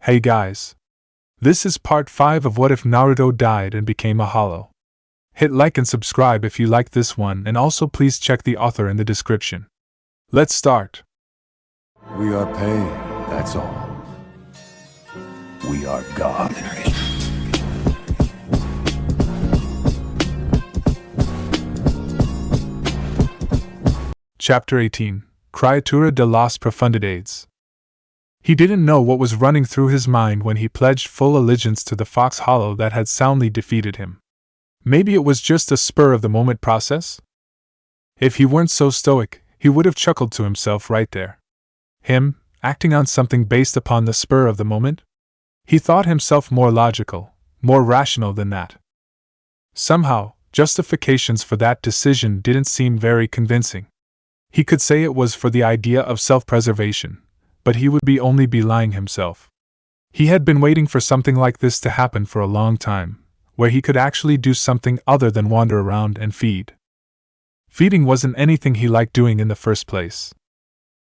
Hey guys. This is part 5 of What If Naruto Died and Became a Hollow. Hit like and subscribe if you like this one, and also please check the author in the description. Let's start. We are pain, that's all. We are God. Chapter 18, Criatura de las Profundidades. He didn't know what was running through his mind when he pledged full allegiance to the Fox Hollow that had soundly defeated him. Maybe it was just a spur-of-the-moment process? If he weren't so stoic, he would have chuckled to himself right there. Him, acting on something based upon the spur of the moment? He thought himself more logical, more rational than that. Somehow, justifications for that decision didn't seem very convincing. He could say it was for the idea of self-preservation, but he would be only belying himself. He had been waiting for something like this to happen for a long time, where he could actually do something other than wander around and feed. Feeding wasn't anything he liked doing in the first place.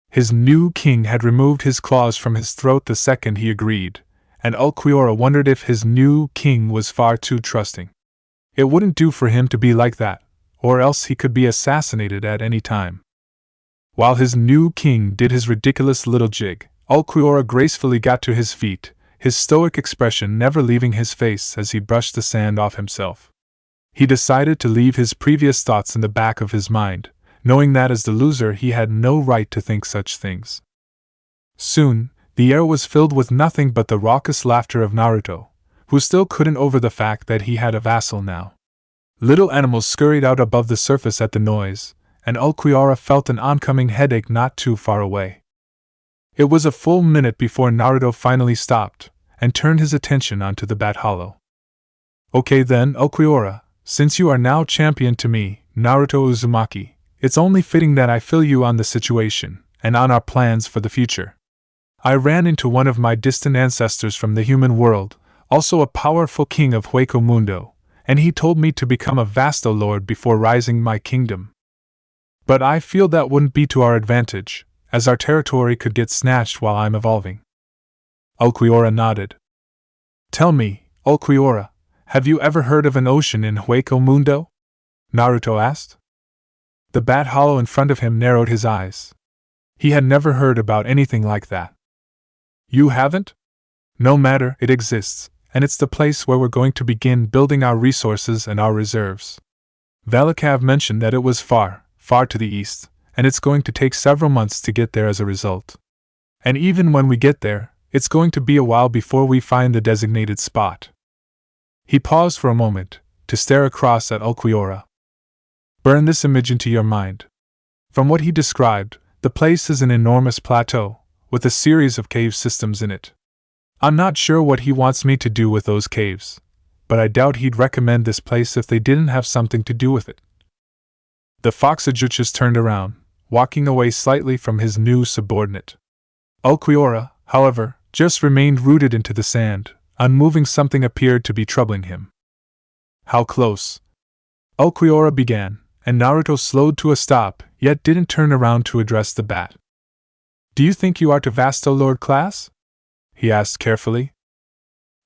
His new king had removed his claws from his throat the second he agreed, and Ulquiorra wondered if his new king was far too trusting. It wouldn't do for him to be like that, or else he could be assassinated at any time. While his new king did his ridiculous little jig, Ulquiorra gracefully got to his feet, his stoic expression never leaving his face as he brushed the sand off himself. He decided to leave his previous thoughts in the back of his mind, knowing that as the loser he had no right to think such things. Soon, the air was filled with nothing but the raucous laughter of Naruto, who still couldn't over the fact that he had a vassal now. Little animals scurried out above the surface at the noise, and Ulquiorra felt an oncoming headache not too far away. It was a full minute before Naruto finally stopped, and turned his attention onto the Bat Hollow. Okay then, Ulquiorra, since you are now champion to me, Naruto Uzumaki, it's only fitting that I fill you on the situation, and on our plans for the future. I ran into one of my distant ancestors from the human world, also a powerful king of Hueco Mundo, and he told me to become a vassal lord before rising my kingdom. But I feel that wouldn't be to our advantage, as our territory could get snatched while I'm evolving. Ulquiorra nodded. Tell me, Ulquiorra, have you ever heard of an ocean in Hueco Mundo? Naruto asked. The Bat Hollow in front of him narrowed his eyes. He had never heard about anything like that. You haven't? No matter, it exists, and it's the place where we're going to begin building our resources and our reserves. Valakav mentioned that it was far to the east, and it's going to take several months to get there as a result. And even when we get there, it's going to be a while before we find the designated spot. He paused for a moment, to stare across at Ulquiorra. Burn this image into your mind. From what he described, the place is an enormous plateau, with a series of cave systems in it. I'm not sure what he wants me to do with those caves, but I doubt he'd recommend this place if they didn't have something to do with it. The Fox Ajuchas turned around, walking away slightly from his new subordinate. Ulquiorra, however, just remained rooted into the sand, unmoving. Something appeared to be troubling him. How close? Ulquiorra began, and Naruto slowed to a stop, yet didn't turn around to address the bat. Do you think you are to vassal lord class? He asked carefully.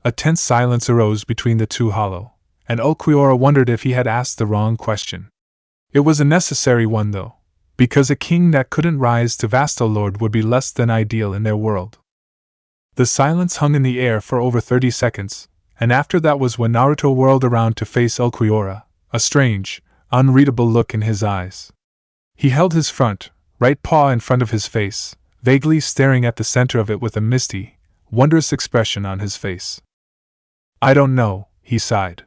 A tense silence arose between the two hollow, and Ulquiorra wondered if he had asked the wrong question. It was a necessary one though, because a king that couldn't rise to vassal lord would be less than ideal in their world. The silence hung in the air for over 30 seconds, and after that was when Naruto whirled around to face Ulquiorra, a strange, unreadable look in his eyes. He held his right paw in front of his face, vaguely staring at the center of it with a misty, wondrous expression on his face. I don't know, he sighed.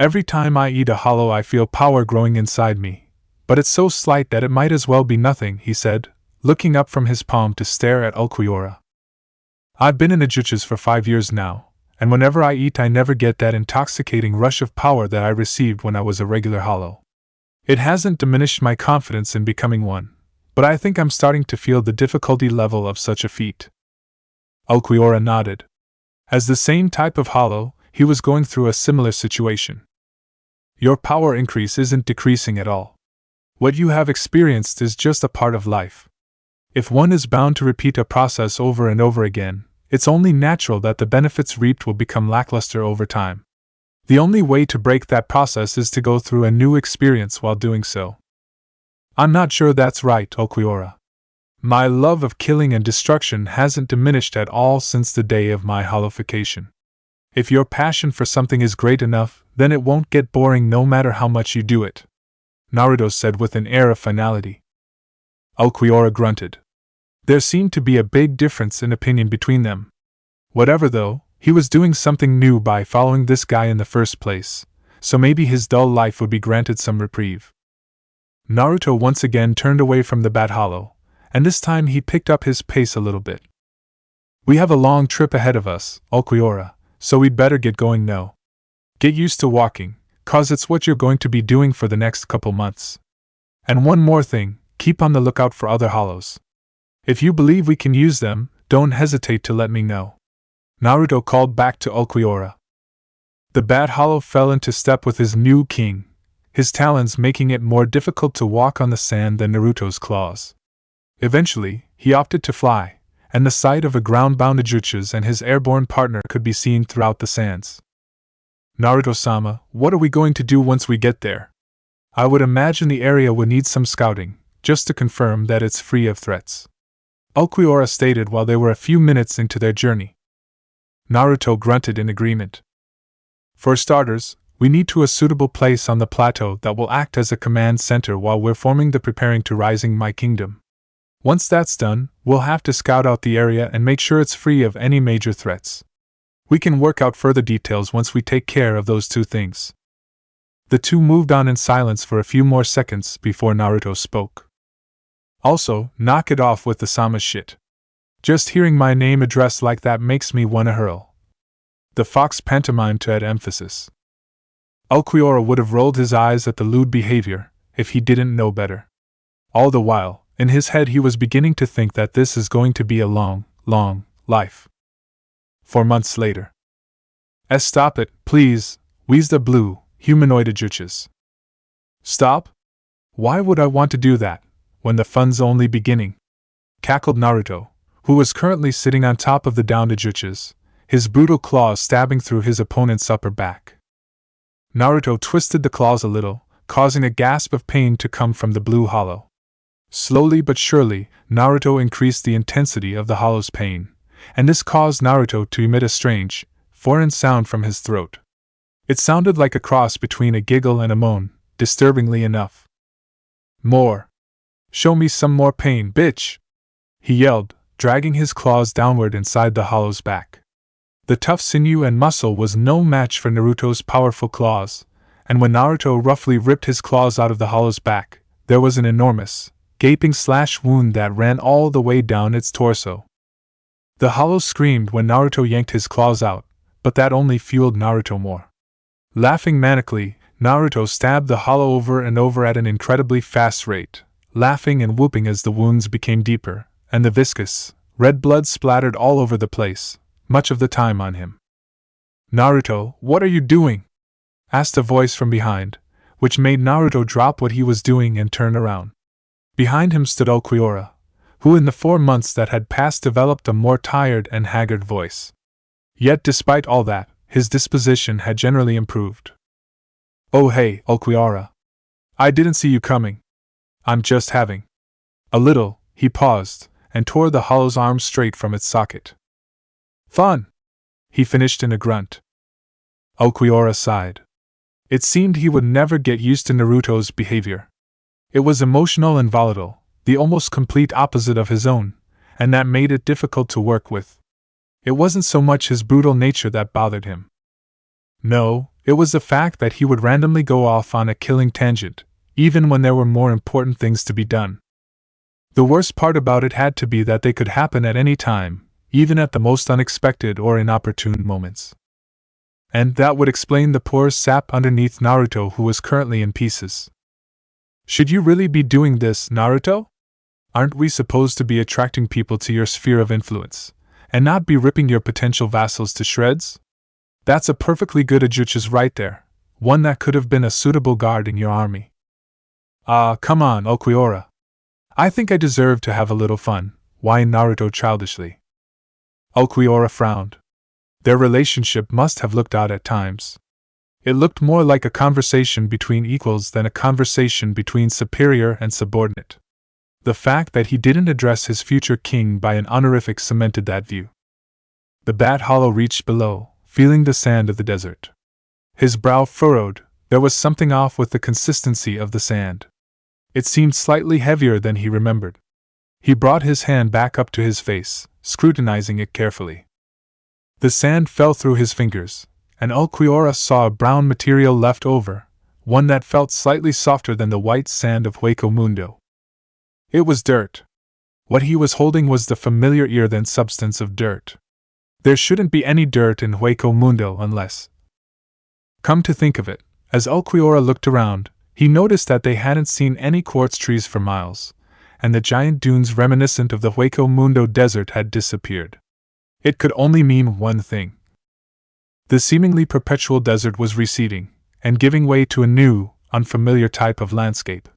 Every time I eat a hollow I feel power growing inside me, but it's so slight that it might as well be nothing, he said, looking up from his palm to stare at Ulquiorra. I've been in Ajuchas for 5 years now, and whenever I eat I never get that intoxicating rush of power that I received when I was a regular hollow. It hasn't diminished my confidence in becoming one, but I think I'm starting to feel the difficulty level of such a feat. Ulquiorra nodded. As the same type of hollow, he was going through a similar situation. Your power increase isn't decreasing at all. What you have experienced is just a part of life. If one is bound to repeat a process over and over again, it's only natural that the benefits reaped will become lackluster over time. The only way to break that process is to go through a new experience while doing so. I'm not sure that's right, Okiura. My love of killing and destruction hasn't diminished at all since the day of my hollowification. If your passion for something is great enough, then it won't get boring no matter how much you do it, Naruto said with an air of finality. Okiura grunted. There seemed to be a big difference in opinion between them. Whatever though, he was doing something new by following this guy in the first place, so maybe his dull life would be granted some reprieve. Naruto once again turned away from the Bat Hollow, and this time he picked up his pace a little bit. We have a long trip ahead of us, Okiura, so we'd better get going now. Get used to walking, cause it's what you're going to be doing for the next couple months. And one more thing, keep on the lookout for other hollows. If you believe we can use them, don't hesitate to let me know. Naruto called back to Okiura. The Bat Hollow fell into step with his new king, his talons making it more difficult to walk on the sand than Naruto's claws. Eventually, he opted to fly, and the sight of a ground-bound Ijutsu's and his airborne partner could be seen throughout the sands. Naruto-sama, what are we going to do once we get there? I would imagine the area would need some scouting, just to confirm that it's free of threats. Okiura stated while they were a few minutes into their journey. Naruto grunted in agreement. For starters, we need to a suitable place on the plateau that will act as a command center while we're forming the preparing to rising my kingdom. Once that's done, we'll have to scout out the area and make sure it's free of any major threats. We can work out further details once we take care of those two things. The two moved on in silence for a few more seconds before Naruto spoke. Also, knock it off with the Sama shit. Just hearing my name addressed like that makes me wanna hurl. The fox pantomimed to add emphasis. Okiura would have rolled his eyes at the lewd behavior if he didn't know better. All the while, in his head he was beginning to think that this is going to be a long, long life. 4 months later. Stop it, please, wheezed a blue, humanoid Ijutsu's. Stop? Why would I want to do that, when the fun's only beginning? Cackled Naruto, who was currently sitting on top of the downed Ijutsu's, his brutal claws stabbing through his opponent's upper back. Naruto twisted the claws a little, causing a gasp of pain to come from the blue hollow. Slowly but surely, Naruto increased the intensity of the hollow's pain, and this caused Naruto to emit a strange, foreign sound from his throat. It sounded like a cross between a giggle and a moan, disturbingly enough. More. Show me some more pain, bitch! He yelled, dragging his claws downward inside the hollow's back. The tough sinew and muscle was no match for Naruto's powerful claws, and when Naruto roughly ripped his claws out of the hollow's back, there was an enormous, gaping slash wound that ran all the way down its torso. The hollow screamed when Naruto yanked his claws out, but that only fueled Naruto more. Laughing manically, Naruto stabbed the hollow over and over at an incredibly fast rate, laughing and whooping as the wounds became deeper, and the viscous, red blood splattered all over the place, much of the time on him. Naruto, what are you doing? Asked a voice from behind, which made Naruto drop what he was doing and turn around. Behind him stood Okiura, who in the 4 months that had passed developed a more tired and haggard voice. Yet despite all that, his disposition had generally improved. Oh hey, Okiura. I didn't see you coming. I'm just having a little, he paused, and tore the hollow's arm straight from its socket. Fun! He finished in a grunt. Okiura sighed. It seemed he would never get used to Naruto's behavior. It was emotional and volatile, the almost complete opposite of his own, and that made it difficult to work with. It wasn't so much his brutal nature that bothered him. No, it was the fact that he would randomly go off on a killing tangent, even when there were more important things to be done. The worst part about it had to be that they could happen at any time, even at the most unexpected or inopportune moments. And that would explain the poor sap underneath Naruto who was currently in pieces. Should you really be doing this, Naruto? Aren't we supposed to be attracting people to your sphere of influence, and not be ripping your potential vassals to shreds? That's a perfectly good Ijutsu's right there, one that could have been a suitable guard in your army. Come on, Okiura. I think I deserve to have a little fun, whined Naruto childishly. Ulquiorra frowned. Their relationship must have looked odd at times. It looked more like a conversation between equals than a conversation between superior and subordinate. The fact that he didn't address his future king by an honorific cemented that view. The Bat Hollow reached below, feeling the sand of the desert. His brow furrowed. There was something off with the consistency of the sand. It seemed slightly heavier than he remembered. He brought his hand back up to his face, scrutinizing it carefully. The sand fell through his fingers, and Ulquiorra saw a brown material left over, one that felt slightly softer than the white sand of Hueco Mundo. It was dirt. What he was holding was the familiar earthen substance of dirt. There shouldn't be any dirt in Hueco Mundo unless… Come to think of it, as Ulquiorra looked around, he noticed that they hadn't seen any quartz trees for miles, and the giant dunes reminiscent of the Hueco Mundo desert had disappeared. It could only mean one thing. The seemingly perpetual desert was receding, and giving way to a new, unfamiliar type of landscape.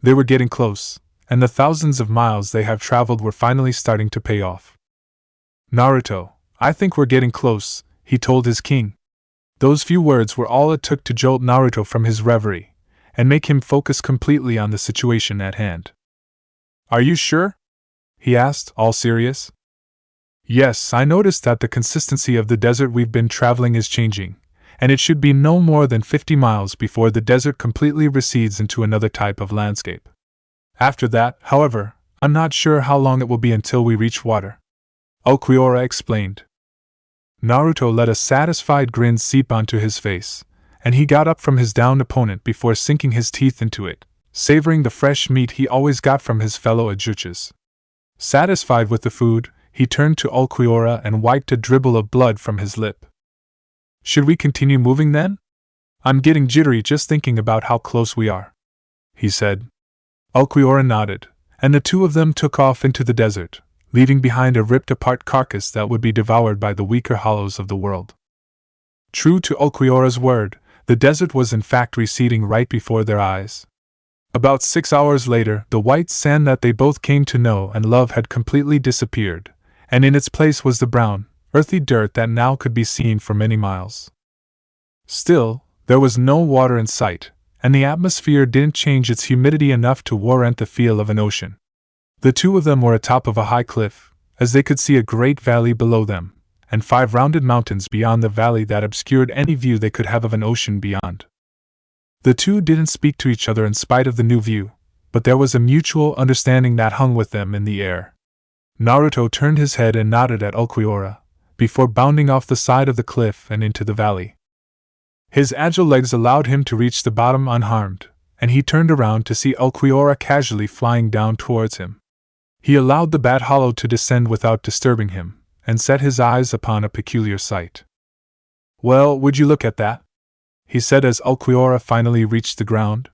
They were getting close, and the thousands of miles they have traveled were finally starting to pay off. Naruto, I think we're getting close, he told his king. Those few words were all it took to jolt Naruto from his reverie, and make him focus completely on the situation at hand. Are you sure? He asked, all serious. Yes, I noticed that the consistency of the desert we've been traveling is changing, and it should be no more than 50 miles before the desert completely recedes into another type of landscape. After that, however, I'm not sure how long it will be until we reach water. Ulquiorra explained. Naruto let a satisfied grin seep onto his face, and he got up from his downed opponent before sinking his teeth into it, savoring the fresh meat he always got from his fellow Ajuches. Satisfied with the food, he turned to Ulquiorra and wiped a dribble of blood from his lip. Should we continue moving then? I'm getting jittery just thinking about how close we are, he said. Ulquiorra nodded, and the two of them took off into the desert, leaving behind a ripped-apart carcass that would be devoured by the weaker hollows of the world. True to Ulquiorra's word, the desert was in fact receding right before their eyes. About 6 hours later, the white sand that they both came to know and love had completely disappeared, and in its place was the brown, earthy dirt that now could be seen for many miles. Still, there was no water in sight, and the atmosphere didn't change its humidity enough to warrant the feel of an ocean. The two of them were atop of a high cliff, as they could see a great valley below them, and 5 rounded mountains beyond the valley that obscured any view they could have of an ocean beyond. The two didn't speak to each other in spite of the new view, but there was a mutual understanding that hung with them in the air. Naruto turned his head and nodded at Ulquiorra, before bounding off the side of the cliff and into the valley. His agile legs allowed him to reach the bottom unharmed, and he turned around to see Ulquiorra casually flying down towards him. He allowed the Bat Hollow to descend without disturbing him, and set his eyes upon a peculiar sight. Well, would you look at that? He said as Ulquiorra finally reached the ground.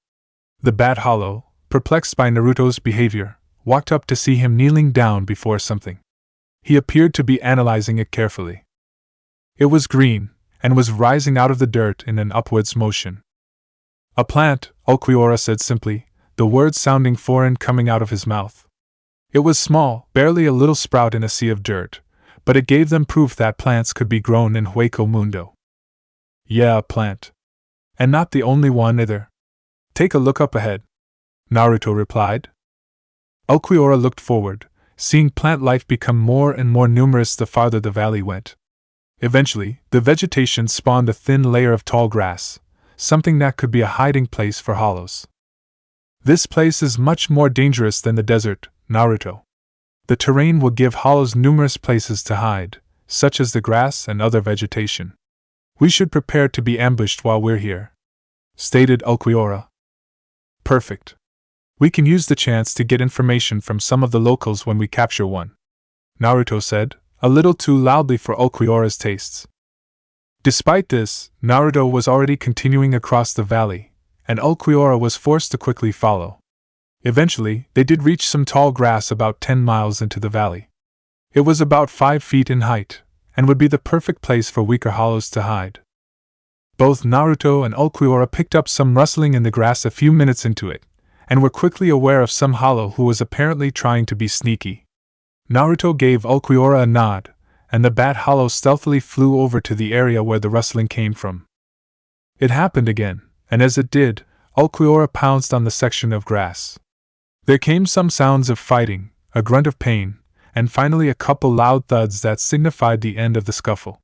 The Bat Hollow, perplexed by Naruto's behavior, walked up to see him kneeling down before something. He appeared to be analyzing it carefully. It was green, and was rising out of the dirt in an upwards motion. A plant, Ulquiorra said simply, the words sounding foreign coming out of his mouth. It was small, barely a little sprout in a sea of dirt, but it gave them proof that plants could be grown in Hueco Mundo. Yeah, a plant. And not the only one either. Take a look up ahead, Naruto replied. Ulquiorra looked forward, seeing plant life become more and more numerous the farther the valley went. Eventually, the vegetation spawned a thin layer of tall grass, something that could be a hiding place for hollows. This place is much more dangerous than the desert, Naruto. The terrain will give hollows numerous places to hide, such as the grass and other vegetation. We should prepare to be ambushed while we're here, stated Ulquiorra. Perfect. We can use the chance to get information from some of the locals when we capture one, Naruto said, a little too loudly for Ulquiorra's tastes. Despite this, Naruto was already continuing across the valley, and Ulquiorra was forced to quickly follow. Eventually, they did reach some tall grass about 10 miles into the valley. It was about 5 feet in height, and would be the perfect place for weaker hollows to hide. Both Naruto and Ulquiorra picked up some rustling in the grass a few minutes into it, and were quickly aware of some hollow who was apparently trying to be sneaky. Naruto gave Ulquiorra a nod, and the bat hollow stealthily flew over to the area where the rustling came from. It happened again, and as it did, Ulquiorra pounced on the section of grass. There came some sounds of fighting, a grunt of pain, and finally a couple loud thuds that signified the end of the scuffle.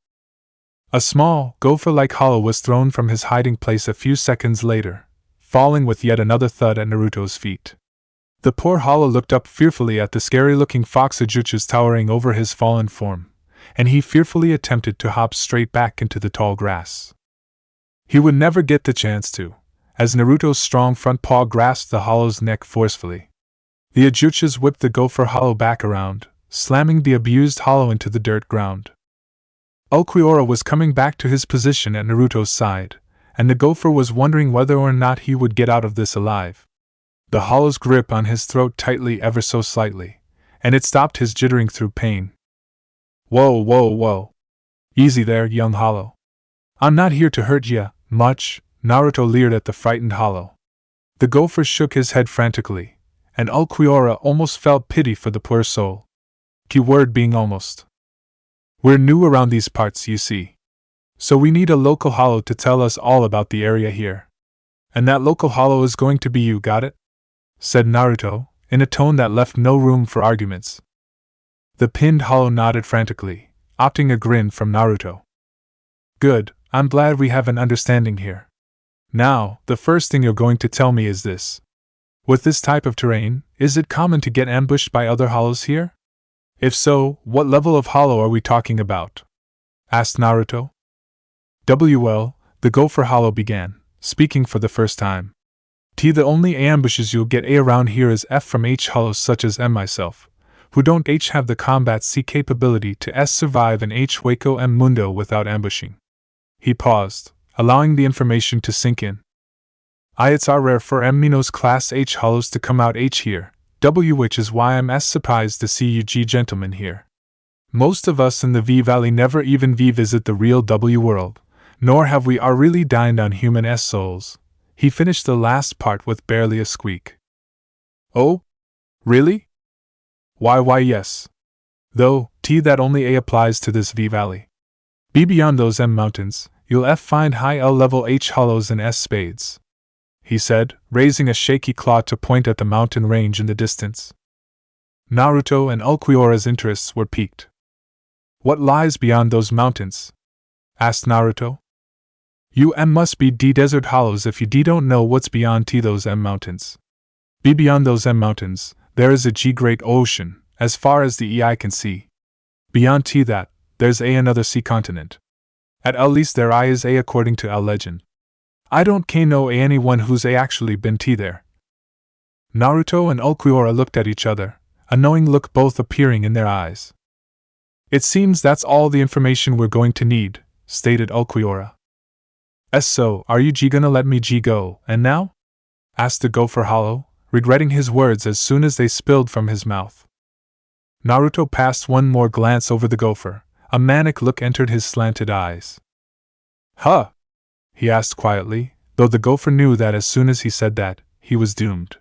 A small, gopher-like hollow was thrown from his hiding place a few seconds later, falling with yet another thud at Naruto's feet. The poor hollow looked up fearfully at the scary-looking fox Ajuchas towering over his fallen form, and he fearfully attempted to hop straight back into the tall grass. He would never get the chance to, as Naruto's strong front paw grasped the hollow's neck forcefully. The Ajuchas whipped the gopher hollow back around, slamming the abused hollow into the dirt ground. Ulquiorra was coming back to his position at Naruto's side, and the gopher was wondering whether or not he would get out of this alive. The hollow's grip on his throat tightly ever so slightly, and it stopped his jittering through pain. Whoa, whoa, whoa. Easy there, young hollow. I'm not here to hurt ya, much, Naruto leered at the frightened hollow. The gopher shook his head frantically, and Ulquiorra almost felt pity for the poor soul. Keyword being almost. We're new around these parts, you see. So we need a local hollow to tell us all about the area here. And that local hollow is going to be you, got it? Said Naruto, in a tone that left no room for arguments. The pinned hollow nodded frantically, opting a grin from Naruto. Good, I'm glad we have an understanding here. Now, the first thing you're going to tell me is this. With this type of terrain, is it common to get ambushed by other hollows here? If so, what level of hollow are we talking about? Asked Naruto. Well, the gopher hollow began, speaking for the first time. The only ambushes you'll get around here is F from H hollows such as M myself, who don't H have the combat C capability to S survive in H Hueco M Mundo without ambushing. He paused, allowing the information to sink in. It's rare for M Minos class H hollows to come out H here, W, which is why I'm as surprised to see you G gentlemen here. Most of us in the V Valley never even visit the real W world, nor have we really dined on human S souls. He finished the last part with barely a squeak. Oh? Really? Why yes. Though, that only A applies to this V Valley. B beyond those M mountains, you'll find high L level H hollows and S spades, he said, raising a shaky claw to point at the mountain range in the distance. Naruto and Ulquiorra's interests were piqued. What lies beyond those mountains? Asked Naruto. You must be desert hollows if you don't know what's beyond those M mountains. Beyond those M mountains, there is a great ocean, as far as the eye can see. Beyond that, there's another sea continent. At least there is according to legend. I don't know anyone who's actually been there. Naruto and Ulquiorra looked at each other, a knowing look both appearing in their eyes. It seems that's all the information we're going to need, stated Ulquiorra. So, are you gonna let me go, and now? Asked the gopher hollow, regretting his words as soon as they spilled from his mouth. Naruto passed one more glance over the gopher, a manic look entered his slanted eyes. Huh? He asked quietly, though the gopher knew that as soon as he said that, he was doomed.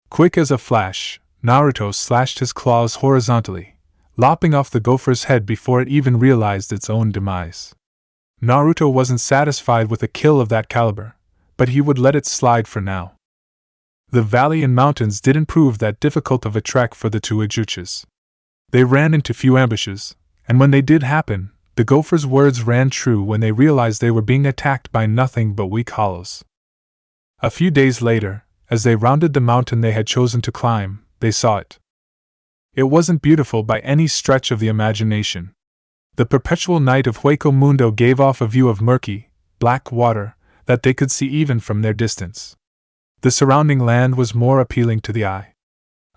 Quick as a flash, Naruto slashed his claws horizontally, lopping off the gopher's head before it even realized its own demise. Naruto wasn't satisfied with a kill of that caliber, but he would let it slide for now. The valley and mountains didn't prove that difficult of a trek for the two Ajuchas. They ran into few ambushes, and when they did happen, the gopher's words ran true when they realized they were being attacked by nothing but weak hollows. A few days later, as they rounded the mountain they had chosen to climb, they saw it. It wasn't beautiful by any stretch of the imagination. The perpetual night of Hueco Mundo gave off a view of murky, black water that they could see even from their distance. The surrounding land was more appealing to the eye.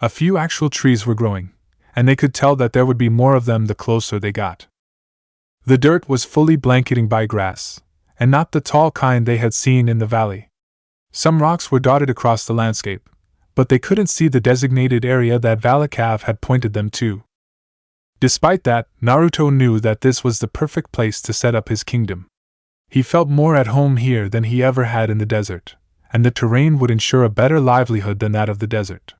A few actual trees were growing, and they could tell that there would be more of them the closer they got. The dirt was fully blanketing by grass, and not the tall kind they had seen in the valley. Some rocks were dotted across the landscape, but they couldn't see the designated area that Valakav had pointed them to. Despite that, Naruto knew that this was the perfect place to set up his kingdom. He felt more at home here than he ever had in the desert, and the terrain would ensure a better livelihood than that of the desert.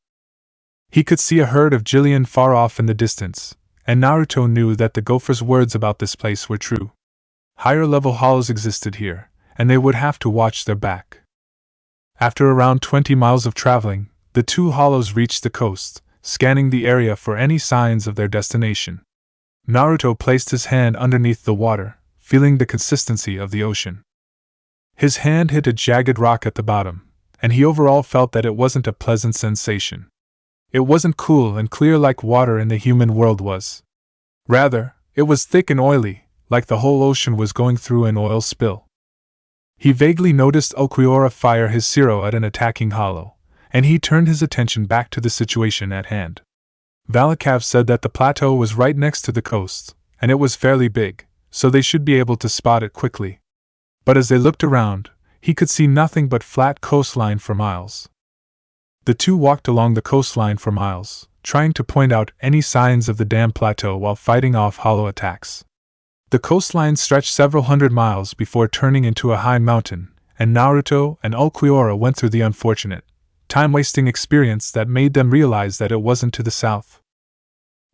He could see a herd of Jillian far off in the distance, and Naruto knew that the gopher's words about this place were true. Higher level hollows existed here, and they would have to watch their back. After around 20 miles of traveling, the two hollows reached the coast, scanning the area for any signs of their destination. Naruto placed his hand underneath the water, feeling the consistency of the ocean. His hand hit a jagged rock at the bottom, and he overall felt that it wasn't a pleasant sensation. It wasn't cool and clear like water in the human world was. Rather, it was thick and oily, like the whole ocean was going through an oil spill. He vaguely noticed Ulquiorra fire his Zero at an attacking hollow, and he turned his attention back to the situation at hand. Valakav said that the plateau was right next to the coast, and it was fairly big, so they should be able to spot it quickly. But as they looked around, he could see nothing but flat coastline for miles. The two walked along the coastline for miles, trying to point out any signs of the damn plateau while fighting off hollow attacks. The coastline stretched several hundred miles before turning into a high mountain, and Naruto and Ulquiorra went through the unfortunate, time-wasting experience that made them realize that it wasn't to the south.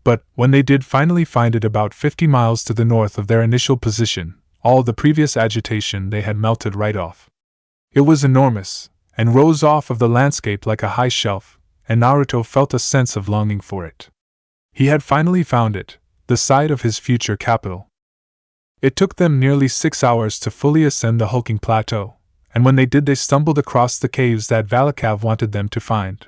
But, when they did finally find it about 50 miles to the north of their initial position, all the previous agitation they had melted right off. It was enormous, and rose off of the landscape like a high shelf, and Naruto felt a sense of longing for it. He had finally found it, the site of his future capital. It took them nearly 6 hours to fully ascend the hulking plateau, and when they did they stumbled across the caves that Valakav wanted them to find.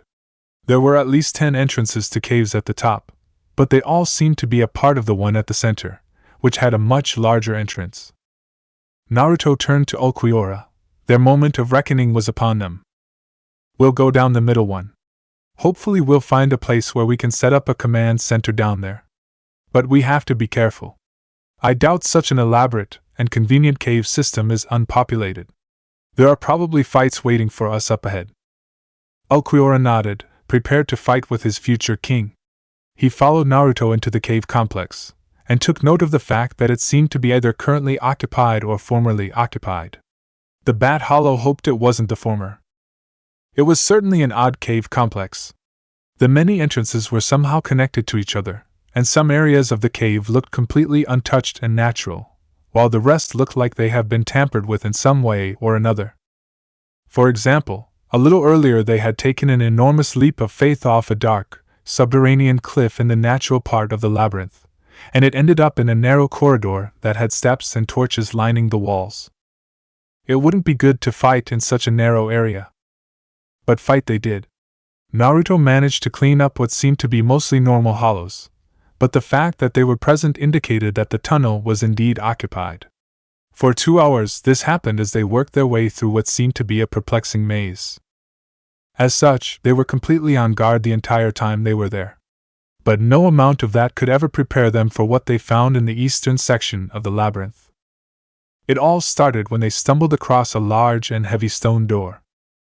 There were at least 10 entrances to caves at the top, but they all seemed to be a part of the one at the center, which had a much larger entrance. Naruto turned to Ulquiorra. Their moment of reckoning was upon them. We'll go down the middle one. Hopefully we'll find a place where we can set up a command center down there. But we have to be careful. I doubt such an elaborate and convenient cave system is unpopulated. There are probably fights waiting for us up ahead. Ulquiorra nodded, prepared to fight with his future king. He followed Naruto into the cave complex, and took note of the fact that it seemed to be either currently occupied or formerly occupied. The Bat Hollow hoped it wasn't the former. It was certainly an odd cave complex. The many entrances were somehow connected to each other, and some areas of the cave looked completely untouched and natural, while the rest looked like they had been tampered with in some way or another. For example, a little earlier they had taken an enormous leap of faith off a dark, subterranean cliff in the natural part of the labyrinth, and it ended up in a narrow corridor that had steps and torches lining the walls. It wouldn't be good to fight in such a narrow area. But fight they did. Naruto managed to clean up what seemed to be mostly normal hollows, but the fact that they were present indicated that the tunnel was indeed occupied. For 2 hours this happened as they worked their way through what seemed to be a perplexing maze. As such, they were completely on guard the entire time they were there. But no amount of that could ever prepare them for what they found in the eastern section of the labyrinth. It all started when they stumbled across a large and heavy stone door.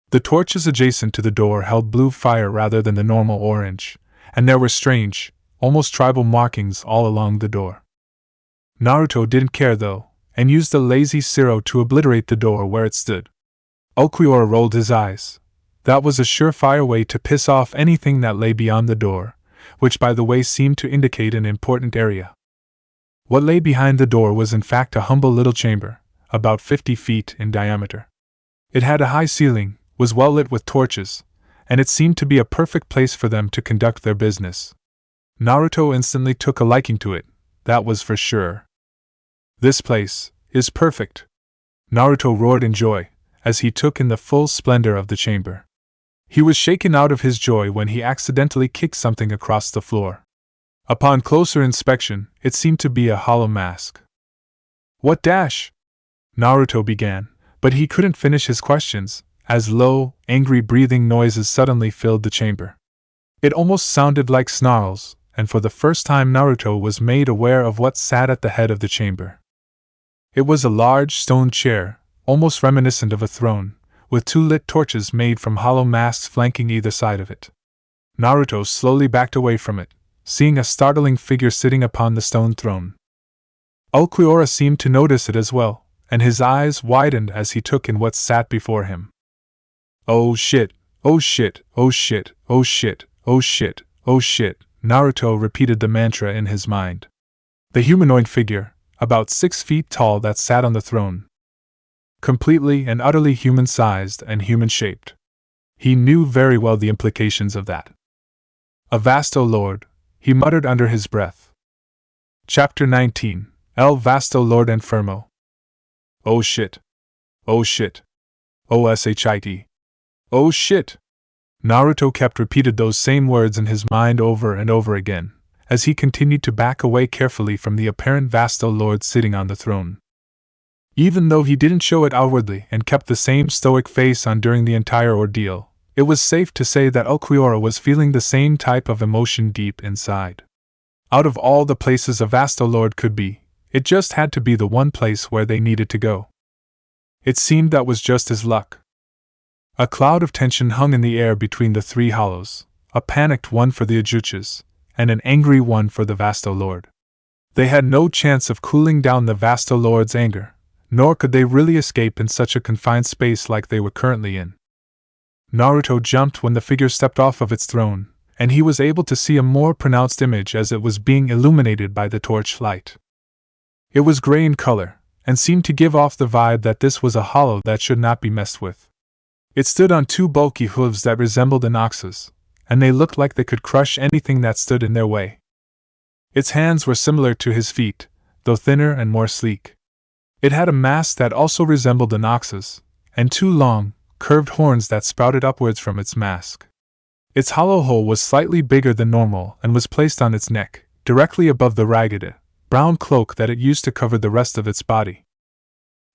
The torches adjacent to the door held blue fire rather than the normal orange, and there were strange, almost tribal markings all along the door. Naruto didn't care though, and used a lazy Zero to obliterate the door where it stood. Ulquiorra rolled his eyes. That was a surefire way to piss off anything that lay beyond the door, which by the way seemed to indicate an important area. What lay behind the door was in fact a humble little chamber, about 50 feet in diameter. It had a high ceiling, was well lit with torches, and it seemed to be a perfect place for them to conduct their business. Naruto instantly took a liking to it, that was for sure. This place is perfect. Naruto roared in joy, as he took in the full splendor of the chamber. He was shaken out of his joy when he accidentally kicked something across the floor. Upon closer inspection, it seemed to be a hollow mask. What dash? Naruto began, but he couldn't finish his questions, as low, angry breathing noises suddenly filled the chamber. It almost sounded like snarls, and for the first time Naruto was made aware of what sat at the head of the chamber. It was a large stone chair, almost reminiscent of a throne, with 2 lit torches made from hollow masks flanking either side of it. Naruto slowly backed away from it, seeing a startling figure sitting upon the stone throne. Ulquiorra seemed to notice it as well, and his eyes widened as he took in what sat before him. Oh shit, oh shit, oh shit, oh shit, oh shit, oh shit, Naruto repeated the mantra in his mind. The humanoid figure, about 6 feet tall, that sat on the throne. Completely and utterly human-sized and human-shaped. He knew very well the implications of that. A vasto lord, he muttered under his breath. Chapter 19, El Vasto Lord Enfermo. Oh shit. Oh shit. Oh shit. Oh shit. Naruto kept repeating those same words in his mind over and over again, as he continued to back away carefully from the apparent vasto lord sitting on the throne. Even though he didn't show it outwardly and kept the same stoic face on during the entire ordeal, it was safe to say that Ulquiorra was feeling the same type of emotion deep inside. Out of all the places a vasto lord could be, it just had to be the one place where they needed to go. It seemed that was just his luck. A cloud of tension hung in the air between the three hollows, a panicked one for the Ajuches, and an angry one for the vasto lord. They had no chance of cooling down the vasto lord's anger, nor could they really escape in such a confined space like they were currently in. Naruto jumped when the figure stepped off of its throne, and he was able to see a more pronounced image as it was being illuminated by the torch light. It was gray in color, and seemed to give off the vibe that this was a hollow that should not be messed with. It stood on 2 bulky hooves that resembled an ox's, and they looked like they could crush anything that stood in their way. Its hands were similar to his feet, though thinner and more sleek. It had a mask that also resembled an ox's, and 2 long, curved horns that sprouted upwards from its mask. Its hollow hole was slightly bigger than normal and was placed on its neck, directly above the ragged, brown cloak that it used to cover the rest of its body.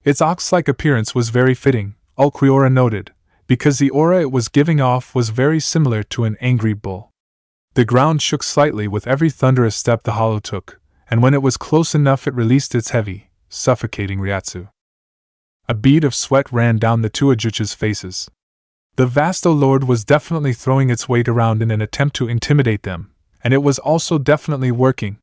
Its ox-like appearance was very fitting, Ulquiorra noted, because the aura it was giving off was very similar to an angry bull. The ground shook slightly with every thunderous step the hollow took, and when it was close enough it released its heavy, suffocating ryatsu. A bead of sweat ran down the 2 Ajuches' faces. The vasto lord was definitely throwing its weight around in an attempt to intimidate them, and it was also definitely working.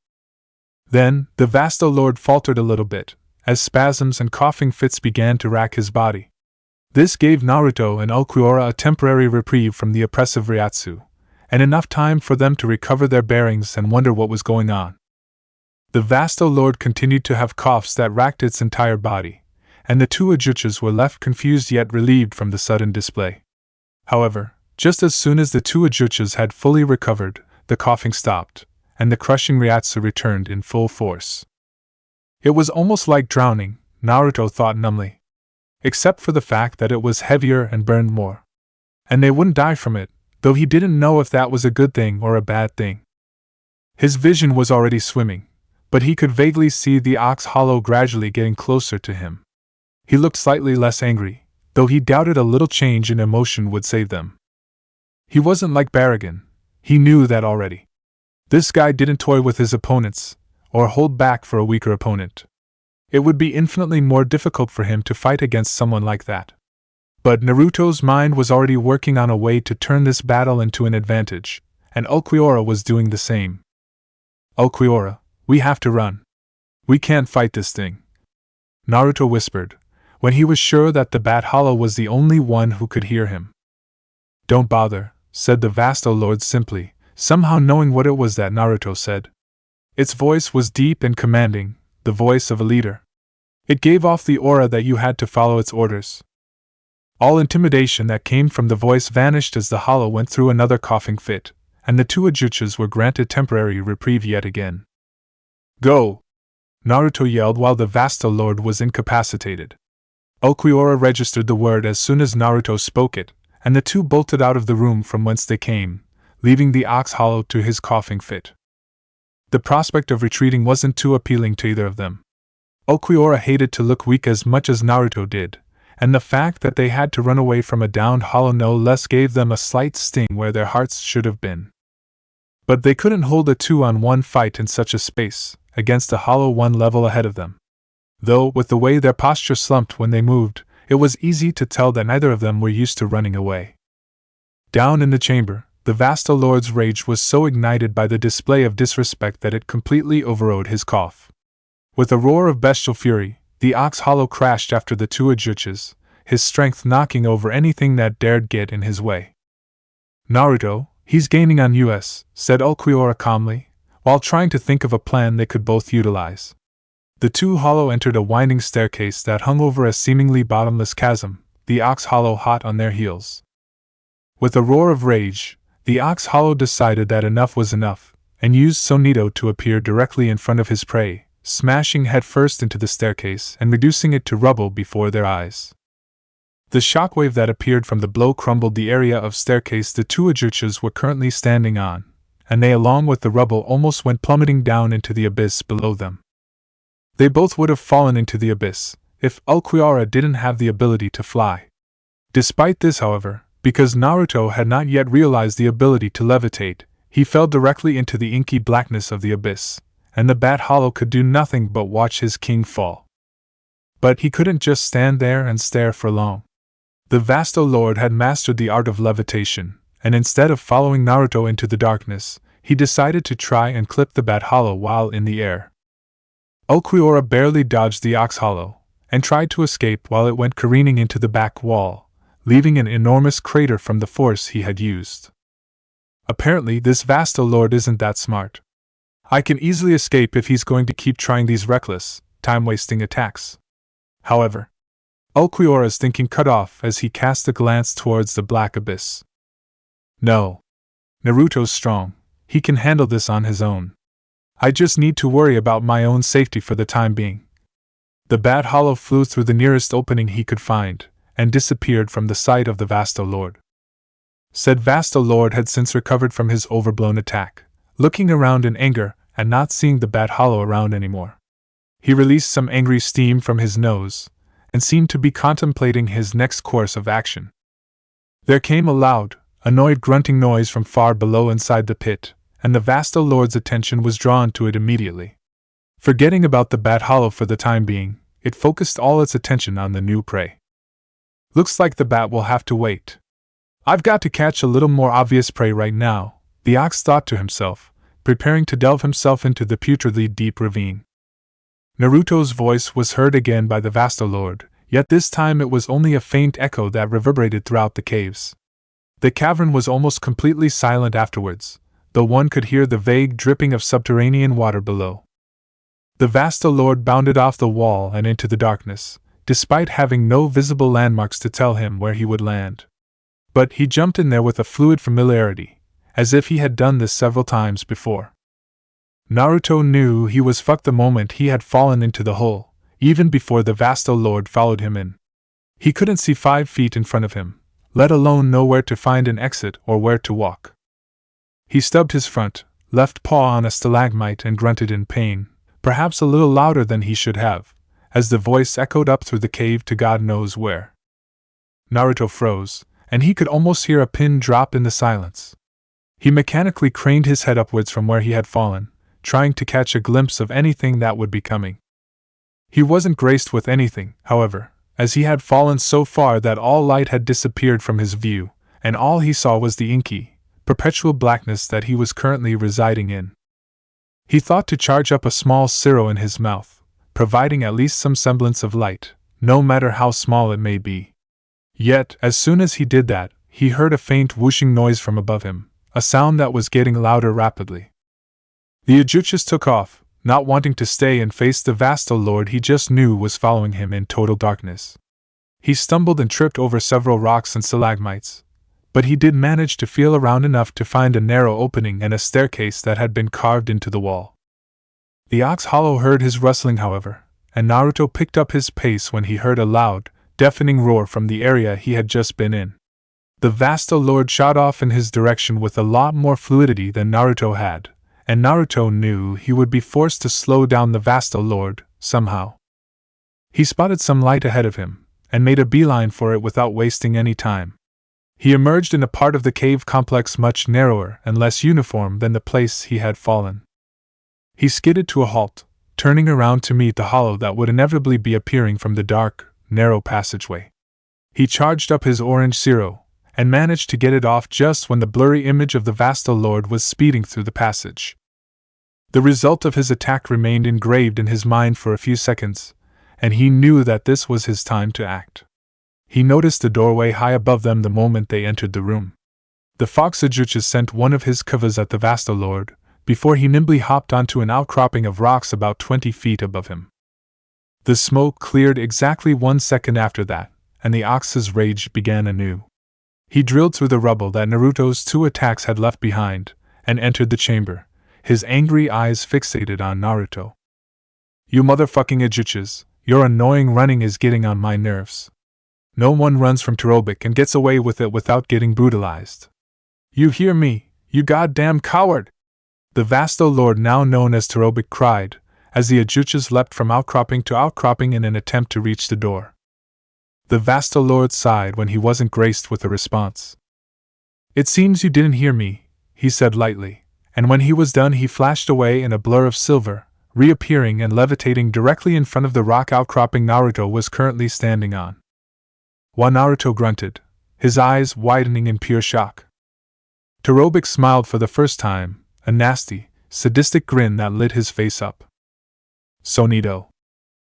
Then, the vasto lord faltered a little bit, as spasms and coughing fits began to rack his body. This gave Naruto and Ulquiorra a temporary reprieve from the oppressive ryatsu, and enough time for them to recover their bearings and wonder what was going on. The vasto lord continued to have coughs that racked its entire body, and the 2 Ajuches were left confused yet relieved from the sudden display. However, just as soon as the 2 Ajuches had fully recovered, the coughing stopped, and the crushing ryatsu returned in full force. It was almost like drowning, Naruto thought numbly. Except for the fact that it was heavier and burned more. And they wouldn't die from it, though he didn't know if that was a good thing or a bad thing. His vision was already swimming, but he could vaguely see the ox hollow gradually getting closer to him. He looked slightly less angry, though he doubted a little change in emotion would save them. He wasn't like Barragan, he knew that already. This guy didn't toy with his opponents, or hold back for a weaker opponent. It would be infinitely more difficult for him to fight against someone like that. But Naruto's mind was already working on a way to turn this battle into an advantage, and Ulquiorra was doing the same. Ulquiorra, we have to run. We can't fight this thing, Naruto whispered, when he was sure that the Bat Hollow was the only one who could hear him. Don't bother, said the vasto lord simply, somehow knowing what it was that Naruto said. Its voice was deep and commanding, the voice of a leader. It gave off the aura that you had to follow its orders. All intimidation that came from the voice vanished as the hollow went through another coughing fit, and the 2 Ajuches were granted temporary reprieve yet again. Go! Naruto yelled while the vasto lord was incapacitated. Ulquiorra registered the word as soon as Naruto spoke it, and the 2 bolted out of the room from whence they came, leaving the ox hollow to his coughing fit. The prospect of retreating wasn't too appealing to either of them. Ulquiorra hated to look weak as much as Naruto did, and the fact that they had to run away from a downed hollow no less gave them a slight sting where their hearts should have been. But they couldn't hold a 2-on-1 fight in such a space, against a hollow one level ahead of them. Though, with the way their posture slumped when they moved, it was easy to tell that neither of them were used to running away. Down in the chamber, the vasto lord's rage was so ignited by the display of disrespect that it completely overrode his cough. With a roar of bestial fury, the ox hollow crashed after the 2 Ajuches, his strength knocking over anything that dared get in his way. Naruto, He's gaining on us, said Ulquiorra calmly, while trying to think of a plan they could both utilize. The two Hollow entered a winding staircase that hung over a seemingly bottomless chasm, the Ox Hollow hot on their heels. With a roar of rage, the Ox Hollow decided that enough was enough, and used Sonito to appear directly in front of his prey, smashing headfirst into the staircase and reducing it to rubble before their eyes. The shockwave that appeared from the blow crumbled the area of staircase the two Ajuchas were currently standing on, and they, along with the rubble, almost went plummeting down into the abyss below them. They both would have fallen into the abyss if Ulquiorra didn't have the ability to fly. Despite this, however, because Naruto had not yet realized the ability to levitate, he fell directly into the inky blackness of the abyss, and the Bat Hollow could do nothing but watch his king fall. But he couldn't just stand there and stare for long. The Vasto Lord had mastered the art of levitation, and instead of following Naruto into the darkness, he decided to try and clip the Bat Hollow while in the air. Ulquiorra barely dodged the Ox Hollow, and tried to escape while it went careening into the back wall, leaving an enormous crater from the force he had used. Apparently, this Vasto Lord isn't that smart. I can easily escape if he's going to keep trying these reckless, time-wasting attacks. However, Ulquiorra's thinking cut off as he cast a glance towards the black abyss. No. Naruto's strong. He can handle this on his own. I just need to worry about my own safety for the time being. The Bat Hollow flew through the nearest opening he could find, and disappeared from the sight of the Vasto Lord. Said Vasto Lord had since recovered from his overblown attack, looking around in anger and not seeing the Bat Hollow around anymore. He released some angry steam from his nose, and seemed to be contemplating his next course of action. There came a loud, annoyed grunting noise from far below inside the pit, and the Vasto Lord's attention was drawn to it immediately. Forgetting about the Bat Hollow for the time being, it focused all its attention on the new prey. Looks like the bat will have to wait. I've got to catch a little more obvious prey right now, the ox thought to himself, preparing to delve himself into the putridly deep ravine. Naruto's voice was heard again by the Vasto Lord, yet this time it was only a faint echo that reverberated throughout the caves. The cavern was almost completely silent afterwards, though one could hear the vague dripping of subterranean water below. The Vasto Lord bounded off the wall and into the darkness, despite having no visible landmarks to tell him where he would land. But he jumped in there with a fluid familiarity, as if he had done this several times before. Naruto knew he was fucked the moment he had fallen into the hole, even before the Vasto Lord followed him in. He couldn't see 5 feet in front of him, let alone know where to find an exit or where to walk. He stubbed his front, left paw on a stalagmite and grunted in pain, perhaps a little louder than he should have, as the voice echoed up through the cave to God knows where. Naruto froze, and he could almost hear a pin drop in the silence. He mechanically craned his head upwards from where he had fallen, trying to catch a glimpse of anything that would be coming. He wasn't graced with anything, however, as he had fallen so far that all light had disappeared from his view, and all he saw was the inky, perpetual blackness that he was currently residing in. He thought to charge up a small siro in his mouth, providing at least some semblance of light, no matter how small it may be. Yet, as soon as he did that, he heard a faint whooshing noise from above him, a sound that was getting louder rapidly. The Ajuchas took off, not wanting to stay and face the Vasto Lord he just knew was following him in total darkness. He stumbled and tripped over several rocks and stalagmites, but he did manage to feel around enough to find a narrow opening and a staircase that had been carved into the wall. The Ox Hollow heard his rustling, however, and Naruto picked up his pace when he heard a loud, deafening roar from the area he had just been in. The Vasto Lord shot off in his direction with a lot more fluidity than Naruto had, and Naruto knew he would be forced to slow down the Vasto Lord, somehow. He spotted some light ahead of him, and made a beeline for it without wasting any time. He emerged in a part of the cave complex much narrower and less uniform than the place he had fallen. He skidded to a halt, turning around to meet the hollow that would inevitably be appearing from the dark, narrow passageway. He charged up his orange siro, and managed to get it off just when the blurry image of the Vasto Lord was speeding through the passage. The result of his attack remained engraved in his mind for a few seconds, and he knew that this was his time to act. He noticed the doorway high above them the moment they entered the room. The fox Ajuchas sent one of his kavas at the Vastalord, before he nimbly hopped onto an outcropping of rocks about 20 feet above him. The smoke cleared exactly 1 second after that, and the ox's rage began anew. He drilled through the rubble that Naruto's 2 attacks had left behind, and entered the chamber, his angry eyes fixated on Naruto. You motherfucking Ajuchas, your annoying running is getting on my nerves. No one runs from Todoroki and gets away with it without getting brutalized. You hear me, you goddamn coward! The Vastalord, now known as Todoroki, cried, as the Ajuchas leapt from outcropping to outcropping in an attempt to reach the door. The Vastalord sighed when he wasn't graced with a response. It seems you didn't hear me, he said lightly, and when he was done he flashed away in a blur of silver, reappearing and levitating directly in front of the rock outcropping Naruto was currently standing on. While Naruto grunted, his eyes widening in pure shock. Todoroki smiled for the first time, a nasty, sadistic grin that lit his face up. Sonido,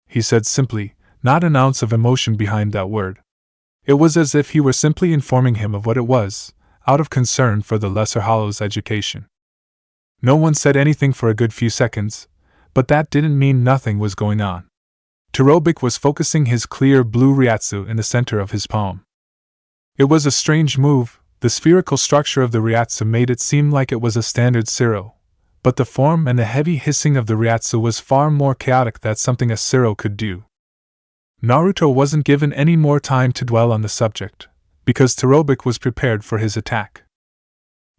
he said simply, not an ounce of emotion behind that word. It was as if he were simply informing him of what it was, out of concern for the Lesser Hollow's education. No one said anything for a good few seconds, but that didn't mean nothing was going on. Todoroki was focusing his clear blue Ryatsu in the center of his palm. It was a strange move. The spherical structure of the Ryatsu made it seem like it was a standard Siro, but the form and the heavy hissing of the Ryatsu was far more chaotic than something a Siro could do. Naruto wasn't given any more time to dwell on the subject, because Todoroki was prepared for his attack.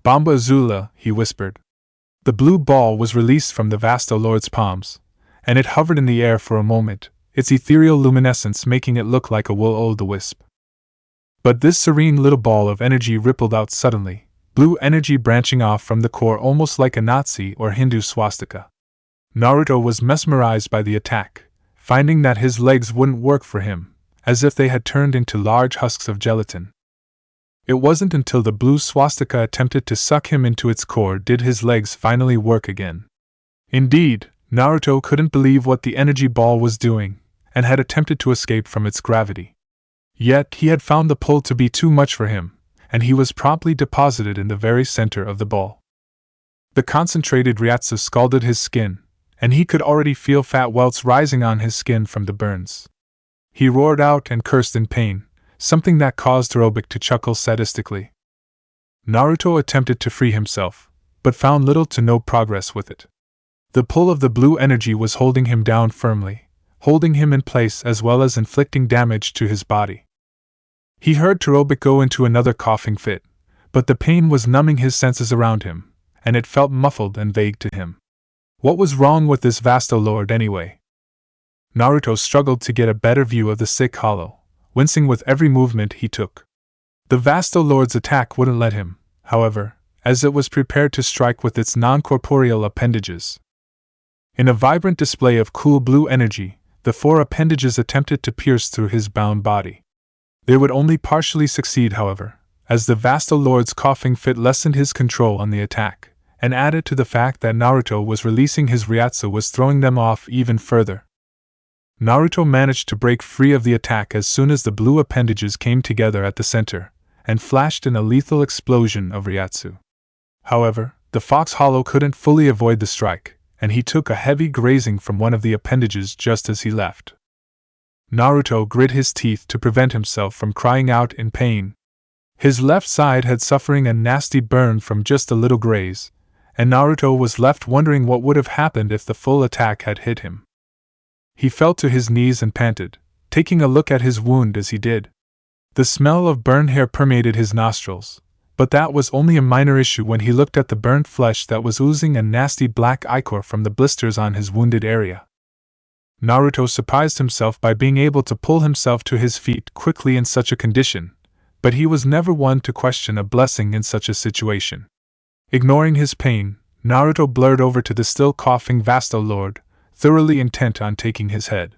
Bomba Azula, he whispered. The blue ball was released from the Vastalord's palms, and it hovered in the air for a moment, its ethereal luminescence making it look like a will-o'-the-wisp. But this serene little ball of energy rippled out suddenly, blue energy branching off from the core almost like a Nazi or Hindu swastika. Naruto was mesmerized by the attack, finding that his legs wouldn't work for him, as if they had turned into large husks of gelatin. It wasn't until the blue swastika attempted to suck him into its core did his legs finally work again. Indeed, Naruto couldn't believe what the energy ball was doing, and had attempted to escape from its gravity. Yet he had found the pull to be too much for him, and he was promptly deposited in the very center of the ball. The concentrated Ryatsu scalded his skin, and he could already feel fat welts rising on his skin from the burns. He roared out and cursed in pain, something that caused Todoroki to chuckle sadistically. Naruto attempted to free himself, but found little to no progress with it. The pull of the blue energy was holding him down firmly, holding him in place as well as inflicting damage to his body. He heard Todoroki go into another coughing fit, but the pain was numbing his senses around him, and it felt muffled and vague to him. What was wrong with this Vastalord anyway? Naruto struggled to get a better view of the sick hollow, wincing with every movement he took. The Vastalord's attack wouldn't let him, however, as it was prepared to strike with its non-corporeal appendages. In a vibrant display of cool blue energy, the 4 appendages attempted to pierce through his bound body. They would only partially succeed, however, as the Vastalord's coughing fit lessened his control on the attack, and added to the fact that Naruto was releasing his Ryatsu was throwing them off even further. Naruto managed to break free of the attack as soon as the blue appendages came together at the center, and flashed in a lethal explosion of Ryatsu. However, the Fox Hollow couldn't fully avoid the strike, and he took a heavy grazing from one of the appendages just as he left. Naruto grit his teeth to prevent himself from crying out in pain. His left side had suffering a nasty burn from just a little graze, and Naruto was left wondering what would have happened if the full attack had hit him. He fell to his knees and panted, taking a look at his wound as he did. The smell of burned hair permeated his nostrils, but that was only a minor issue when he looked at the burnt flesh that was oozing a nasty black ichor from the blisters on his wounded area. Naruto surprised himself by being able to pull himself to his feet quickly in such a condition, but he was never one to question a blessing in such a situation. Ignoring his pain, Naruto blurred over to the still coughing Vastalord, thoroughly intent on taking his head.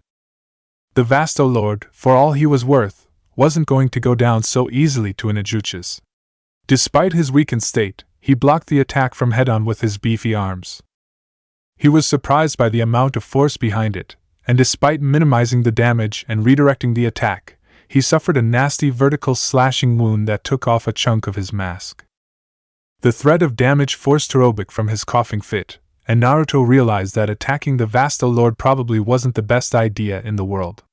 The Vastalord, for all he was worth, wasn't going to go down so easily to an Ajuchas. Despite his weakened state, he blocked the attack from head-on with his beefy arms. He was surprised by the amount of force behind it, and despite minimizing the damage and redirecting the attack, he suffered a nasty vertical slashing wound that took off a chunk of his mask. The threat of damage forced Todoroki from his coughing fit, and Naruto realized that attacking the Vasto Lord probably wasn't the best idea in the world.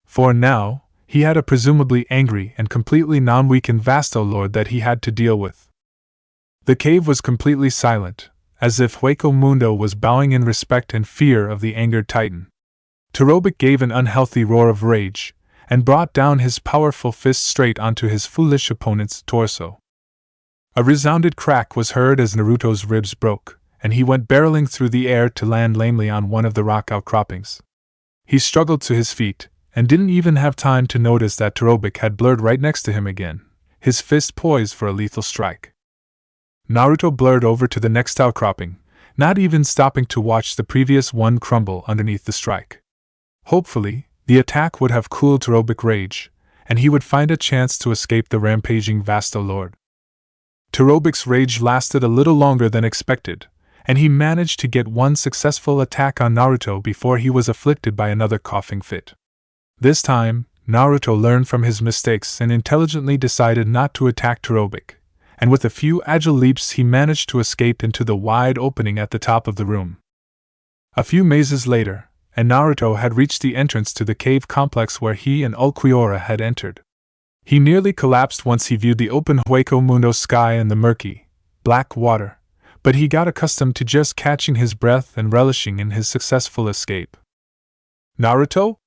For now, he had a presumably angry and completely non-weakened Vasto Lord that he had to deal with. The cave was completely silent, as if Hueco Mundo was bowing in respect and fear of the angered Titan. Todoroki gave an unhealthy roar of rage, and brought down his powerful fist straight onto his foolish opponent's torso. A resounding crack was heard as Naruto's ribs broke, and he went barreling through the air to land lamely on one of the rock outcroppings. He struggled to his feet, and didn't even have time to notice that Todoroki had blurred right next to him again, his fist poised for a lethal strike. Naruto blurred over to the next outcropping, not even stopping to watch the previous one crumble underneath the strike. Hopefully, the attack would have cooled Todoroki's rage, and he would find a chance to escape the rampaging Vasto Lord. Todoroki's rage lasted a little longer than expected, and he managed to get one successful attack on Naruto before he was afflicted by another coughing fit. This time, Naruto learned from his mistakes and intelligently decided not to attack Todoroki, and with a few agile leaps he managed to escape into the wide opening at the top of the room. A few mazes later, and Naruto had reached the entrance to the cave complex where he and Ulquiorra had entered. He nearly collapsed once he viewed the open Hueco Mundo sky and the murky, black water, but he got accustomed to just catching his breath and relishing in his successful escape. "Naruto?"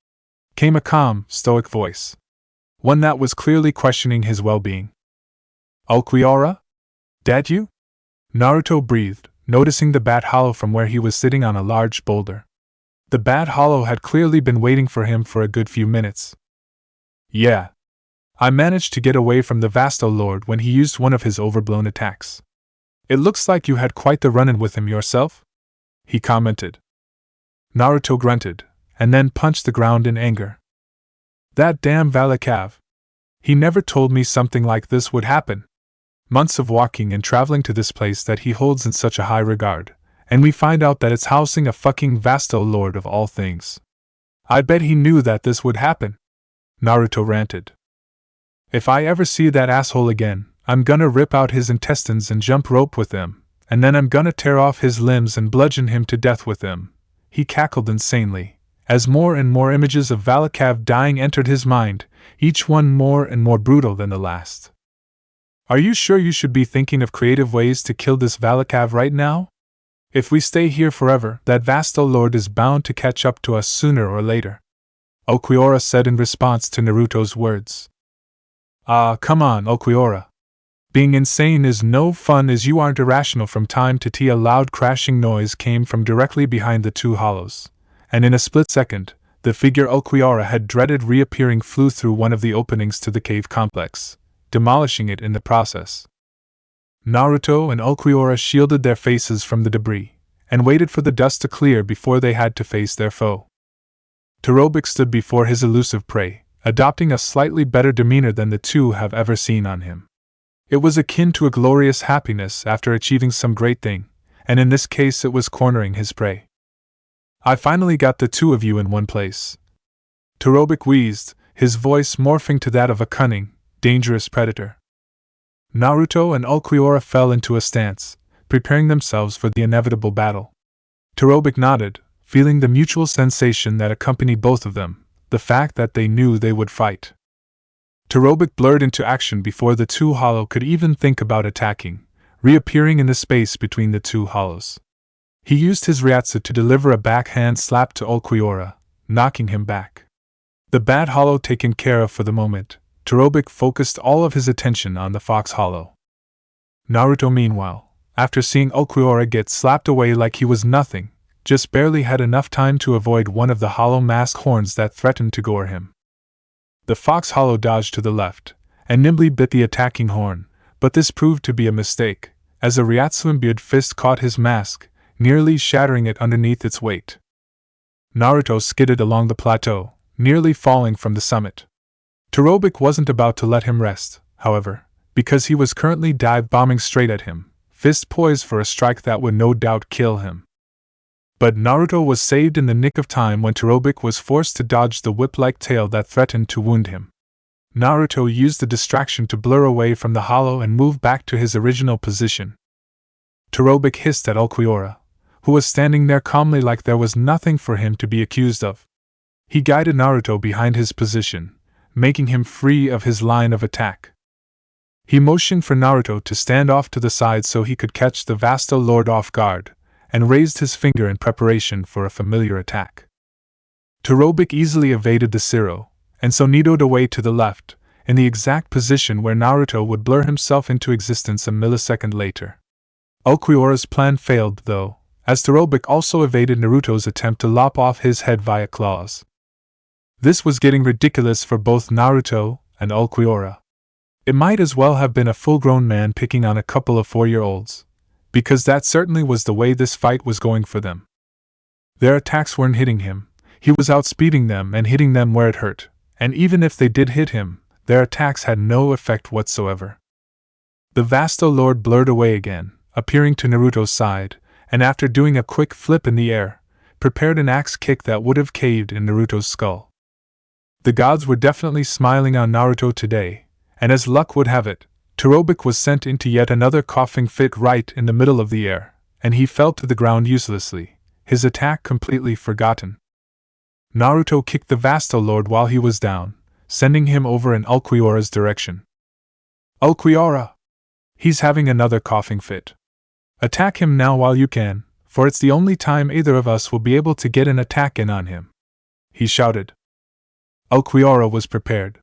came a calm, stoic voice. One that was clearly questioning his well-being. "Ulquiorra? That you?" Naruto breathed, noticing the bat hollow from where he was sitting on a large boulder. The bat hollow had clearly been waiting for him for a good few minutes. "Yeah. I managed to get away from the Vasto Lord when he used one of his overblown attacks. It looks like you had quite the run-in with him yourself," he commented. Naruto grunted, and then punched the ground in anger. "That damn Valakav! He never told me something like this would happen. Months of walking and traveling to this place that he holds in such a high regard, and we find out that it's housing a fucking Vasto Lord of all things. I bet he knew that this would happen," Naruto ranted. "If I ever see that asshole again, I'm gonna rip out his intestines and jump rope with them, and then I'm gonna tear off his limbs and bludgeon him to death with them," he cackled insanely, as more and more images of Valakav dying entered his mind, each one more and more brutal than the last. "Are you sure you should be thinking of creative ways to kill this Valakav right now? If we stay here forever, that Vasto Lord is bound to catch up to us sooner or later," Ulquiorra said in response to Naruto's words. "Ah, come on, Ulquiorra. Being insane is no fun as you aren't irrational." From time to time a loud crashing noise came from directly behind the two hollows, and in a split second, the figure Ulquiorra had dreaded reappearing flew through one of the openings to the cave complex, demolishing it in the process. Naruto and Ulquiorra shielded their faces from the debris, and waited for the dust to clear before they had to face their foe. Todoroki stood before his elusive prey, adopting a slightly better demeanor than the two have ever seen on him. It was akin to a glorious happiness after achieving some great thing, and in this case it was cornering his prey. "I finally got the two of you in one place," Todoroki wheezed, his voice morphing to that of a cunning, dangerous predator. Naruto and Ulquiorra fell into a stance, preparing themselves for the inevitable battle. Todoroki nodded, feeling the mutual sensation that accompanied both of them, the fact that they knew they would fight. Todoroki blurred into action before the two hollow could even think about attacking, reappearing in the space between the two hollows. He used his Ryatsu to deliver a backhand slap to Ulquiorra, knocking him back. The bat hollow taken care of for the moment, Todoroki focused all of his attention on the fox hollow. Naruto, meanwhile, after seeing Ulquiorra get slapped away like he was nothing, just barely had enough time to avoid one of the hollow mask horns that threatened to gore him. The fox hollow dodged to the left, and nimbly bit the attacking horn, but this proved to be a mistake, as a Ryatsu-imbued fist caught his mask, nearly shattering it underneath its weight. Naruto skidded along the plateau, nearly falling from the summit. Todoroki wasn't about to let him rest, however, because he was currently dive-bombing straight at him, fist poised for a strike that would no doubt kill him. But Naruto was saved in the nick of time when Todoroki was forced to dodge the whip-like tail that threatened to wound him. Naruto used the distraction to blur away from the hollow and move back to his original position, Torobic hissed at Ulquiorra, who was standing there calmly like there was nothing for him to be accused of. He guided Naruto behind his position, making him free of his line of attack. He motioned for Naruto to stand off to the side so he could catch the Vasto Lord off guard, and raised his finger in preparation for a familiar attack. Torobic easily evaded the Zero, and so needled away to the left, in the exact position where Naruto would blur himself into existence a millisecond later. Ulquiorra's plan failed, though, as Torobic also evaded Naruto's attempt to lop off his head via claws. This was getting ridiculous for both Naruto and Ulquiorra. It might as well have been a full-grown man picking on a couple of 4-year-olds, because that certainly was the way this fight was going for them. Their attacks weren't hitting him, he was outspeeding them and hitting them where it hurt, and even if they did hit him, their attacks had no effect whatsoever. The Vasto Lord blurred away again, appearing to Naruto's side, and after doing a quick flip in the air, prepared an axe kick that would have caved in Naruto's skull. The gods were definitely smiling on Naruto today, and as luck would have it, Torobic was sent into yet another coughing fit right in the middle of the air, and he fell to the ground uselessly, his attack completely forgotten. Naruto kicked the Vasto Lord while he was down, sending him over in Ulquiorra's direction. Ulquiorra! He's having another coughing fit. Attack him now while you can, for it's the only time either of us will be able to get an attack in on him, he shouted. Ulquiorra was prepared.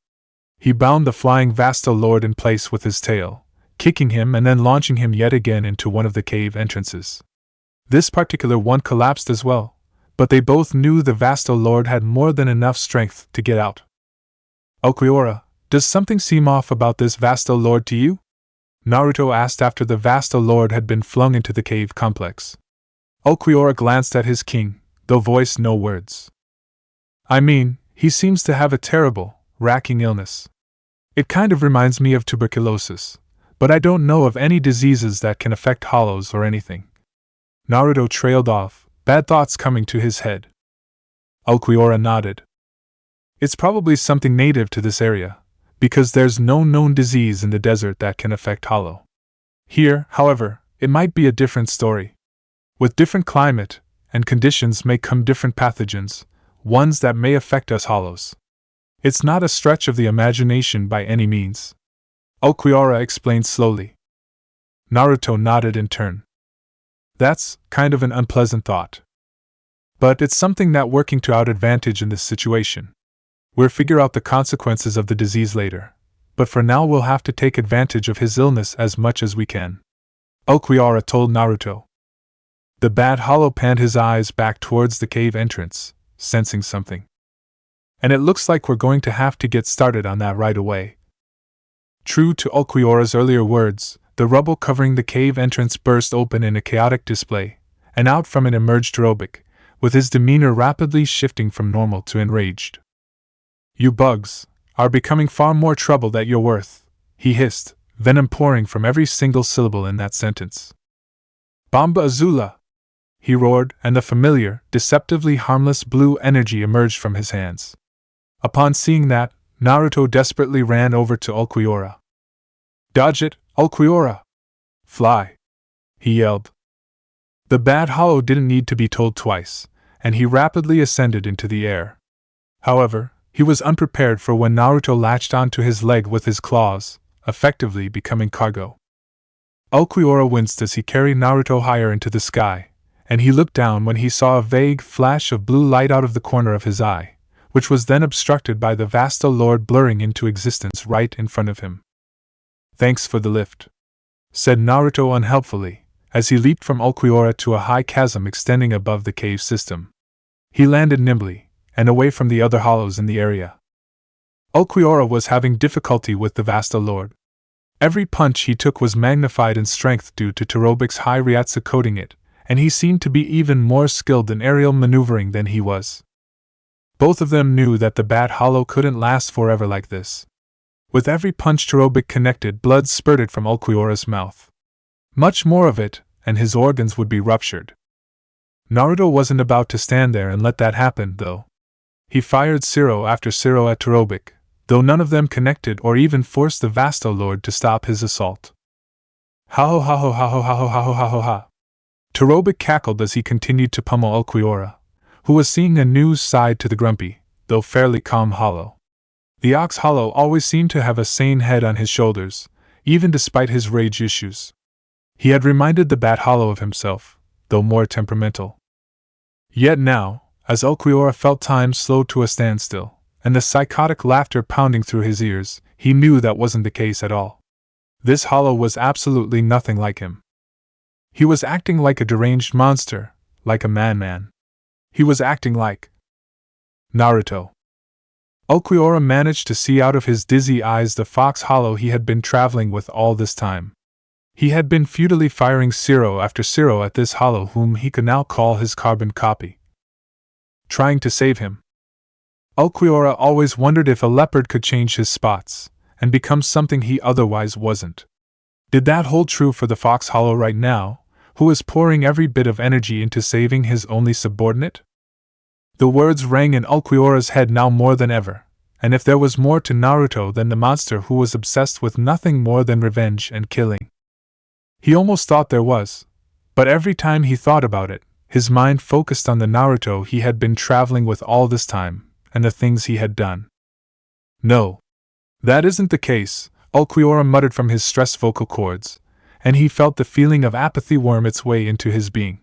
He bound the flying Vasto Lord in place with his tail, kicking him and then launching him yet again into one of the cave entrances. This particular one collapsed as well, but they both knew the Vasto Lord had more than enough strength to get out. Ulquiorra, does something seem off about this Vasto Lord to you? Naruto asked after the Vasto Lord had been flung into the cave complex. Ulquiorra glanced at his king, though voiced no words. I mean, he seems to have a terrible, racking illness. It kind of reminds me of tuberculosis, but I don't know of any diseases that can affect hollows or anything. Naruto trailed off, bad thoughts coming to his head. Ulquiorra nodded. It's probably something native to this area, because there's no known disease in the desert that can affect hollow. Here, however, it might be a different story. With different climate and conditions may come different pathogens, ones that may affect us hollows. It's not a stretch of the imagination by any means. Ulquiorra explained slowly. Naruto nodded in turn. That's kind of an unpleasant thought. But it's something that working to our advantage in this situation. We'll figure out the consequences of the disease later, but for now we'll have to take advantage of his illness as much as we can. Ulquiorra told Naruto. The bad hollow panned his eyes back towards the cave entrance, sensing something. And it looks like we're going to have to get started on that right away. True to Ulquiorra's earlier words, the rubble covering the cave entrance burst open in a chaotic display, and out from it emerged Torobic, with his demeanor rapidly shifting from normal to enraged. You bugs are becoming far more trouble than you're worth, he hissed, venom pouring from every single syllable in that sentence. Bomba Azula! He roared, and the familiar, deceptively harmless blue energy emerged from his hands. Upon seeing that, Naruto desperately ran over to Ulquiorra. Dodge it, Ulquiorra! Fly! He yelled. The bad hollow didn't need to be told twice, and he rapidly ascended into the air. However, he was unprepared for when Naruto latched onto his leg with his claws, effectively becoming cargo. Ulquiorra winced as he carried Naruto higher into the sky, and he looked down when he saw a vague flash of blue light out of the corner of his eye, which was then obstructed by the Vasto Lord blurring into existence right in front of him. Thanks for the lift, said Naruto unhelpfully, as he leaped from Ulquiorra to a high chasm extending above the cave system. He landed nimbly, and away from the other hollows in the area. Ulquiorra was having difficulty with the Vasto Lord. Every punch he took was magnified in strength due to Torobic's high Ryatsu coating it, and he seemed to be even more skilled in aerial maneuvering than he was. Both of them knew that the bad hollow couldn't last forever like this. With every punch Torobic connected, blood spurted from Ulquiorra's mouth. Much more of it, and his organs would be ruptured. Naruto wasn't about to stand there and let that happen, though. He fired Zero after Zero at Torobic, though none of them connected or even forced the Vasto Lord to stop his assault. Ha ho ha ho ha ho ha ho ha ho ha ho ha. Torobic cackled as he continued to pummel Ulquiorra, who was seeing a new side to the grumpy, though fairly calm Hollow. The Ox Hollow always seemed to have a sane head on his shoulders, even despite his rage issues. He had reminded the Bat Hollow of himself, though more temperamental. Yet now, as Ulquiorra felt time slowed to a standstill, and the psychotic laughter pounding through his ears, he knew that wasn't the case at all. This Hollow was absolutely nothing like him. He was acting like a deranged monster, like a madman. He was acting like Naruto. Ulquiorra managed to see out of his dizzy eyes the Fox Hollow he had been traveling with all this time. He had been futilely firing Zero after Zero at this Hollow whom he could now call his carbon copy, trying to save him. Ulquiorra always wondered if a leopard could change his spots and become something he otherwise wasn't. Did that hold true for the Fox Hollow right now, who was pouring every bit of energy into saving his only subordinate? The words rang in Ulquiorra's head now more than ever, and if there was more to Naruto than the monster who was obsessed with nothing more than revenge and killing. He almost thought there was, but every time he thought about it, his mind focused on the Naruto he had been traveling with all this time, and the things he had done. No. That isn't the case, Ulquiorra muttered from his stressed vocal cords, and he felt the feeling of apathy worm its way into his being.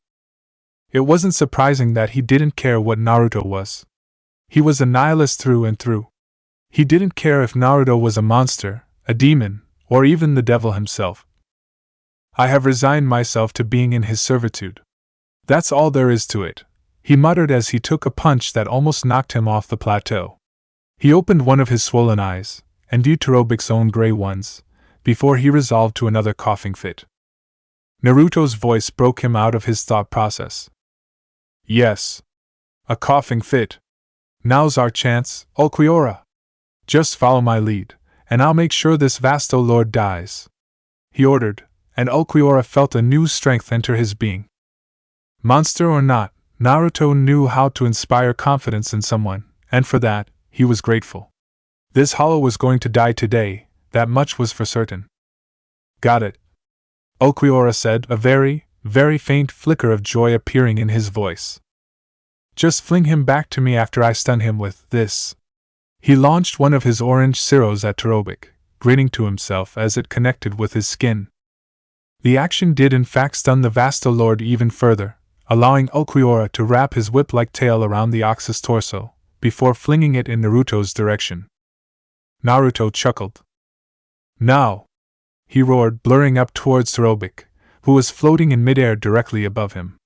It wasn't surprising that he didn't care what Naruto was. He was a nihilist through and through. He didn't care if Naruto was a monster, a demon, or even the devil himself. I have resigned myself to being in his servitude. That's all there is to it, he muttered as he took a punch that almost knocked him off the plateau. He opened one of his swollen eyes, and viewed Torobic's own gray ones, before he resolved to another coughing fit. Naruto's voice broke him out of his thought process. Yes. A coughing fit. Now's our chance, Ulquiorra. Just follow my lead, and I'll make sure this Vasto Lord dies, he ordered, and Ulquiorra felt a new strength enter his being. Monster or not, Naruto knew how to inspire confidence in someone, and for that, he was grateful. This Hollow was going to die today, that much was for certain. Got it, Ulquiorra said, a very, very faint flicker of joy appearing in his voice. Just fling him back to me after I stun him with this. He launched one of his orange Zeros at Torobic, grinning to himself as it connected with his skin. The action did in fact stun the Vasto Lord even further, allowing Ulquiorra to wrap his whip-like tail around the ox's torso, before flinging it in Naruto's direction. Naruto chuckled. Now! He roared, blurring up towards Torobic, who was floating in midair directly above him.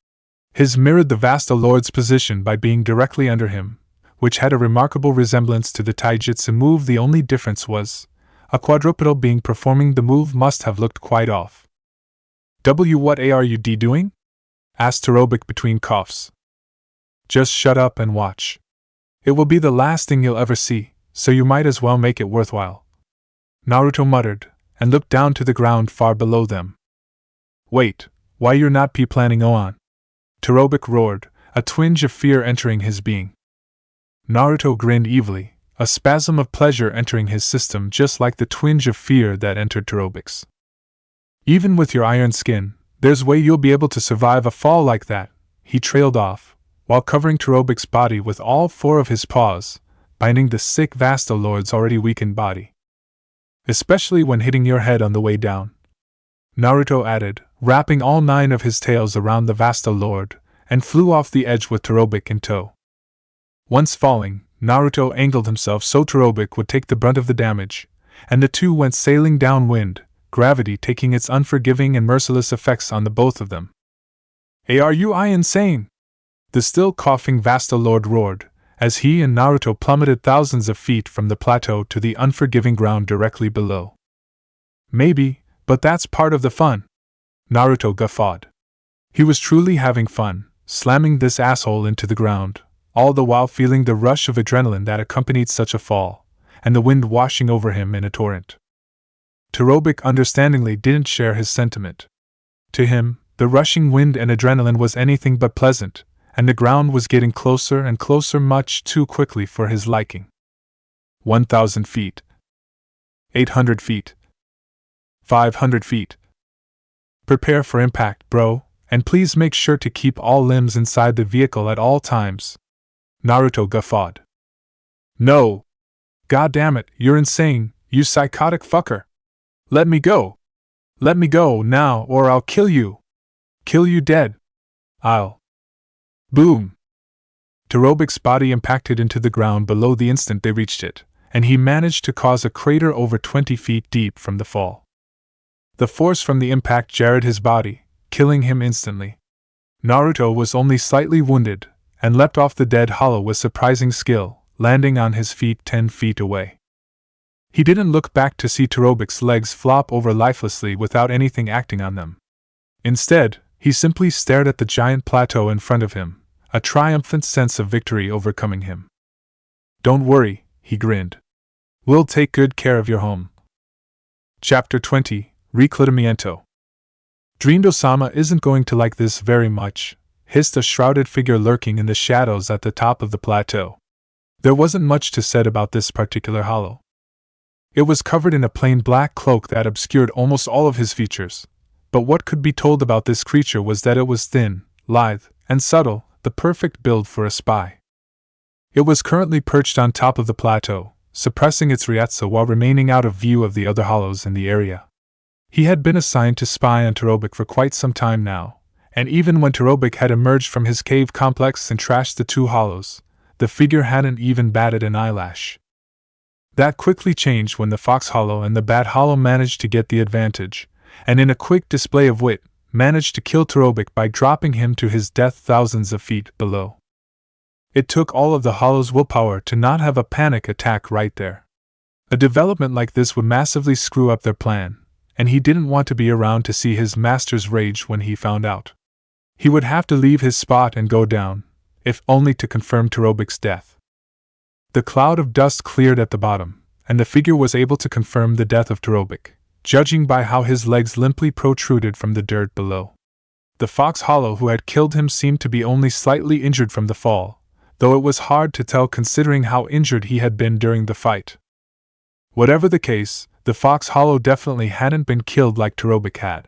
His mirrored the Vasto Lord's position by being directly under him, which had a remarkable resemblance to the taijutsu move. The only difference was, a quadrupedal being performing the move must have looked quite off. What are you doing? Asked Torobic between coughs. Just shut up and watch. It will be the last thing you'll ever see, so you might as well make it worthwhile. Naruto muttered, and looked down to the ground far below them. Wait, why you're not planning on? Torobic roared, a twinge of fear entering his being. Naruto grinned evilly, a spasm of pleasure entering his system just like the twinge of fear that entered Torobic's. Even with your iron skin, there's way you'll be able to survive a fall like that, he trailed off, while covering Torobic's body with all four of his paws, binding the sick Vasto Lord's already weakened body. Especially when hitting your head on the way down, Naruto added, wrapping all 9 of his tails around the Vasto Lord, and flew off the edge with Torobic in tow. Once falling, Naruto angled himself so Torobic would take the brunt of the damage, and the two went sailing downwind, gravity taking its unforgiving and merciless effects on the both of them. Are you insane? The still coughing Vasto Lord roared, as he and Naruto plummeted thousands of feet from the plateau to the unforgiving ground directly below. Maybe, but that's part of the fun. Naruto guffawed. He was truly having fun, slamming this asshole into the ground, all the while feeling the rush of adrenaline that accompanied such a fall, and the wind washing over him in a torrent. Torobic understandingly didn't share his sentiment. To him, the rushing wind and adrenaline was anything but pleasant, and the ground was getting closer and closer much too quickly for his liking. 1,000 feet. 800 feet. 500 feet. Prepare for impact, bro, and please make sure to keep all limbs inside the vehicle at all times. Naruto guffawed. No! God damn it, you're insane, you psychotic fucker! Let me go! Let me go now or I'll kill you! Kill you dead! I'll. Boom! Terobik's body impacted into the ground below the instant they reached it, and he managed to cause a crater over 20 feet deep from the fall. The force from the impact jarred his body, killing him instantly. Naruto was only slightly wounded, and leapt off the dead hollow with surprising skill, landing on his feet 10 feet away. He didn't look back to see Terobik's legs flop over lifelessly without anything acting on them. Instead, he simply stared at the giant plateau in front of him, a triumphant sense of victory overcoming him. Don't worry, he grinned. We'll take good care of your home. Chapter 20, Reclutamiento. Dreamdo-sama isn't going to like this very much, hissed a shrouded figure lurking in the shadows at the top of the plateau. There wasn't much to said about this particular hollow. It was covered in a plain black cloak that obscured almost all of his features, but what could be told about this creature was that it was thin, lithe, and subtle, the perfect build for a spy. It was currently perched on top of the plateau, suppressing its reiatsu while remaining out of view of the other hollows in the area. He had been assigned to spy on Terobik for quite some time now, and even when Terobik had emerged from his cave complex and trashed the two hollows, the figure hadn't even batted an eyelash. That quickly changed when the Fox Hollow and the Bat Hollow managed to get the advantage, and in a quick display of wit, managed to kill Terobik by dropping him to his death thousands of feet below. It took all of the Hollow's willpower to not have a panic attack right there. A development like this would massively screw up their plan, and he didn't want to be around to see his master's rage when he found out. He would have to leave his spot and go down, if only to confirm Terobik's death. The cloud of dust cleared at the bottom, and the figure was able to confirm the death of Terobik, judging by how his legs limply protruded from the dirt below. The Fox Hollow who had killed him seemed to be only slightly injured from the fall, though it was hard to tell considering how injured he had been during the fight. Whatever the case, the Fox Hollow definitely hadn't been killed like Terobik had.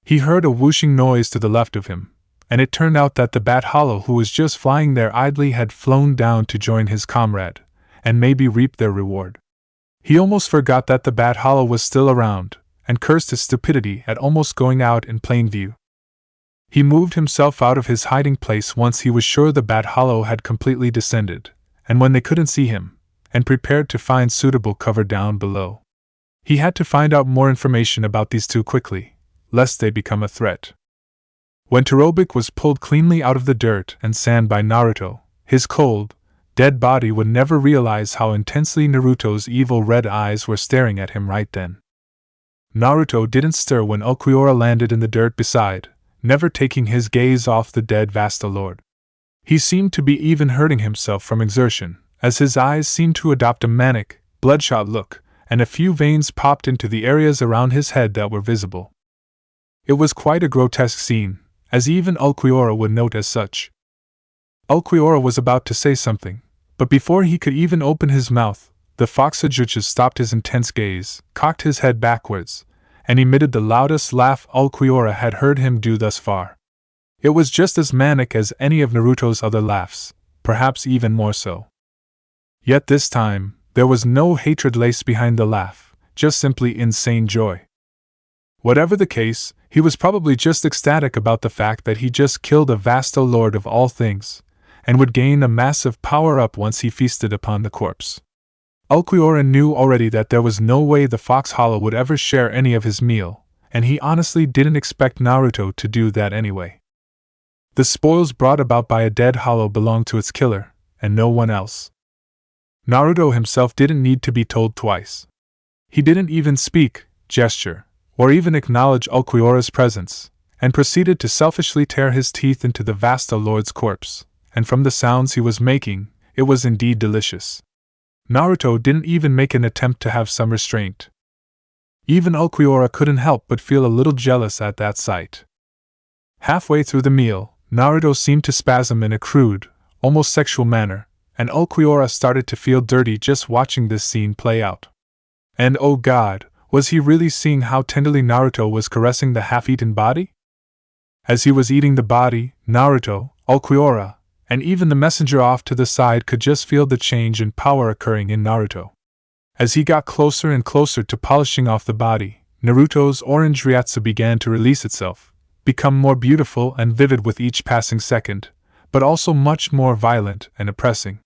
He heard a whooshing noise to the left of him, and it turned out that the Bat Hollow who was just flying there idly had flown down to join his comrade, and maybe reap their reward. He almost forgot that the Bat Hollow was still around, and cursed his stupidity at almost going out in plain view. He moved himself out of his hiding place once he was sure the Bat Hollow had completely descended, and when they couldn't see him, and prepared to find suitable cover down below. He had to find out more information about these two quickly, lest they become a threat. When Terobik was pulled cleanly out of the dirt and sand by Naruto, his cold, dead body would never realize how intensely Naruto's evil red eyes were staring at him right then. Naruto didn't stir when Ulquiorra landed in the dirt beside, never taking his gaze off the dead Vasta Lord. He seemed to be even hurting himself from exertion, as his eyes seemed to adopt a manic, bloodshot look, and a few veins popped into the areas around his head that were visible. It was quite a grotesque scene, as even Ulquiorra would note as such. Ulquiorra was about to say something, but before he could even open his mouth, the Foxajuchus stopped his intense gaze, cocked his head backwards, and emitted the loudest laugh Ulquiorra had heard him do thus far. It was just as manic as any of Naruto's other laughs, perhaps even more so. Yet this time, there was no hatred laced behind the laugh, just simply insane joy. Whatever the case, he was probably just ecstatic about the fact that he just killed a Vasto Lord of all things, and would gain a massive power-up once he feasted upon the corpse. Ulquiorra knew already that there was no way the Fox Hollow would ever share any of his meal, and he honestly didn't expect Naruto to do that anyway. The spoils brought about by a dead hollow belonged to its killer, and no one else. Naruto himself didn't need to be told twice. He didn't even speak, gesture, or even acknowledge Ulquiorra's presence, and proceeded to selfishly tear his teeth into the Vasta Lord's corpse, and from the sounds he was making, it was indeed delicious. Naruto didn't even make an attempt to have some restraint. Even Ulquiorra couldn't help but feel a little jealous at that sight. Halfway through the meal, Naruto seemed to spasm in a crude, almost sexual manner, and Ulquiorra started to feel dirty just watching this scene play out. And oh God, Was he really seeing how tenderly Naruto was caressing the half-eaten body? As he was eating the body, Naruto, Ulquiorra, and even the messenger off to the side could just feel the change in power occurring in Naruto. As he got closer and closer to polishing off the body, Naruto's orange Ryatsu began to release itself, become more beautiful and vivid with each passing second, but also much more violent and oppressing.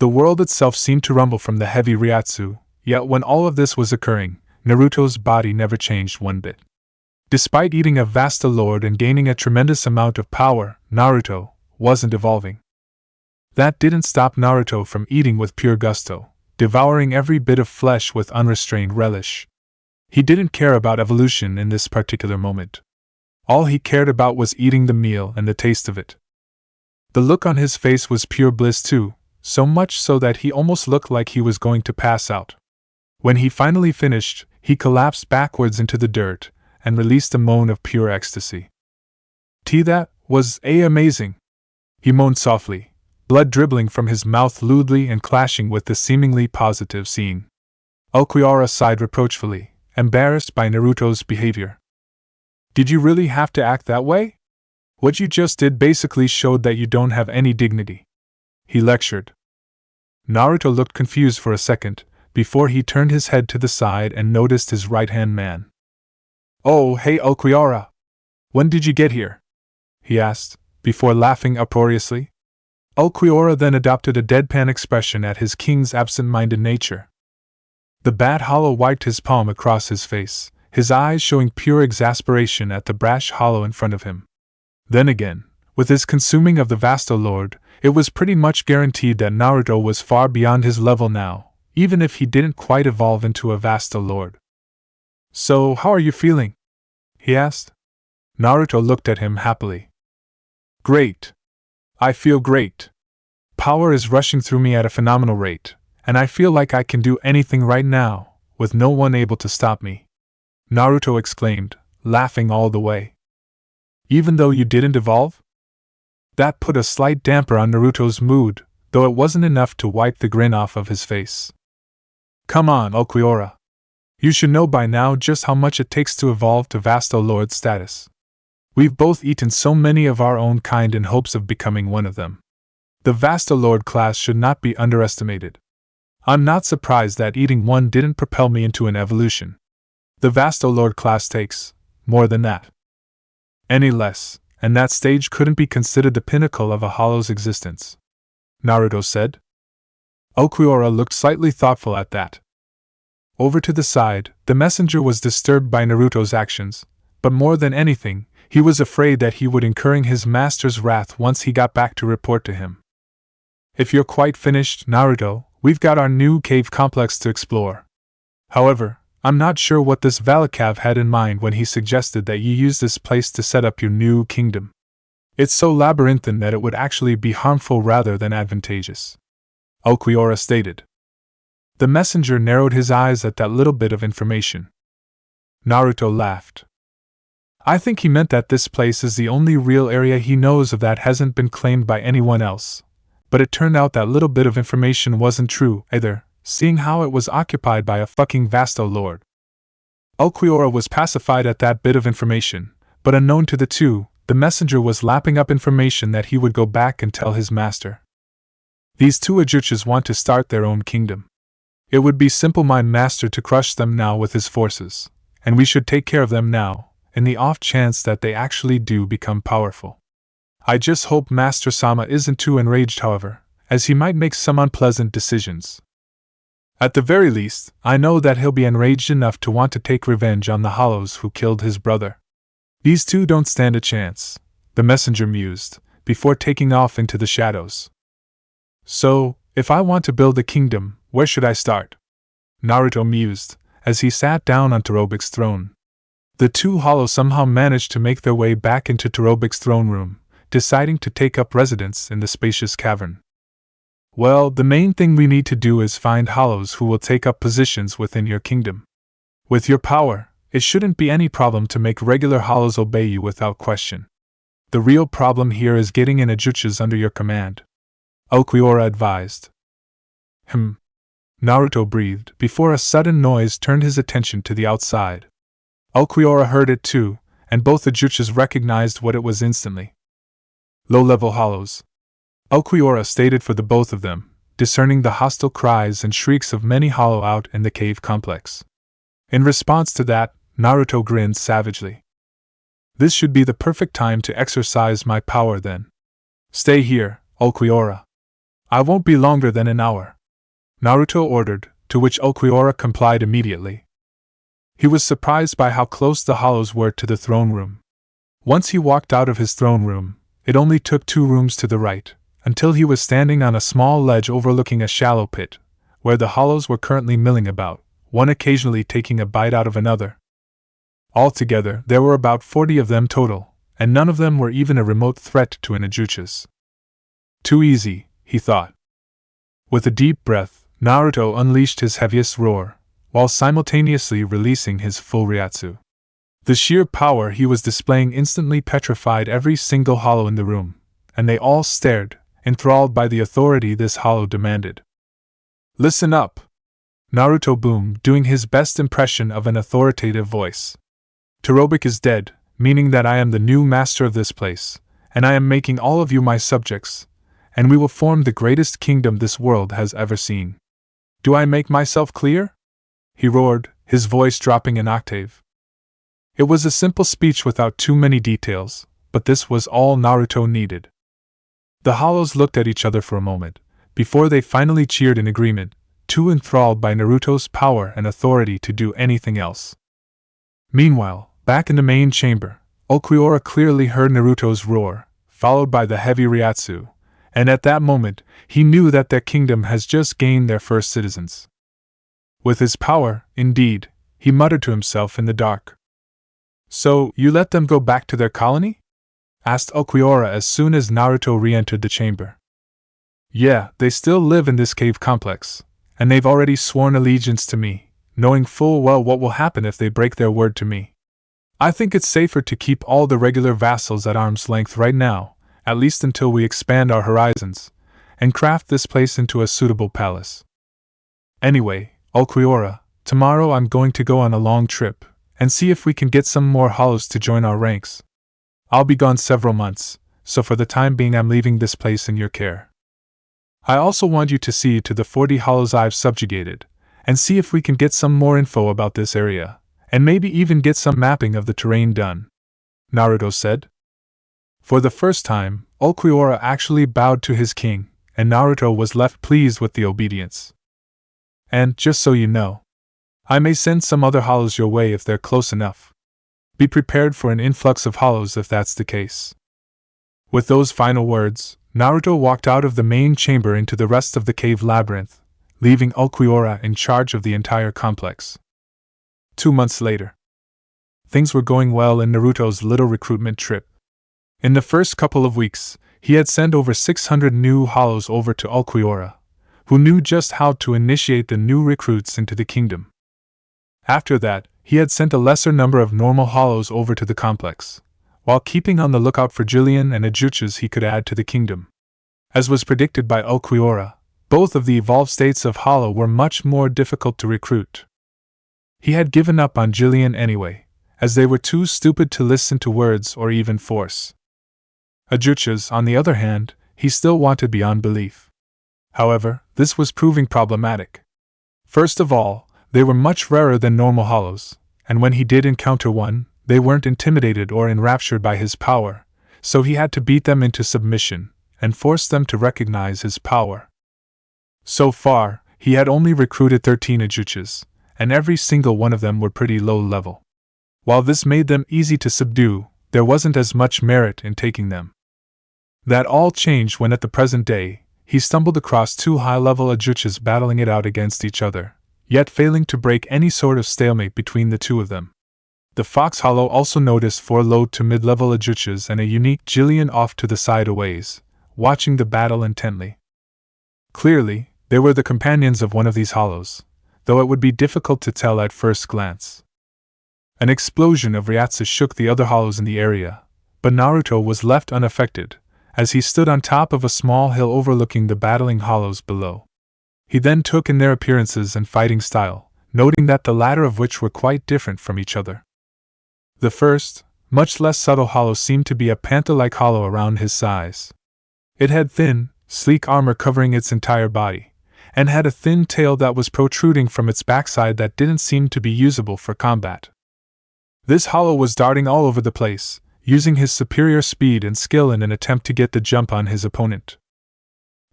The world itself seemed to rumble from the heavy Ryatsu, yet when all of this was occurring, Naruto's body never changed one bit. Despite eating a Vasta Lord and gaining a tremendous amount of power, Naruto wasn't evolving. That didn't stop Naruto from eating with pure gusto, devouring every bit of flesh with unrestrained relish. He didn't care about evolution in this particular moment. All he cared about was eating the meal and the taste of it. The look on his face was pure bliss too, so much so that he almost looked like he was going to pass out. When he finally finished, he collapsed backwards into the dirt and released a moan of pure ecstasy. That was amazing. He moaned softly, blood dribbling from his mouth lewdly and clashing with the seemingly positive scene. Ulquiorra sighed reproachfully, embarrassed by Naruto's behavior. Did you really have to act that way? What you just did basically showed that you don't have any dignity. He lectured. Naruto looked confused for a second, before he turned his head to the side and noticed his right-hand man. Oh, hey Ulquiorra! When did you get here? He asked, before laughing uproariously. Ulquiorra then adopted a deadpan expression at his king's absent-minded nature. The Bat Hollow wiped his palm across his face, his eyes showing pure exasperation at the brash Hollow in front of him. Then again, with his consuming of the Vasta Lord, it was pretty much guaranteed that Naruto was far beyond his level now, even if he didn't quite evolve into a Vasta Lord. So, how are you feeling? He asked. Naruto looked at him happily. Great. I feel great. Power is rushing through me at a phenomenal rate, and I feel like I can do anything right now, with no one able to stop me. Naruto exclaimed, laughing all the way. Even though you didn't evolve? That put a slight damper on Naruto's mood, though it wasn't enough to wipe the grin off of his face. Come on, Ulquiorra. You should know by now just how much it takes to evolve to Vasta Lord status. We've both eaten so many of our own kind in hopes of becoming one of them. The Vasta Lord class should not be underestimated. I'm not surprised that eating one didn't propel me into an evolution. The Vasta Lord class takes more than that. Any less, and that stage couldn't be considered the pinnacle of a Hollow's existence, Naruto said. Ulquiorra looked slightly thoughtful at that. Over to the side, the messenger was disturbed by Naruto's actions, but more than anything, he was afraid that he would incur his master's wrath once he got back to report to him. If you're quite finished, Naruto, we've got our new cave complex to explore. However, I'm not sure what this Valakav had in mind when he suggested that you use this place to set up your new kingdom. It's so labyrinthine that it would actually be harmful rather than advantageous, Ulquiorra stated. The messenger narrowed his eyes at that little bit of information. Naruto laughed. I think he meant that this place is the only real area he knows of that hasn't been claimed by anyone else, but it turned out that little bit of information wasn't true either, seeing how it was occupied by a fucking Vasta Lord. Ulquiorra was pacified at that bit of information, but unknown to the two, the messenger was lapping up information that he would go back and tell his master. These two Ajuchas want to start their own kingdom. It would be simple my master to crush them now with his forces, and we should take care of them now, in the off chance that they actually do become powerful. I just hope Master Sama isn't too enraged, however, as he might make some unpleasant decisions. At the very least, I know that he'll be enraged enough to want to take revenge on the Hollows who killed his brother. These two don't stand a chance, the messenger mused, before taking off into the shadows. So, if I want to build a kingdom, where should I start? Naruto mused, as he sat down on Torobik's throne. The two Hollows somehow managed to make their way back into Torobik's throne room, deciding to take up residence in the spacious cavern. Well, the main thing we need to do is find Hollows who will take up positions within your kingdom. With your power, it shouldn't be any problem to make regular Hollows obey you without question. The real problem here is getting in Ajuchas under your command, Ulquiorra advised. Naruto breathed before a sudden noise turned his attention to the outside. Ulquiorra heard it too, and both the Jutsus recognized what it was instantly. Low-level hollows. Ulquiorra stated for the both of them, discerning the hostile cries and shrieks of many hollow out in the cave complex. In response to that, Naruto grinned savagely. This should be the perfect time to exercise my power then. Stay here, Ulquiorra. I won't be longer than an hour, Naruto ordered, to which Ulquiorra complied immediately. He was surprised by how close the hollows were to the throne room. Once he walked out of his throne room, it only took 2 rooms to the right, until he was standing on a small ledge overlooking a shallow pit, where the hollows were currently milling about, one occasionally taking a bite out of another. Altogether, there were about 40 of them total, and none of them were even a remote threat to an Jutsus. Too easy, he thought. With a deep breath, Naruto unleashed his heaviest roar, while simultaneously releasing his full Ryatsu. The sheer power he was displaying instantly petrified every single hollow in the room, and they all stared, enthralled by the authority this hollow demanded. Listen up! Naruto boomed, doing his best impression of an authoritative voice. Todoroki is dead, meaning that I am the new master of this place, and I am making all of you my subjects, and we will form the greatest kingdom this world has ever seen. Do I make myself clear? He roared, his voice dropping an octave. It was a simple speech without too many details, but this was all Naruto needed. The hollows looked at each other for a moment, before they finally cheered in agreement, too enthralled by Naruto's power and authority to do anything else. Meanwhile, back in the main chamber, Ulquiorra clearly heard Naruto's roar, followed by the heavy Ryatsu, and at that moment, he knew that their kingdom has just gained their first citizens. With his power, indeed, he muttered to himself in the dark. So, you let them go back to their colony? Asked Ulquiorra as soon as Naruto re-entered the chamber. Yeah, they still live in this cave complex, and they've already sworn allegiance to me, knowing full well what will happen if they break their word to me. I think it's safer to keep all the regular vassals at arm's length right now, at least until we expand our horizons, and craft this place into a suitable palace. Anyway, Ulquiorra, tomorrow I'm going to go on a long trip, and see if we can get some more hollows to join our ranks. I'll be gone several months, so for the time being I'm leaving this place in your care. I also want you to see to the 40 hollows I've subjugated, and see if we can get some more info about this area, and maybe even get some mapping of the terrain done, Naruto said. For the first time, Ulquiorra actually bowed to his king, and Naruto was left pleased with the obedience. And, just so you know, I may send some other hollows your way if they're close enough. Be prepared for an influx of hollows if that's the case. With those final words, Naruto walked out of the main chamber into the rest of the cave labyrinth, leaving Ulquiorra in charge of the entire complex. 2 months later. Things were going well in Naruto's little recruitment trip. In the first couple of weeks, he had sent over 600 new hollows over to Ulquiorra, who knew just how to initiate the new recruits into the kingdom. After that, he had sent a lesser number of normal hollows over to the complex, while keeping on the lookout for Julian and Jutsus he could add to the kingdom. As was predicted by Ulquiorra, both of the evolved states of hollow were much more difficult to recruit. He had given up on Julian anyway, as they were too stupid to listen to words or even force. Jutsus, on the other hand, he still wanted beyond belief. However, this was proving problematic. First of all, they were much rarer than normal hollows, and when he did encounter one, they weren't intimidated or enraptured by his power, so he had to beat them into submission and force them to recognize his power. So far, he had only recruited 13 Jutsus, and every single one of them were pretty low level. While this made them easy to subdue, there wasn't as much merit in taking them. That all changed when at the present day, he stumbled across 2 high-level Jutsus battling it out against each other, yet failing to break any sort of stalemate between the 2 of them. The Fox Hollow also noticed 4 low to mid-level Jutsus and a unique Jillian off to the side a ways, watching the battle intently. Clearly, they were the companions of one of these hollows, though it would be difficult to tell at first glance. An explosion of Ryatsu shook the other hollows in the area, but Naruto was left unaffected, as he stood on top of a small hill overlooking the battling hollows below. He then took in their appearances and fighting style, noting that the latter of which were quite different from each other. The first, much less subtle hollow seemed to be a panther-like hollow around his size. It had thin, sleek armor covering its entire body, and had a thin tail that was protruding from its backside that didn't seem to be usable for combat. This hollow was darting all over the place, using his superior speed and skill in an attempt to get the jump on his opponent.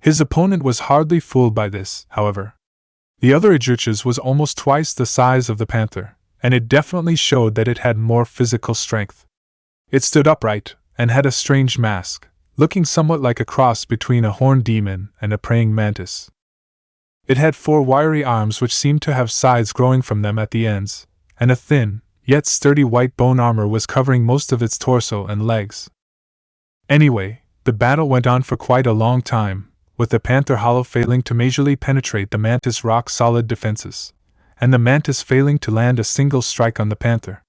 His opponent was hardly fooled by this, however. The other Ejuchas was almost twice the size of the panther, and it definitely showed that it had more physical strength. It stood upright, and had a strange mask, looking somewhat like a cross between a horned demon and a praying mantis. It had 4 wiry arms which seemed to have sides growing from them at the ends, and a thin, yet sturdy white bone armor was covering most of its torso and legs. Anyway, the battle went on for quite a long time, with the panther hollow failing to majorly penetrate the mantis' rock-solid defenses, and the mantis failing to land a single strike on the panther.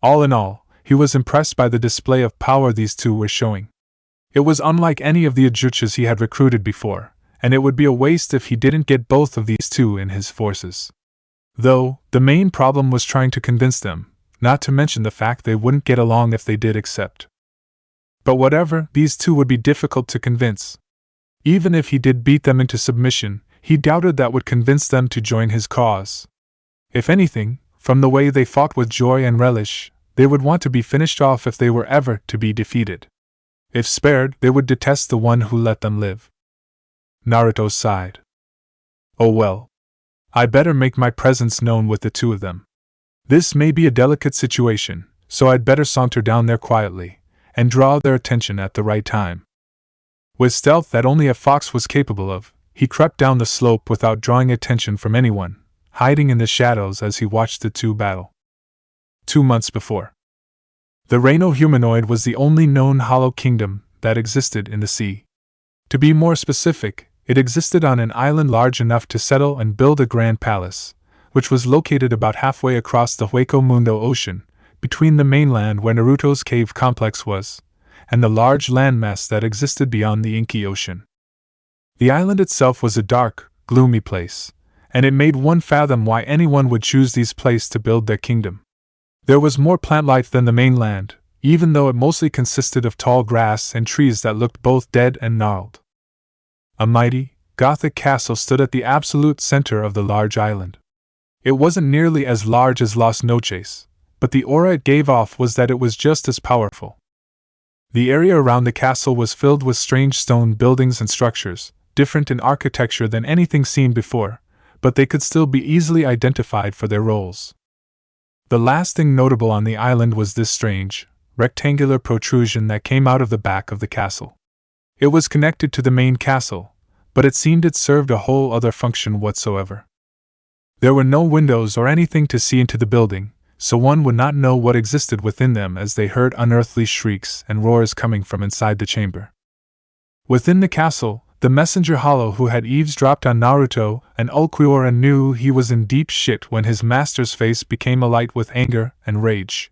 All in all, he was impressed by the display of power these two were showing. It was unlike any of the Ejuchas he had recruited before, and it would be a waste if he didn't get both of these two in his forces. Though, the main problem was trying to convince them, not to mention the fact they wouldn't get along if they did accept. But whatever, these two would be difficult to convince. Even if he did beat them into submission, he doubted that would convince them to join his cause. If anything, from the way they fought with joy and relish, they would want to be finished off if they were ever to be defeated. If spared, they would detest the one who let them live. Naruto sighed. Oh well. I better make my presence known with the two of them. This may be a delicate situation, so I'd better saunter down there quietly, and draw their attention at the right time. With stealth that only a fox was capable of, he crept down the slope without drawing attention from anyone, hiding in the shadows as he watched the two battle. 2 months before. The Reino humanoid was the only known hollow kingdom that existed in the sea. To be more specific, it existed on an island large enough to settle and build a grand palace, which was located about halfway across the Hueco Mundo Ocean, between the mainland where Naruto's cave complex was, and the large landmass that existed beyond the Inky Ocean. The island itself was a dark, gloomy place, and it made one fathom why anyone would choose these places to build their kingdom. There was more plant life than the mainland, even though it mostly consisted of tall grass and trees that looked both dead and gnarled. A mighty, Gothic castle stood at the absolute center of the large island. It wasn't nearly as large as Las Noches, but the aura it gave off was that it was just as powerful. The area around the castle was filled with strange stone buildings and structures, different in architecture than anything seen before, but they could still be easily identified for their roles. The last thing notable on the island was this strange, rectangular protrusion that came out of the back of the castle. It was connected to the main castle, but it seemed it served a whole other function whatsoever. There were no windows or anything to see into the building, so one would not know what existed within them as they heard unearthly shrieks and roars coming from inside the chamber. Within the castle, the messenger hollow who had eavesdropped on Naruto and Ulquiorra knew he was in deep shit when his master's face became alight with anger and rage.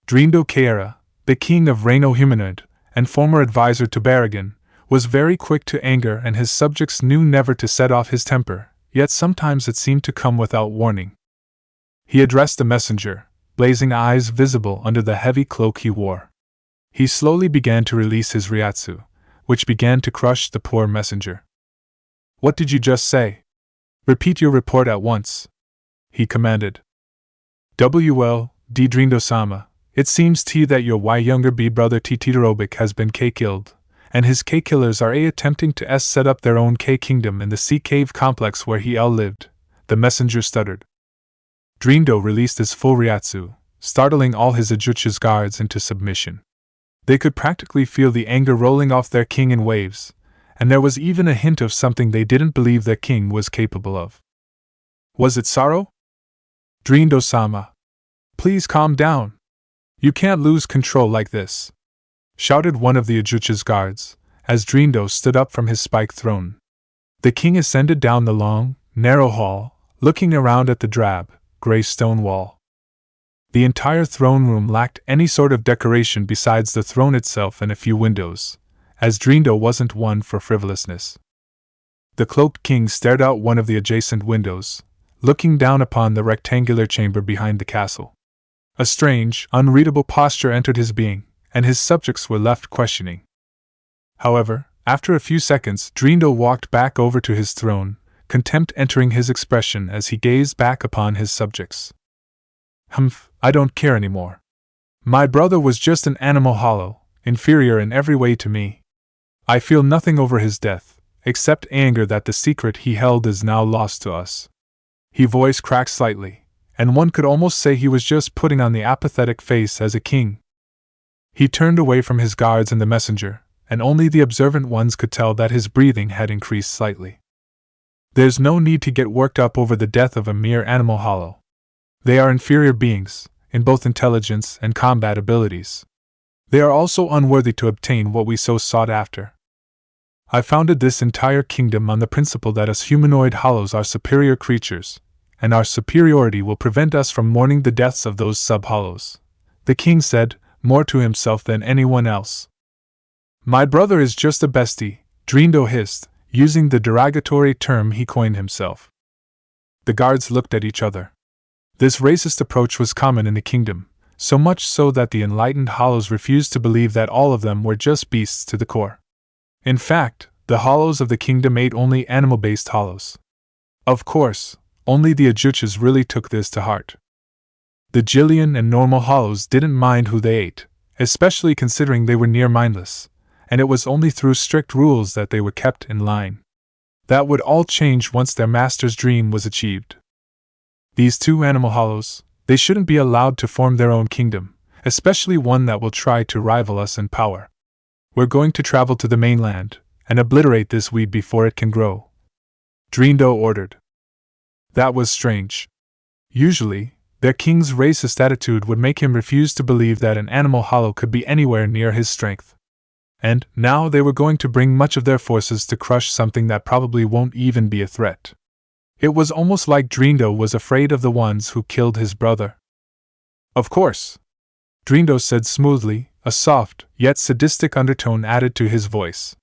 Drindo Keira, the king of Reino Humanoid, and former advisor to Barragan, was very quick to anger and his subjects knew never to set off his temper, yet sometimes it seemed to come without warning. He addressed the messenger, blazing eyes visible under the heavy cloak he wore. He slowly began to release his Ryatsu, which began to crush the poor messenger. "What did you just say? Repeat your report at once," he commanded. "WL, D. Drindo-sama, it seems to you that your younger brother Titirobic has been K-killed, and his K-killers are attempting to set up their own K-kingdom in the sea cave complex where he lived," the messenger stuttered. Drindo released his full Ryatsu, startling all his Ejuchas guards into submission. They could practically feel the anger rolling off their king in waves, and there was even a hint of something they didn't believe their king was capable of. Was it sorrow? "Drindo-sama, please calm down. You can't lose control like this," shouted one of the Ejuchas guards, as Drindo stood up from his spiked throne. The king ascended down the long, narrow hall, looking around at the drab, gray stone wall. The entire throne room lacked any sort of decoration besides the throne itself and a few windows, as Drindo wasn't one for frivolousness. The cloaked king stared out one of the adjacent windows, looking down upon the rectangular chamber behind the castle. A strange, unreadable posture entered his being, and his subjects were left questioning. However, after a few seconds, Drindo walked back over to his throne, contempt entering his expression as he gazed back upon his subjects. Humph, I don't care anymore. My brother was just an animal hollow, inferior in every way to me. I feel nothing over his death, except anger that the secret he held is now lost to us. His voice cracked slightly, and one could almost say he was just putting on the apathetic face as a king. He turned away from his guards and the messenger, and only the observant ones could tell that his breathing had increased slightly. There's no need to get worked up over the death of a mere animal hollow. They are inferior beings, in both intelligence and combat abilities. They are also unworthy to obtain what we so sought after. I founded this entire kingdom on the principle that us humanoid hollows are superior creatures, and our superiority will prevent us from mourning the deaths of those sub-hollows, the king said, more to himself than anyone else. My brother is just a bestie, Drindo hissed, using the derogatory term he coined himself. The guards looked at each other. This racist approach was common in the kingdom, so much so that the enlightened hollows refused to believe that all of them were just beasts to the core. In fact, the hollows of the kingdom ate only animal-based hollows. Of course, only the Ajuchas really took this to heart. The Jillian and normal hollows didn't mind who they ate, especially considering they were near mindless, and it was only through strict rules that they were kept in line. That would all change once their master's dream was achieved. These two animal hollows, they shouldn't be allowed to form their own kingdom, especially one that will try to rival us in power. We're going to travel to the mainland, and obliterate this weed before it can grow, Drindo ordered. That was strange. Usually, their king's racist attitude would make him refuse to believe that an animal hollow could be anywhere near his strength. And now they were going to bring much of their forces to crush something that probably won't even be a threat. It was almost like Drindo was afraid of the ones who killed his brother. Of course, Drindo said smoothly, a soft, yet sadistic undertone added to his voice.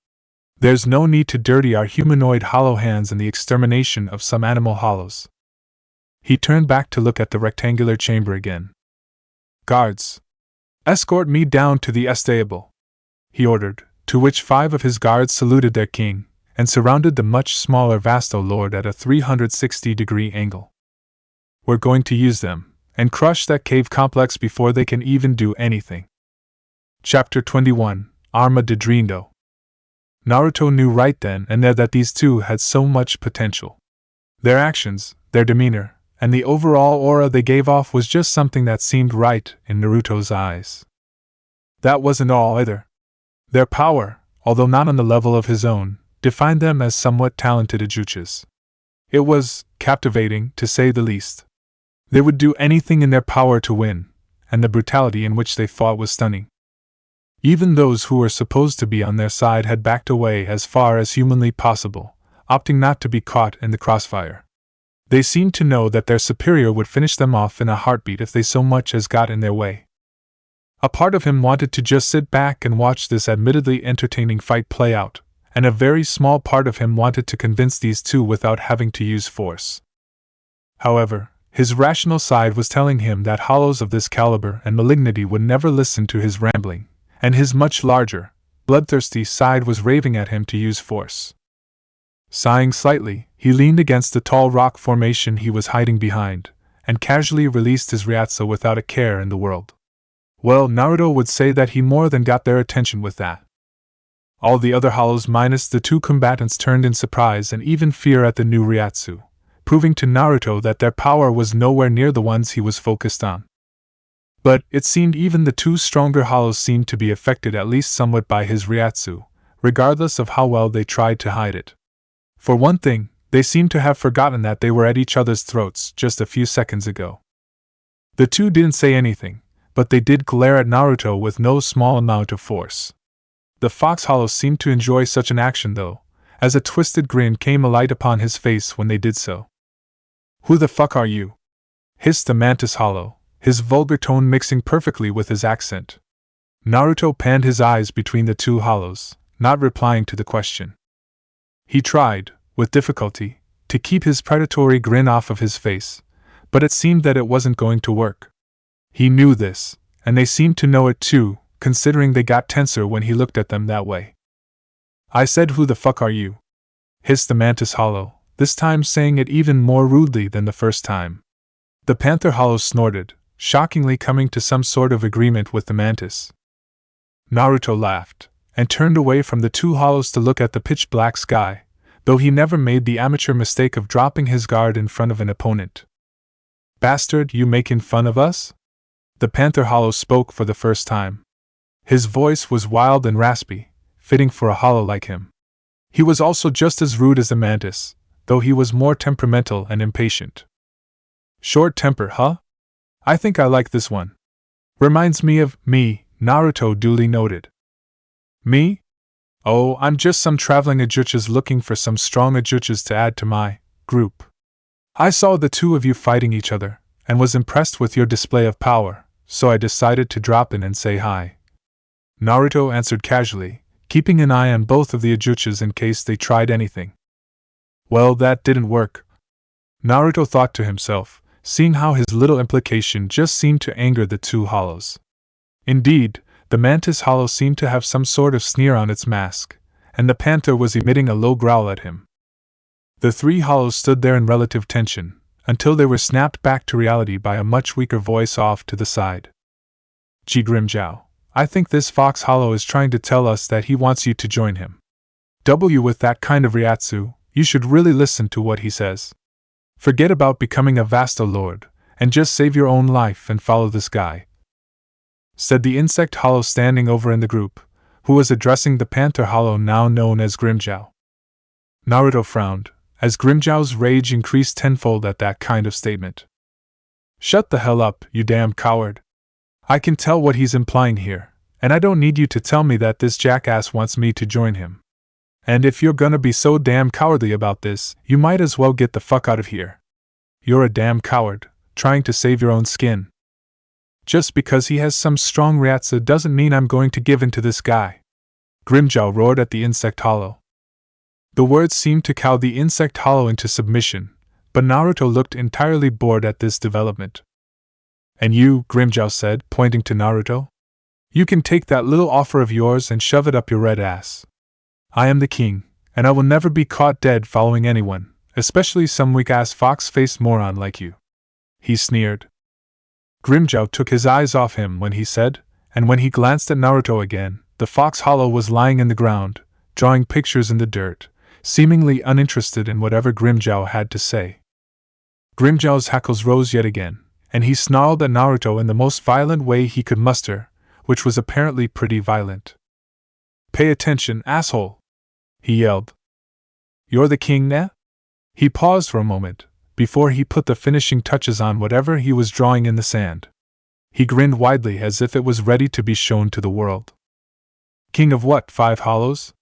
There's no need to dirty our humanoid hollow hands in the extermination of some animal hollows. He turned back to look at the rectangular chamber again. Guards, escort me down to the estable, he ordered, to which 5 of his guards saluted their king, and surrounded the much smaller Vasto Lord at a 360-degree angle. We're going to use them, and crush that cave complex before they can even do anything. Chapter 21, Arma de Drindo. Naruto knew right then and there that these two had so much potential. Their actions, their demeanor, and the overall aura they gave off was just something that seemed right in Naruto's eyes. That wasn't all either. Their power, although not on the level of his own, defined them as somewhat talented Ajuchas. It was captivating, to say the least. They would do anything in their power to win, and the brutality in which they fought was stunning. Even those who were supposed to be on their side had backed away as far as humanly possible, opting not to be caught in the crossfire. They seemed to know that their superior would finish them off in a heartbeat if they so much as got in their way. A part of him wanted to just sit back and watch this admittedly entertaining fight play out, and a very small part of him wanted to convince these two without having to use force. However, his rational side was telling him that hollows of this caliber and malignity would never listen to his rambling, and his much larger, bloodthirsty side was raving at him to use force. Sighing slightly, he leaned against the tall rock formation he was hiding behind, and casually released his Ryatsu without a care in the world. Well, Naruto would say that he more than got their attention with that. All the other hollows minus the 2 combatants turned in surprise and even fear at the new Ryatsu, proving to Naruto that their power was nowhere near the ones he was focused on. But it seemed even the 2 stronger hollows seemed to be affected at least somewhat by his Ryatsu, regardless of how well they tried to hide it. For one thing, they seemed to have forgotten that they were at each other's throats just a few seconds ago. The 2 didn't say anything, but they did glare at Naruto with no small amount of force. The Fox Hollow seemed to enjoy such an action though, as a twisted grin came alight upon his face when they did so. Who the fuck are you? Hissed the Mantis Hollow, his vulgar tone mixing perfectly with his accent. Naruto panned his eyes between the 2 hollows, not replying to the question. He tried, with difficulty, to keep his predatory grin off of his face, but it seemed that it wasn't going to work. He knew this, and they seemed to know it too, considering they got tenser when he looked at them that way. "I said, who the fuck are you?" hissed the Mantis Hollow, this time saying it even more rudely than the first time. The Panther Hollow snorted, shockingly coming to some sort of agreement with the Mantis. Naruto laughed, and turned away from the two hollows to look at the pitch-black sky, though he never made the amateur mistake of dropping his guard in front of an opponent. "Bastard, you making fun of us?" The Panther Hollow spoke for the first time. His voice was wild and raspy, fitting for a hollow like him. He was also just as rude as the Mantis, though he was more temperamental and impatient. "Short temper, huh? I think I like this one. Reminds me of me," Naruto duly noted. "Me? Oh, I'm just some traveling ajuchas looking for some strong ajuchas to add to my group. I saw the two of you fighting each other, and was impressed with your display of power, so I decided to drop in and say hi." Naruto answered casually, keeping an eye on both of the ajuchas in case they tried anything. Well, that didn't work, Naruto thought to himself, seeing how his little implication just seemed to anger the two hollows. Indeed, the Mantis Hollow seemed to have some sort of sneer on its mask, and the Panther was emitting a low growl at him. The three hollows stood there in relative tension, until they were snapped back to reality by a much weaker voice off to the side. "Gee, Grimmjow, I think this Fox Hollow is trying to tell us that he wants you to join him. With that kind of Ryatsu, you should really listen to what he says. Forget about becoming a Vasta Lord, and just save your own life and follow this guy," said the Insect Hollow standing over in the group, who was addressing the Panther Hollow now known as Grimmjow. Naruto frowned, as Grimmjow's rage increased tenfold at that kind of statement. "Shut the hell up, you damn coward. I can tell what he's implying here, and I don't need you to tell me that this jackass wants me to join him. And if you're gonna be so damn cowardly about this, you might as well get the fuck out of here. You're a damn coward, trying to save your own skin. Just because he has some strong Ryatsu doesn't mean I'm going to give in to this guy," Grimmjow roared at the Insect Hollow. The words seemed to cow the Insect Hollow into submission, but Naruto looked entirely bored at this development. "And you," Grimmjow said, pointing to Naruto, "you can take that little offer of yours and shove it up your red ass. I am the king, and I will never be caught dead following anyone, especially some weak-ass fox-faced moron like you," he sneered. Grimmjow took his eyes off him when he said, and when he glanced at Naruto again, the Fox Hollow was lying in the ground, drawing pictures in the dirt, seemingly uninterested in whatever Grimmjow had to say. Grimmjow's hackles rose yet again, and he snarled at Naruto in the most violent way he could muster, which was apparently pretty violent. "Pay attention, asshole!" he yelled. "You're the king now?" He paused for a moment, before he put the finishing touches on whatever he was drawing in the sand. He grinned widely as if it was ready to be shown to the world. "King of what, 5 hollows?"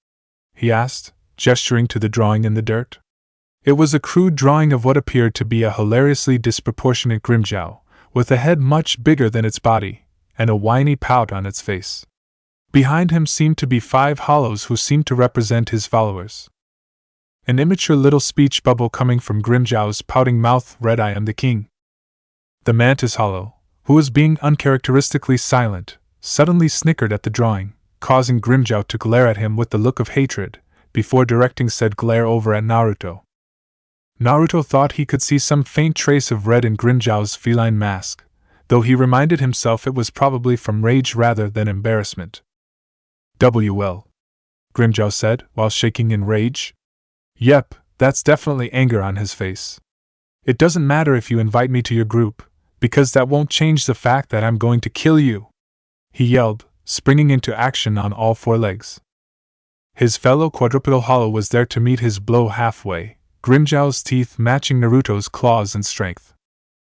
he asked, gesturing to the drawing in the dirt. It was a crude drawing of what appeared to be a hilariously disproportionate Grimmjow, with a head much bigger than its body, and a whiny pout on its face. Behind him seemed to be 5 hollows who seemed to represent his followers. An immature little speech bubble coming from Grimmjow's pouting mouth read, "I am the king." The Mantis Hollow, who was being uncharacteristically silent, suddenly snickered at the drawing, causing Grimmjow to glare at him with the look of hatred, before directing said glare over at Naruto. Naruto thought he could see some faint trace of red in Grimmjow's feline mask, though he reminded himself it was probably from rage rather than embarrassment. "Well," Grimmjow said, while shaking in rage. "Yep, that's definitely anger on his face. It doesn't matter if you invite me to your group, because that won't change the fact that I'm going to kill you," he yelled, springing into action on all 4 legs. His fellow quadrupedal hollow was there to meet his blow halfway, Grimmjow's teeth matching Naruto's claws and strength.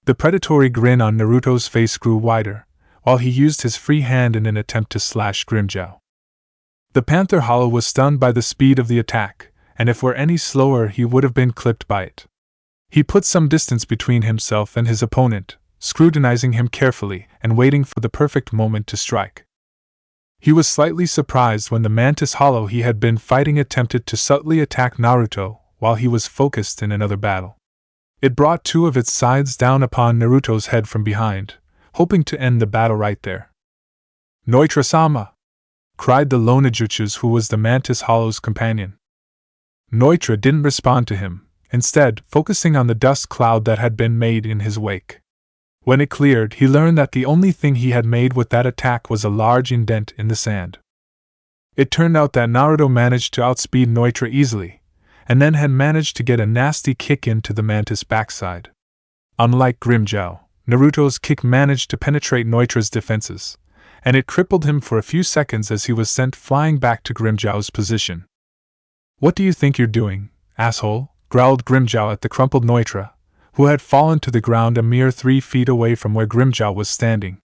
The predatory grin on Naruto's face grew wider, while he used his free hand in an attempt to slash Grimmjow. The Panther Hollow was stunned by the speed of the attack, and if were any slower he would have been clipped by it. He put some distance between himself and his opponent, scrutinizing him carefully and waiting for the perfect moment to strike. He was slightly surprised when the Mantis Hollow he had been fighting attempted to subtly attack Naruto, while he was focused in another battle. It brought two of its sides down upon Naruto's head from behind, hoping to end the battle right there. "Noitra-sama!" cried the Lonajutsus, who was the Mantis Hollow's companion. Noitra didn't respond to him, instead focusing on the dust cloud that had been made in his wake. When it cleared, he learned that the only thing he had made with that attack was a large indent in the sand. It turned out that Naruto managed to outspeed Noitra easily, and then had managed to get a nasty kick into the Mantis' backside. Unlike Grimmjow, Naruto's kick managed to penetrate Noitra's defenses, and it crippled him for a few seconds as he was sent flying back to Grimmjow's position. "What do you think you're doing, asshole?" growled Grimmjow at the crumpled Noitra, who had fallen to the ground a mere 3 feet away from where Grimmjow was standing.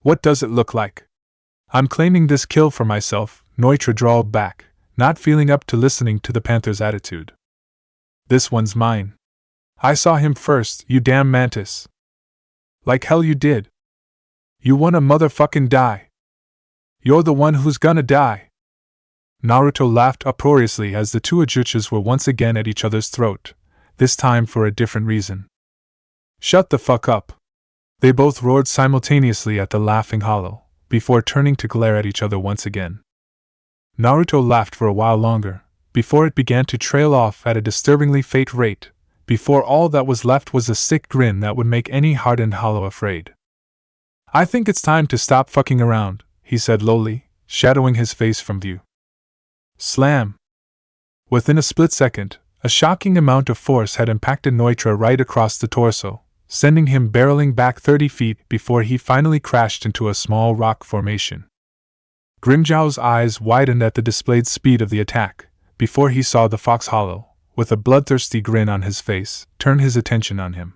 "What does it look like?" "I'm claiming this kill for myself," Noitra drawled back, not feeling up to listening to the panther's attitude. "This one's mine. I saw him first, you damn mantis." "Like hell you did. You wanna motherfucking die. You're the one who's gonna die." Naruto laughed uproariously as the two Ajuchas were once again at each other's throat, this time for a different reason. "Shut the fuck up!" They both roared simultaneously at the laughing Hollow, before turning to glare at each other once again. Naruto laughed for a while longer, before it began to trail off at a disturbingly faint rate, before all that was left was a sick grin that would make any hardened Hollow afraid. "I think it's time to stop fucking around," he said lowly, shadowing his face from view. Slam! Within a split second, a shocking amount of force had impacted Noitra right across the torso, sending him barreling back 30 feet before he finally crashed into a small rock formation. Grimmjow's eyes widened at the displayed speed of the attack, before he saw the Fox Hollow, with a bloodthirsty grin on his face, turn his attention on him.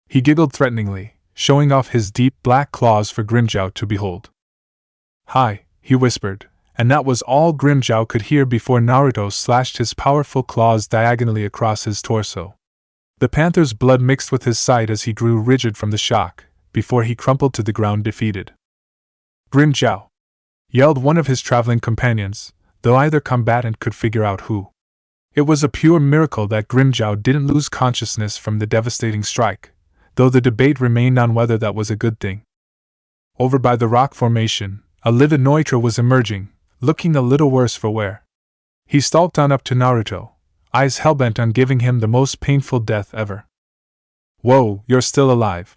He giggled threateningly, showing off his deep black claws for Grimmjow to behold. "Hi," he whispered, and that was all Grimmjow could hear before Naruto slashed his powerful claws diagonally across his torso. The panther's blood mixed with his sight as he grew rigid from the shock, before he crumpled to the ground defeated. "Grimmjow!" yelled one of his traveling companions, though either combatant could figure out who. It was a pure miracle that Grimmjow didn't lose consciousness from the devastating strike, though the debate remained on whether that was a good thing. Over by the rock formation, a livid Noitra was emerging, looking a little worse for wear. He stalked on up to Naruto, eyes hellbent on giving him the most painful death ever. "Whoa, you're still alive.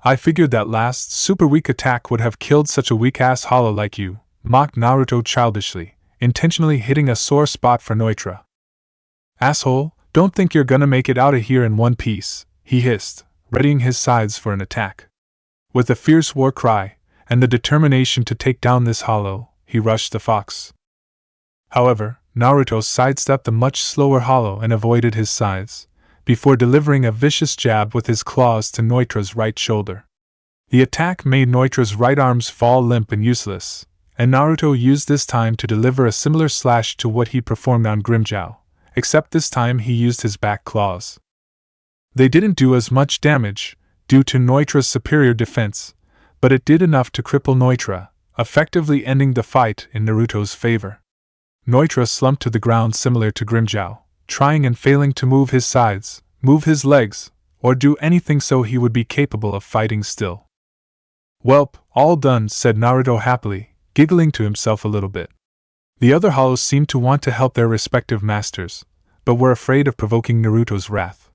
I figured that last super weak attack would have killed such a weak-ass Hollow like you," mocked Naruto childishly, intentionally hitting a sore spot for Noitra. "Asshole, don't think you're gonna make it out of here in one piece," he hissed, readying his sides for an attack. With a fierce war cry, and the determination to take down this Hollow, he rushed the fox. However, Naruto sidestepped the much slower Hollow and avoided his scythes, before delivering a vicious jab with his claws to Noitra's right shoulder. The attack made Noitra's right arms fall limp and useless, and Naruto used this time to deliver a similar slash to what he performed on Grimmjow, except this time he used his back claws. They didn't do as much damage, due to Noitra's superior defense, but it did enough to cripple Noitra, effectively ending the fight in Naruto's favor. Noitra slumped to the ground similar to Grimmjow, trying and failing to move his sides, move his legs, or do anything so he would be capable of fighting still. "Welp, all done," said Naruto happily, giggling to himself a little bit. The other Hollows seemed to want to help their respective masters, but were afraid of provoking Naruto's wrath.